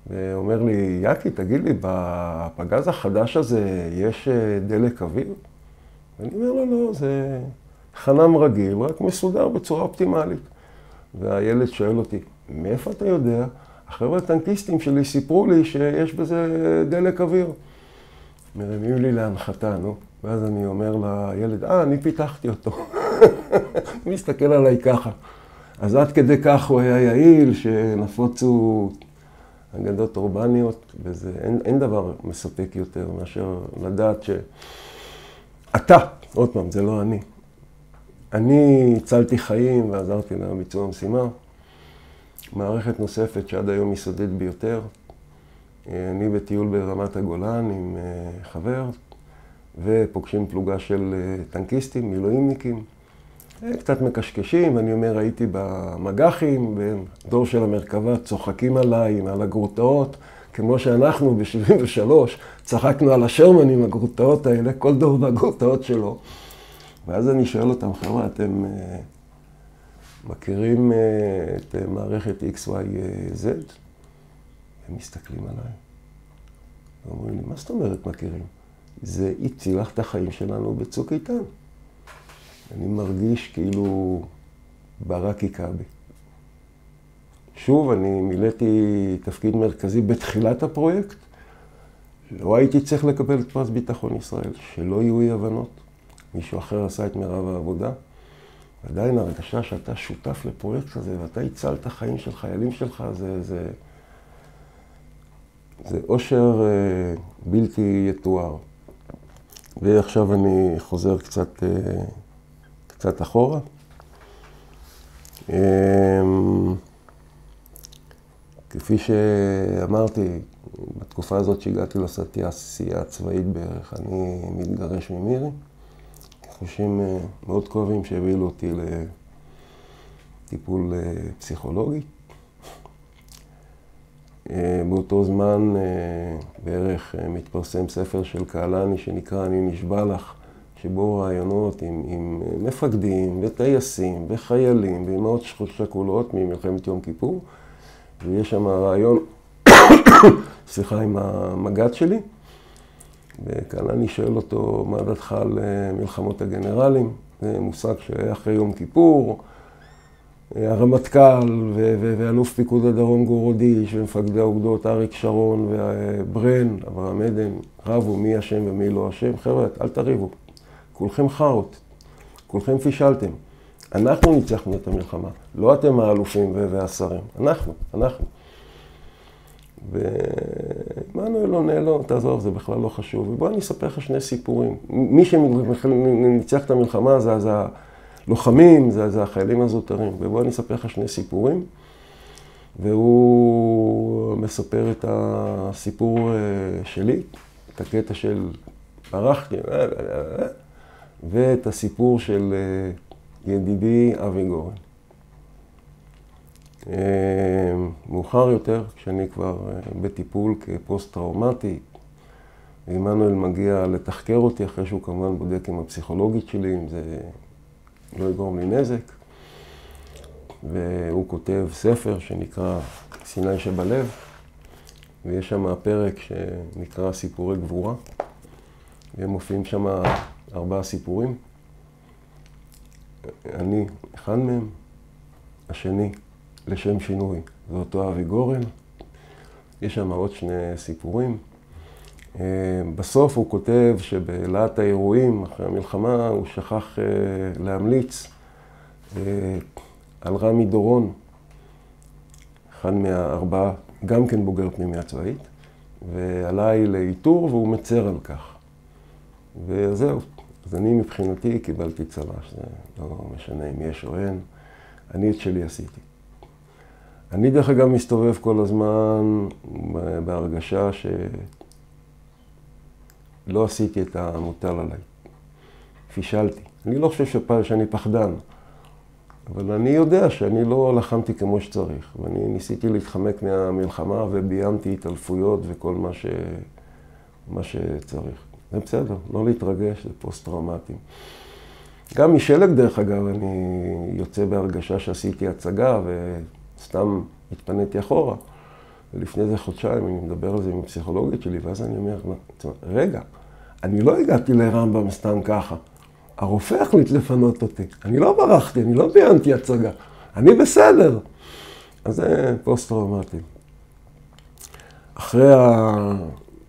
B: ואומר לי, יקי, תגיד לי, בפגז החדש הזה יש דלק אוויר? ואני אומר לו, לא, זה חנם רגיל, רק מסודר בצורה אופטימלית. והילד שואל אותי, מאיפה אתה יודע? החבר'ה הטנקיסטים שלי סיפרו לי שיש בזה דלק אוויר. מרימים לי להנחתה, נו. ואז אני אומר לילד, אני פיתחתי אותו. הוא מסתכל עליי ככה. אז עד כדי כך הוא היה יעיל, שנפוצו אגדות אורבניות, וזה, אין דבר מספק יותר מאשר לדעת שאתה, עוד פעם, זה לא אני. אני הצלתי חיים ועזרתי לביצוע המשימה. מערכת נוספת שעד היום יסודית ביותר. אני בטיול ברמת הגולן עם חבר, ופוגשים פלוגה של טנקיסטים, מילואימניקים. קצת מקשקשים, אני אומר, הייתי במג"חים, בדור של המרכבה, צוחקים עליי, על הגרוטאות, כמו שאנחנו ב-73 צחקנו על השרמנים, הגרוטאות האלה, כל דור והגרוטאות שלו. ואז אני שואל אותם, חבר'ה, מכירים את מערכת XYZ? הם מסתכלים עליי. ואומרים לי, מה זאת אומרת מכירים? זה הציל את החיים שלנו בצוק איתן. אני מרגיש כאילו ברק היכה בי. שוב, אני מילאתי תפקיד מרכזי בתחילת הפרויקט. לא הייתי צריך לקבל את פרס ביטחון ישראל, שלא יהיו אי הבנות. מישהו אחר עשה את מרב העבודה. ועדיין הרגשה שאתה שותף לפרויקט הזה, ואתה הצל את החיים של חיילים שלך, זה אושר בלתי יתואר. ועכשיו אני חוזר קצת אחורה. כפי שאמרתי, בתקופה הזאת שהגעתי לתעשייה הצבאית בערך, אני מתגרש ממירי. חושים מאוד כואבים שהבילו אותי לטיפול פסיכולוגי. באותו זמן בערך מתפרסם ספר של קהלני שנקרא אני נשבע לך, שבו רעיונות עם מפקדים וטייסים וחיילים ואימהות שכולות ממלחמת יום כיפור. ויש שם רעיון, עם המג"ד שלי. וקהלני שואל אותו, מה דעתך על מלחמות הגנרלים? זה מושג שהיה אחרי יום כיפור. הרמטכ"ל ואלוף פיקוד הדרום גורודיש ומפקדי האוגדות אריק שרון וברן, אברהם עדן, רבו מי אשם ומי לא אשם. חבר'ה, אל תריבו. כולכם חרות, כולכם פישלתם. אנחנו ניצחנו את המלחמה, לא אתם האלופים והשרים. אנחנו. ומנואל עונה לו, תעזוב, זה בכלל לא חשוב. ובוא אני אספר לך שני סיפורים. מי שניצח את המלחמה זה הלוחמים, זה החיילים הזוטרים. ובוא אני אספר לך שני סיפורים. והוא מספר את הסיפור שלי, את הקטע של ברחתי, ואת הסיפור של ידידי אבי גורן. מאוחר יותר, כשאני כבר בטיפול כפוסט-טראומטי, עמנואל מגיע לתחקר אותי אחרי שהוא כמובן בודק עם הפסיכולוגית שלי, אם זה לא יגרום לי נזק. והוא כותב ספר שנקרא סיני שבלב, ויש שם פרק שנקרא סיפורי גבורה, והם מופיעים שם 4 סיפורים. אני אחד מהם, השני לשם שינוי, זה אותו אבי גורן. יש שם עוד 2 סיפורים. בסוף הוא כותב שבלהט האירועים אחרי המלחמה הוא שכח להמליץ על רמי דורון, אחד מה4, גם כן בוגר פנימיה צבאית, ועליי לאיתור והוא מצר על כך. וזהו, אז אני מבחינתי קיבלתי צל"ש, זה לא משנה אם יש או אין, אני את שלי עשיתי. אני דרך אגב מסתובב כל הזמן בהרגשה שלא עשיתי את המוטל עליי. פישלתי. אני לא חושב שאני פחדן, אבל אני יודע שאני לא לחמתי כמו שצריך. ואני ניסיתי להתחמק מהמלחמה וביימתי התעלפויות וכל מה שצריך. זה בסדר, לא להתרגש, זה פוסט-טראומטי. גם משלג דרך אגב, אני יוצא בהרגשה שעשיתי הצגה וסתם התפניתי אחורה. ולפני זה חודשיים אני מדבר על זה עם הפסיכולוגית שלי, ואז אני אומר, רגע, אני לא הגעתי לרמב"ם סתם ככה. הרופא החליט לפנות אותי. אני לא ברחתי, אני לא ביימתי הצגה. אני בסדר. אז זה פוסט-טראומטי. אחרי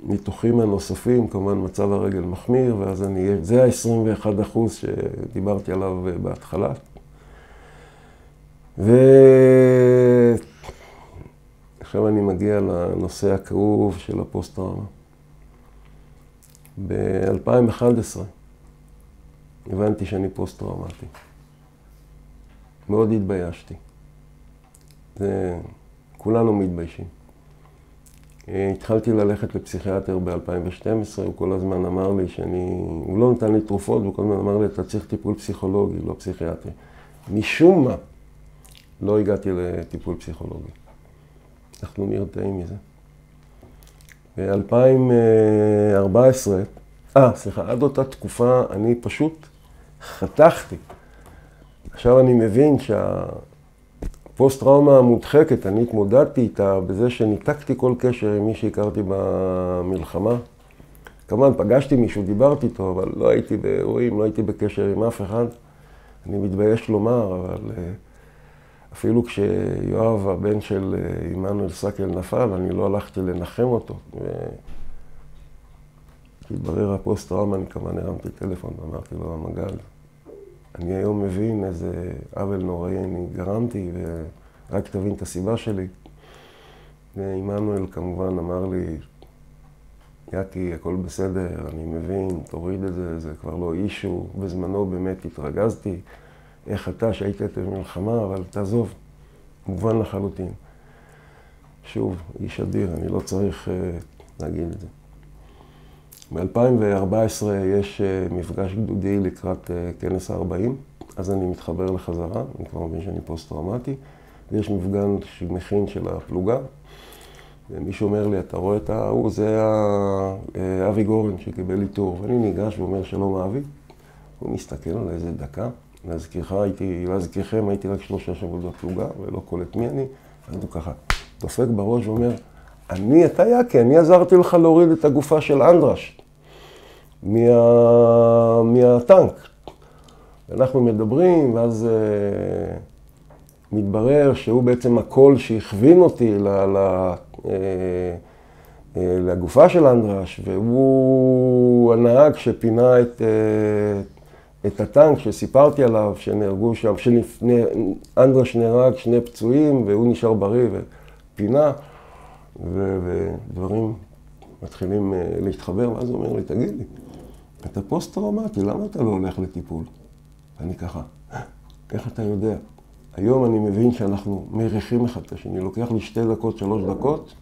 B: הניתוחים הנוספים, כמובן מצב הרגל מחמיר, ואז זה ה-21% שדיברתי עליו בהתחלה. עכשיו אני מגיע לנושא הכאוב של הפוסט-טראומה. ב-2011 הבנתי שאני פוסט-טראומטי. מאוד התביישתי. כולנו מתביישים. התחלתי ללכת לפסיכיאטר ב-2012, הוא כל הזמן אמר לי הוא לא נתן לי תרופות, הוא כל הזמן אמר לי, אתה צריך טיפול פסיכולוגי, לא פסיכיאטרי. משום מה לא הגעתי לטיפול פסיכולוגי. אנחנו נרתעים מזה. ב-2014, עד אותה תקופה אני פשוט חתכתי. עכשיו אני מבין שהפוסט-טראומה המודחקת, אני התמודדתי איתה בזה שניתקתי כל קשר עם מי שהכרתי במלחמה. כמובן, פגשתי מישהו, דיברתי איתו, אבל לא הייתי באירועים, לא הייתי בקשר עם אף אחד. אני מתבייש לומר, אבל אפילו כשיואב, הבן של עמנואל סקל, נפל, אני לא הלכתי לנחם אותו. כשהתברר הפוסט-טראומה, אני כמובן הרמתי טלפון ואמרתי לו, המגל, אני היום מבין איזה עוול נוראי אני גרמתי, ורק תבין את הסיבה שלי. ועמנואל כמובן אמר לי, יאקי, הכל בסדר, אני מבין, תוריד את זה, זה כבר לא אישו. בזמנו באמת התרגזתי, איך אתה שהיית במלחמה, אבל תעזוב, מובן לחלוטין. שוב, איש אדיר, אני לא צריך להגיד את זה. ב-2014 יש מפגש גדודי לקראת כנס ה-40, אז אני מתחבר לחזרה, אני כבר מבין שאני פוסט-טראומטי, ויש מפגש שמכין של הפלוגה, ומישהו אומר לי, אתה רואה את ההוא, זה אבי גורן שקיבל איתור, ואני ניגש ואומר שלום אבי, הוא מסתכל על איזה דקה, להזכירכם הייתי רק 3 שבועות בפלוגה, ולא קולט מי אני, אז הוא ככה דופק בראש ואומר, אתה יאקי, אני עזרתי לך להוריד את הגופה של אנדרש מהטנק. אנחנו מדברים, ואז מתברר שהוא בעצם הקול שהכווין אותי לגופה של אנדרש, והוא הנהג שפינה את הטנק שסיפרתי עליו, שנהרגו שם, אנדרש נהרג 2 פצועים, והוא נשאר בריא ופינה. ודברים מתחילים להתחבר, ואז הוא אומר לי, תגיד לי, אתה פוסט-טראומטי, למה אתה לא הולך לטיפול? ואני ככה, איך אתה יודע? היום אני מבין שאנחנו מריחים אחד את השני, לוקח לי 2 דקות, 3 דקות,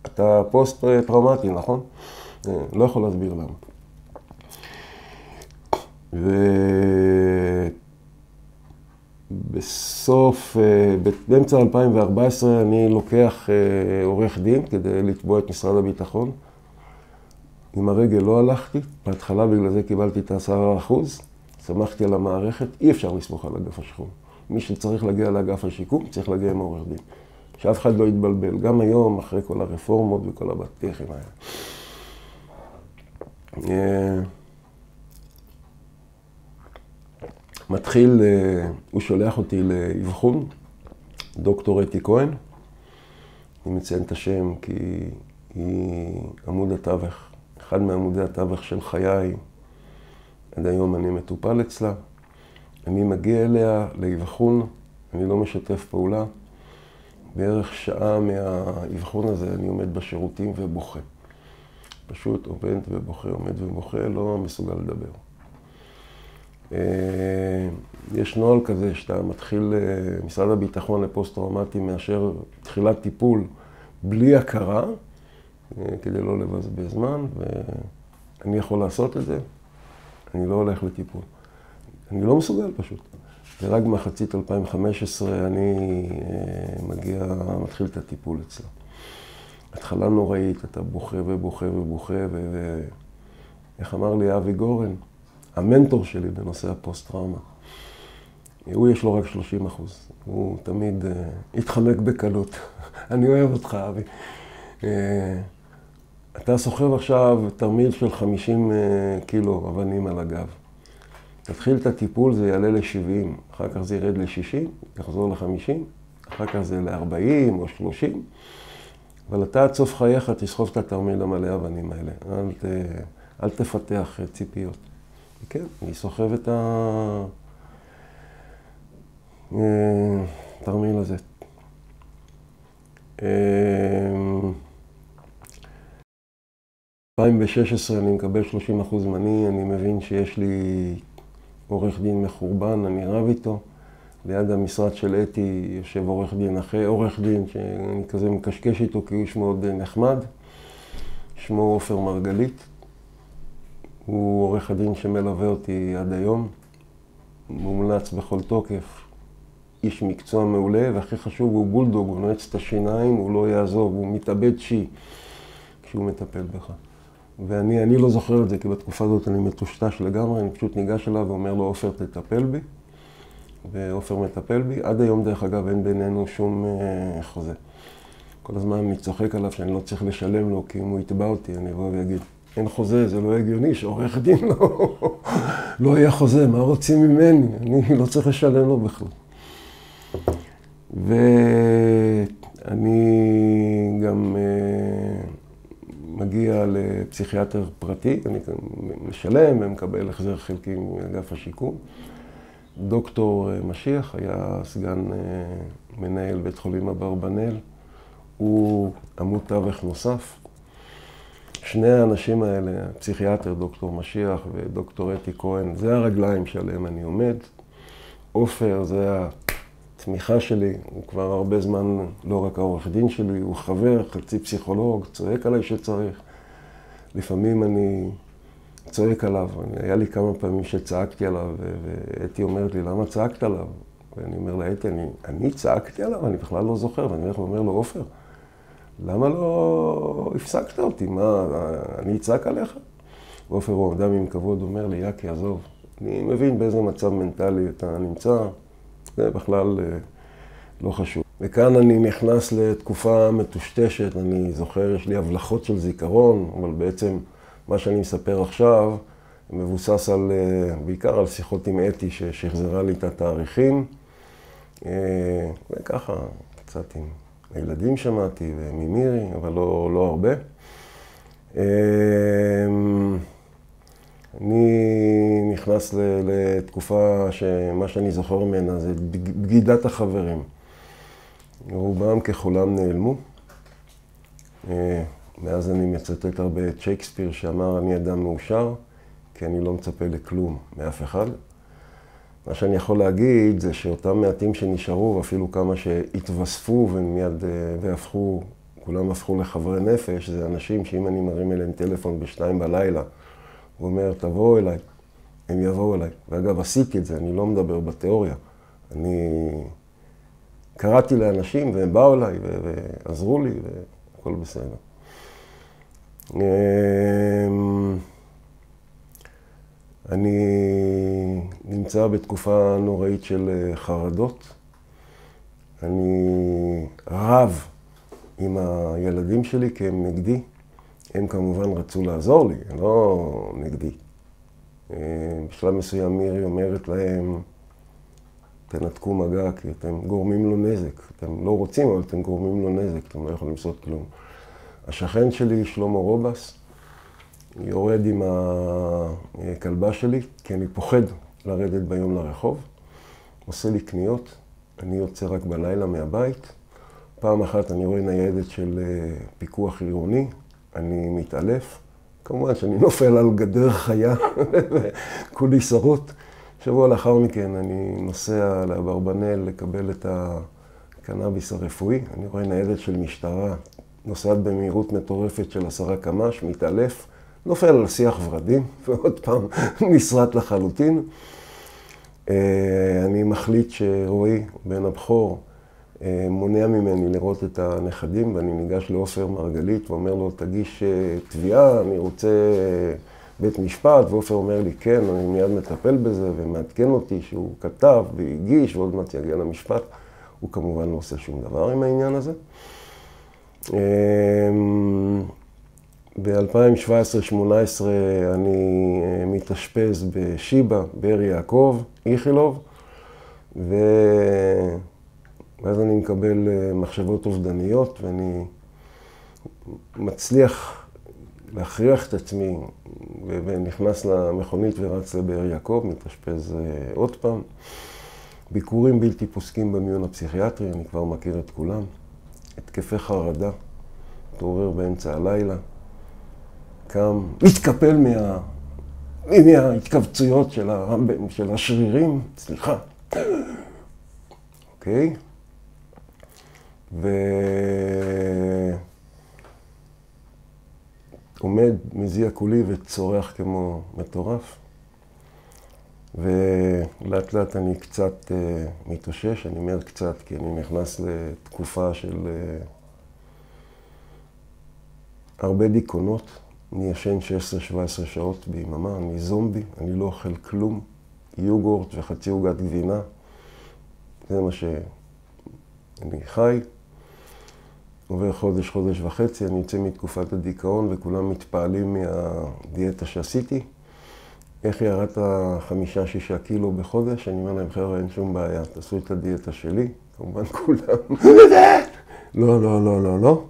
B: אתה פוסט-טראומטי, נכון? לא יכול להסביר למה. באמצע 2014 אני לוקח עורך דין כדי לתבוע את משרד הביטחון. עם הרגל לא הלכתי, בהתחלה בגלל זה קיבלתי את 10%, שמחתי על המערכת, אי אפשר לסמוך על אגף השיקום. מי שצריך להגיע לאגף השיקום צריך להגיע עם עורך דין. שאף אחד לא יתבלבל, גם היום אחרי כל הרפורמות וכל הבטיחים האלה. מתחיל, הוא שולח אותי לאבחון, דוקטור אתי כהן. אני מציין את השם כי היא עמוד התווך, אחד מעמודי התווך של חיי. עד היום אני מטופל אצלה. אני מגיע אליה לאבחון, אני לא משתף פעולה. בערך שעה מהאבחון הזה אני עומד בשירותים ובוכה. פשוט עומד ובוכה, לא מסוגל לדבר. יש נוהל כזה שאתה מתחיל, משרד הביטחון לפוסט-טראומטי מאשר תחילת טיפול בלי הכרה, כדי לא לבזבז זמן, ואני יכול לעשות את זה, אני לא הולך לטיפול. אני לא מסוגל פשוט. ורק מחצית 2015 אני מתחיל את הטיפול אצלה. התחלה נוראית, אתה בוכה ובוכה ובוכה, ואיך אמר לי אבי גורן, המנטור שלי בנושא הפוסט-טראומה, הוא יש לו רק 30%. הוא תמיד התחמק בקלות. אני אוהב אותך, אבי. אתה סוחב עכשיו תרמיל של 50 קילו אבנים על הגב. תתחיל את הטיפול, זה יעלה ל-70, אחר כך זה ירד ל-60, יחזור ל-50, אחר כך זה ל-40 או 30, אבל אתה עד סוף חייך תסחוב את התרמיל המלא אבנים האלה. אל תפתח ציפיות. כן, אני סוחב את התרמיל הזה. ב-2016 אני מקבל 30% זמני, אני מבין שיש לי עורך דין מחורבן, אני רב איתו. ליד המשרד של אתי יושב עורך דין אחר, עורך דין שאני כזה מקשקש איתו כי הוא איש מאוד נחמד. שמו עופר מרגלית. הוא עורך הדין שמלווה אותי עד היום. מומלץ בכל תוקף. איש מקצוע מעולה, והכי חשוב הוא בולדוג, הוא נועץ את השיניים, הוא לא יעזוב, הוא מתאבד כשהוא מטפל בך. ואני לא זוכר את זה, כי בתקופה הזאת אני מטושטש לגמרי, אני פשוט ניגש אליו ואומר לו, עופר, תטפל בי. ועופר מטפל בי. עד היום, דרך אגב, אין בינינו שום חוזה. כל הזמן אני צוחק עליו שאני לא צריך לשלם לו, כי אם הוא יתבע אותי, אני אבוא ויגיד, אין חוזה, זה לא הגיוני, שעורך דין לא יהיה חוזה, מה רוצים ממני? אני לא צריך לשלם לו בכלל. ואני גם מגיע לפסיכיאטר פרטי, אני משלם ומקבל החזר חלקי מאגף השיקום. דוקטור משיח היה סגן מנהל בית חולים אברבנאל, הוא עמוד תווך נוסף. שני האנשים האלה, הפסיכיאטר דוקטור משיח ודוקטור אתי כהן, זה הרגליים שעליהם אני עומד. עופר זה התמיכה שלי, הוא כבר הרבה זמן לא רק העורך דין שלי, הוא חבר, חצי פסיכולוג, צועק עליי שצריך. לפעמים אני צועק עליו, היה לי כמה פעמים שצעקתי עליו, ואתי אומרת לי, למה צעקת עליו? ואני אומר לה, אתי, אני צעקתי עליו, אני בכלל לא זוכר, ואני אומר לו, עופר, למה לא הפסקת אותי? מה, אני אצעק עליך? ועופר הוא אדם עם כבוד, אומר לי, יקי, עזוב, אני מבין באיזה מצב מנטלי אתה נמצא, זה בכלל לא חשוב. וכאן אני נכנס לתקופה מטושטשת, אני זוכר, יש לי הבלחות של זיכרון, אבל בעצם מה שאני מספר עכשיו מבוסס על, בעיקר על שיחות עם אתי ששחזרה לי את התאריכים, וככה קצת עם הילדים שמעתי וממירי, אבל לא הרבה. אני נכנס לתקופה שמה שאני זוכר ממנה זה בגידת החברים. רובם ככולם נעלמו. מאז אני מצטט הרבה את שייקספיר שאמר, אני אדם מאושר, כי אני לא מצפה לכלום מאף אחד. מה שאני יכול להגיד זה שאותם מעטים שנשארו, ואפילו כמה שהתווספו ומיד והפכו, כולם הפכו לחברי נפש, זה אנשים שאם אני מרים אליהם טלפון ב2 בלילה, הוא אומר, תבואו אליי, הם יבואו אליי. ואגב, עשיתי את זה, אני לא מדבר בתיאוריה. אני קראתי לאנשים והם באו אליי ועזרו לי והכל בסדר. אני נמצא בתקופה נוראית של חרדות. אני רב עם הילדים שלי כי הם נגדי. הם כמובן רצו לעזור לי, לא נגדי. בשלב מסוים מירי אומרת להם, תנתקו מגע כי אתם גורמים לו נזק. אתם לא רוצים, אבל אתם גורמים לו נזק, אתם לא יכולים לעשות כלום. השכן שלי, שלמה רובס, יורד עם הכלבה שלי, כי אני פוחד לרדת ביום לרחוב. עושה לי קניות, אני יוצא רק בלילה מהבית. פעם אחת אני רואה ניידת של פיקוח עירוני, אני מתעלף. כמובן שאני נופל על גדר חיה וכולי שרוט. שבוע לאחר מכן אני נוסע לאברבנאל לקבל את הקנאביס הרפואי. אני רואה ניידת של משטרה, נוסעת במהירות מטורפת של 10 קמ"ש, מתעלף, נופל על שיח ורדים, ועוד פעם נשרט לחלוטין. אני מחליט שרועי, בן הבכור, מונע ממני לראות את הנכדים, ואני ניגש לעופר מרגלית ואומר לו, תגיש תביעה, אני רוצה בית משפט, ועופר אומר לי, כן, אני מיד מטפל בזה, ומעדכן אותי שהוא כתב והגיש, ועוד מעט יגיע למשפט. הוא כמובן לא עושה שום דבר עם העניין הזה. ב-2017-2018 אני מתאשפז בשיבא, באר יעקב, איכילוב, ואז אני מקבל מחשבות אובדניות, ואני מצליח להכריח את עצמי, ונכנס למכונית ורץ לבאר יעקב, מתאשפז עוד פעם. ביקורים בלתי פוסקים במיון הפסיכיאטרי, אני כבר מכיר את כולם. התקפי חרדה, מתעורר באמצע הלילה, קם, מתקפל מההתכווצויות של השרירים, סליחה. אוקיי? ועומד מזיע כולי וצורח כמו מטורף. ולאט לאט אני קצת מתאושש, אני אומר קצת, כי אני נכנס לתקופה של הרבה דיכאונות. אני ישן 16-17 שעות ביממה, אני זומבי, אני לא אוכל כלום, יוגורט וחצי עוגת גבינה. זה מה שאני חי. עובר חודש, חודש וחצי, אני יוצא מתקופת הדיכאון וכולם מתפעלים מהדיאטה שעשיתי. איך ירדת 5-6 קילו בחודש? אני אומר להם, חבר'ה, אין שום בעיה, תעשו את הדיאטה שלי. כמובן כולם. לא, לא, לא, לא, לא.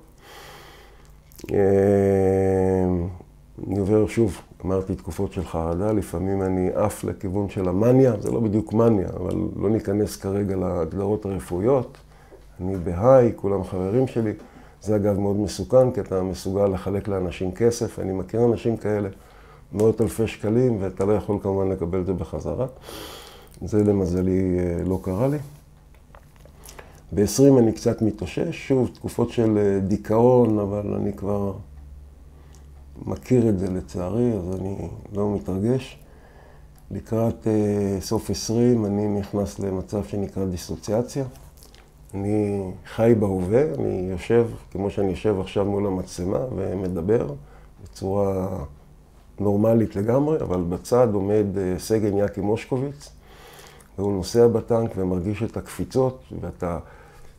B: אני עובר שוב, אמרתי תקופות של חרדה, לפעמים אני עף לכיוון של המניה, זה לא בדיוק מניה, אבל לא ניכנס כרגע להגדרות הרפואיות. אני בהיי, כולם חברים שלי. זה אגב מאוד מסוכן, כי אתה מסוגל לחלק לאנשים כסף. אני מכיר אנשים כאלה, 100,000 שקלים, ואתה לא יכול כמובן לקבל את זה בחזרה. זה למזלי לא קרה לי. ב-20 אני קצת מתאושש, שוב, תקופות של דיכאון, אבל אני כבר מכיר את זה לצערי, אז אני לא מתרגש. לקראת סוף 20 אני נכנס למצב שנקרא דיסוציאציה. אני חי בהווה, אני יושב, כמו שאני יושב עכשיו מול המצלמה ומדבר בצורה נורמלית לגמרי, אבל בצד עומד סגן יאקי מושקוביץ, והוא נוסע בטנק ומרגיש את הקפיצות, ואתה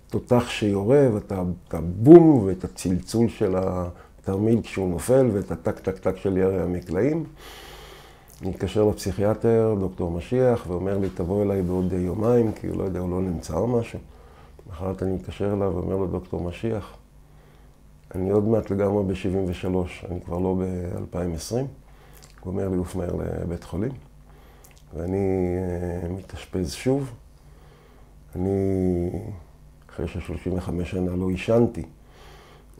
B: תותח שיורה, ואתה בום, ואת הצלצול של התרמיל כשהוא נופל, ואת הטק-טק-טק של ירי המקלעים. אני מתקשר לפסיכיאטר, דוקטור משיח, ואומר לי, תבוא אליי בעוד יומיים, כי הוא לא יודע, הוא לא נמצא או משהו. אחרת אני מתקשר אליו ואומר לו, דוקטור משיח, אני עוד מעט לגמרי ב-73, אני כבר לא ב-2020. הוא אומר לי, אוף מהר לבית חולים, ואני מתאשפז שוב. אני, אחרי ש-35 שנה לא ישנתי,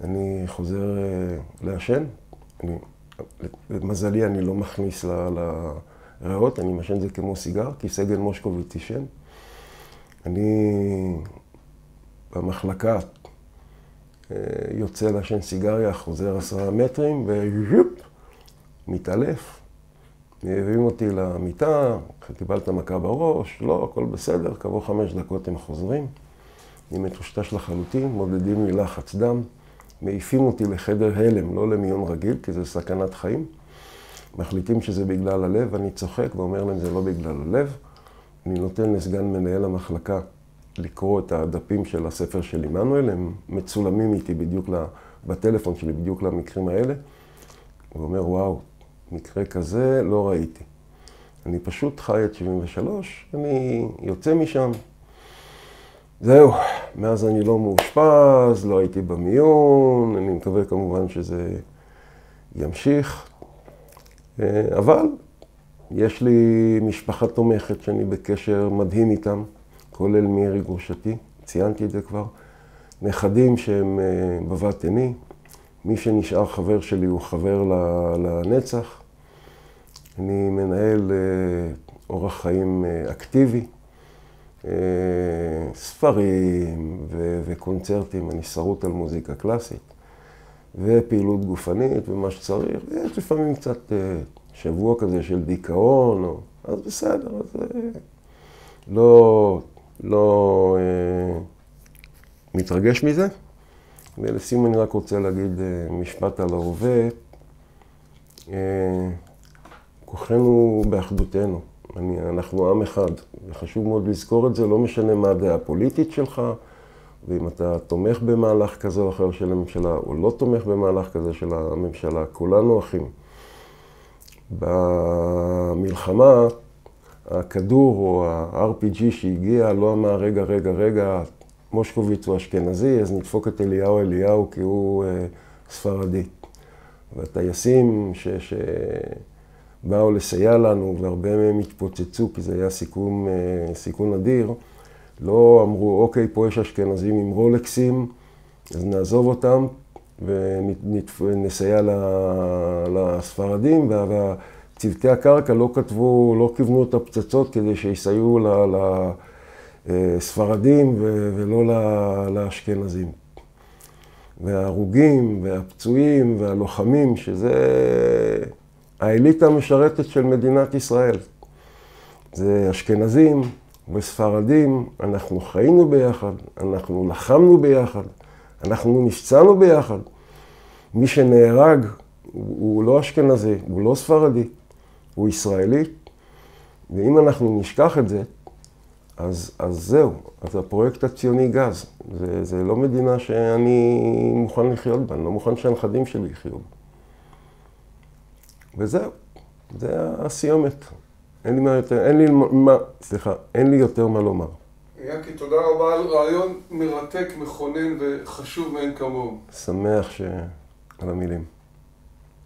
B: אני חוזר לעשן. למזלי, אני לא מכניס לריאות, אני משן זה כמו סיגר, כי סגן מושקוביץ ישן. אני במחלקה יוצא לעשן סיגריה, חוזר 10 מטרים, ויופ, מתעלף. מביאים אותי למיטה, קיבלת מכה בראש, לא, הכל בסדר, כעבור 5 דקות הם חוזרים. אני מטושטש לחלוטין, מודדים לי לחץ דם, מעיפים אותי לחדר הלם, לא למיון רגיל, כי זה סכנת חיים. מחליטים שזה בגלל הלב, אני צוחק ואומר להם, זה לא בגלל הלב. אני נותן לסגן מנהל המחלקה לקרוא את הדפים של הספר של עמנואל, הם מצולמים איתי בדיוק בטלפון שלי, בדיוק למקרים האלה. הוא אומר, וואו, מקרה כזה לא ראיתי. אני פשוט חי את 73, אני יוצא משם. זהו, מאז אני לא מאושפז, לא הייתי במיון, אני מקווה כמובן שזה ימשיך. אבל יש לי משפחה תומכת שאני בקשר מדהים איתם, כולל מירי גרושתי, ציינתי את זה כבר. נכדים שהם בבת עיני, מי שנשאר חבר שלי הוא חבר לנצח. אני מנהל אורח חיים אקטיבי, ספרים וקונצרטים, אני שרוט על מוזיקה קלאסית, ופעילות גופנית ומה שצריך. יש לפעמים קצת שבוע כזה של דיכאון, אז בסדר, אז לא מתרגש מזה. ולסיום אני רק רוצה להגיד משפט על ההווה. כוחנו באחדותנו. אנחנו עם אחד, וחשוב מאוד לזכור את זה, לא משנה מה הדעה הפוליטית שלך, ואם אתה תומך במהלך כזה או אחר של הממשלה, או לא תומך במהלך כזה של הממשלה, כולנו אחים. במלחמה, הכדור או ה-RPG שהגיע לא אמר, רגע, מושקוביץ הוא אשכנזי, אז נדפוק את אליהו כי הוא ספרדי. והטייסים שבאו לסייע לנו, והרבה מהם התפוצצו, כי זה היה סיכון אדיר, לא אמרו, אוקיי, פה יש אשכנזים עם רולקסים, אז נעזוב אותם ונסייע לספרדים, וצוותי הקרקע לא כיוונו את הפצצות כדי שיסייעו לספרדים ולא לאשכנזים. וההרוגים והפצועים והלוחמים, שזה האליטה המשרתת של מדינת ישראל. זה אשכנזים וספרדים, אנחנו חיינו ביחד, אנחנו לחמנו ביחד, אנחנו נפצענו ביחד. מי שנהרג הוא לא אשכנזי, הוא לא ספרדי, הוא ישראלי. ואם אנחנו נשכח את זה, אז זהו, אז הפרויקט הציוני גז. זה לא מדינה שאני מוכן לחיות בה, אני לא מוכן שהנכדים שלי יחיו בה. וזהו, זה הסיומת. אין לי יותר מה לומר.
A: ינקי, תודה רבה על רעיון מרתק, מכונן וחשוב מאין כמוהו.
B: שמח על המילים.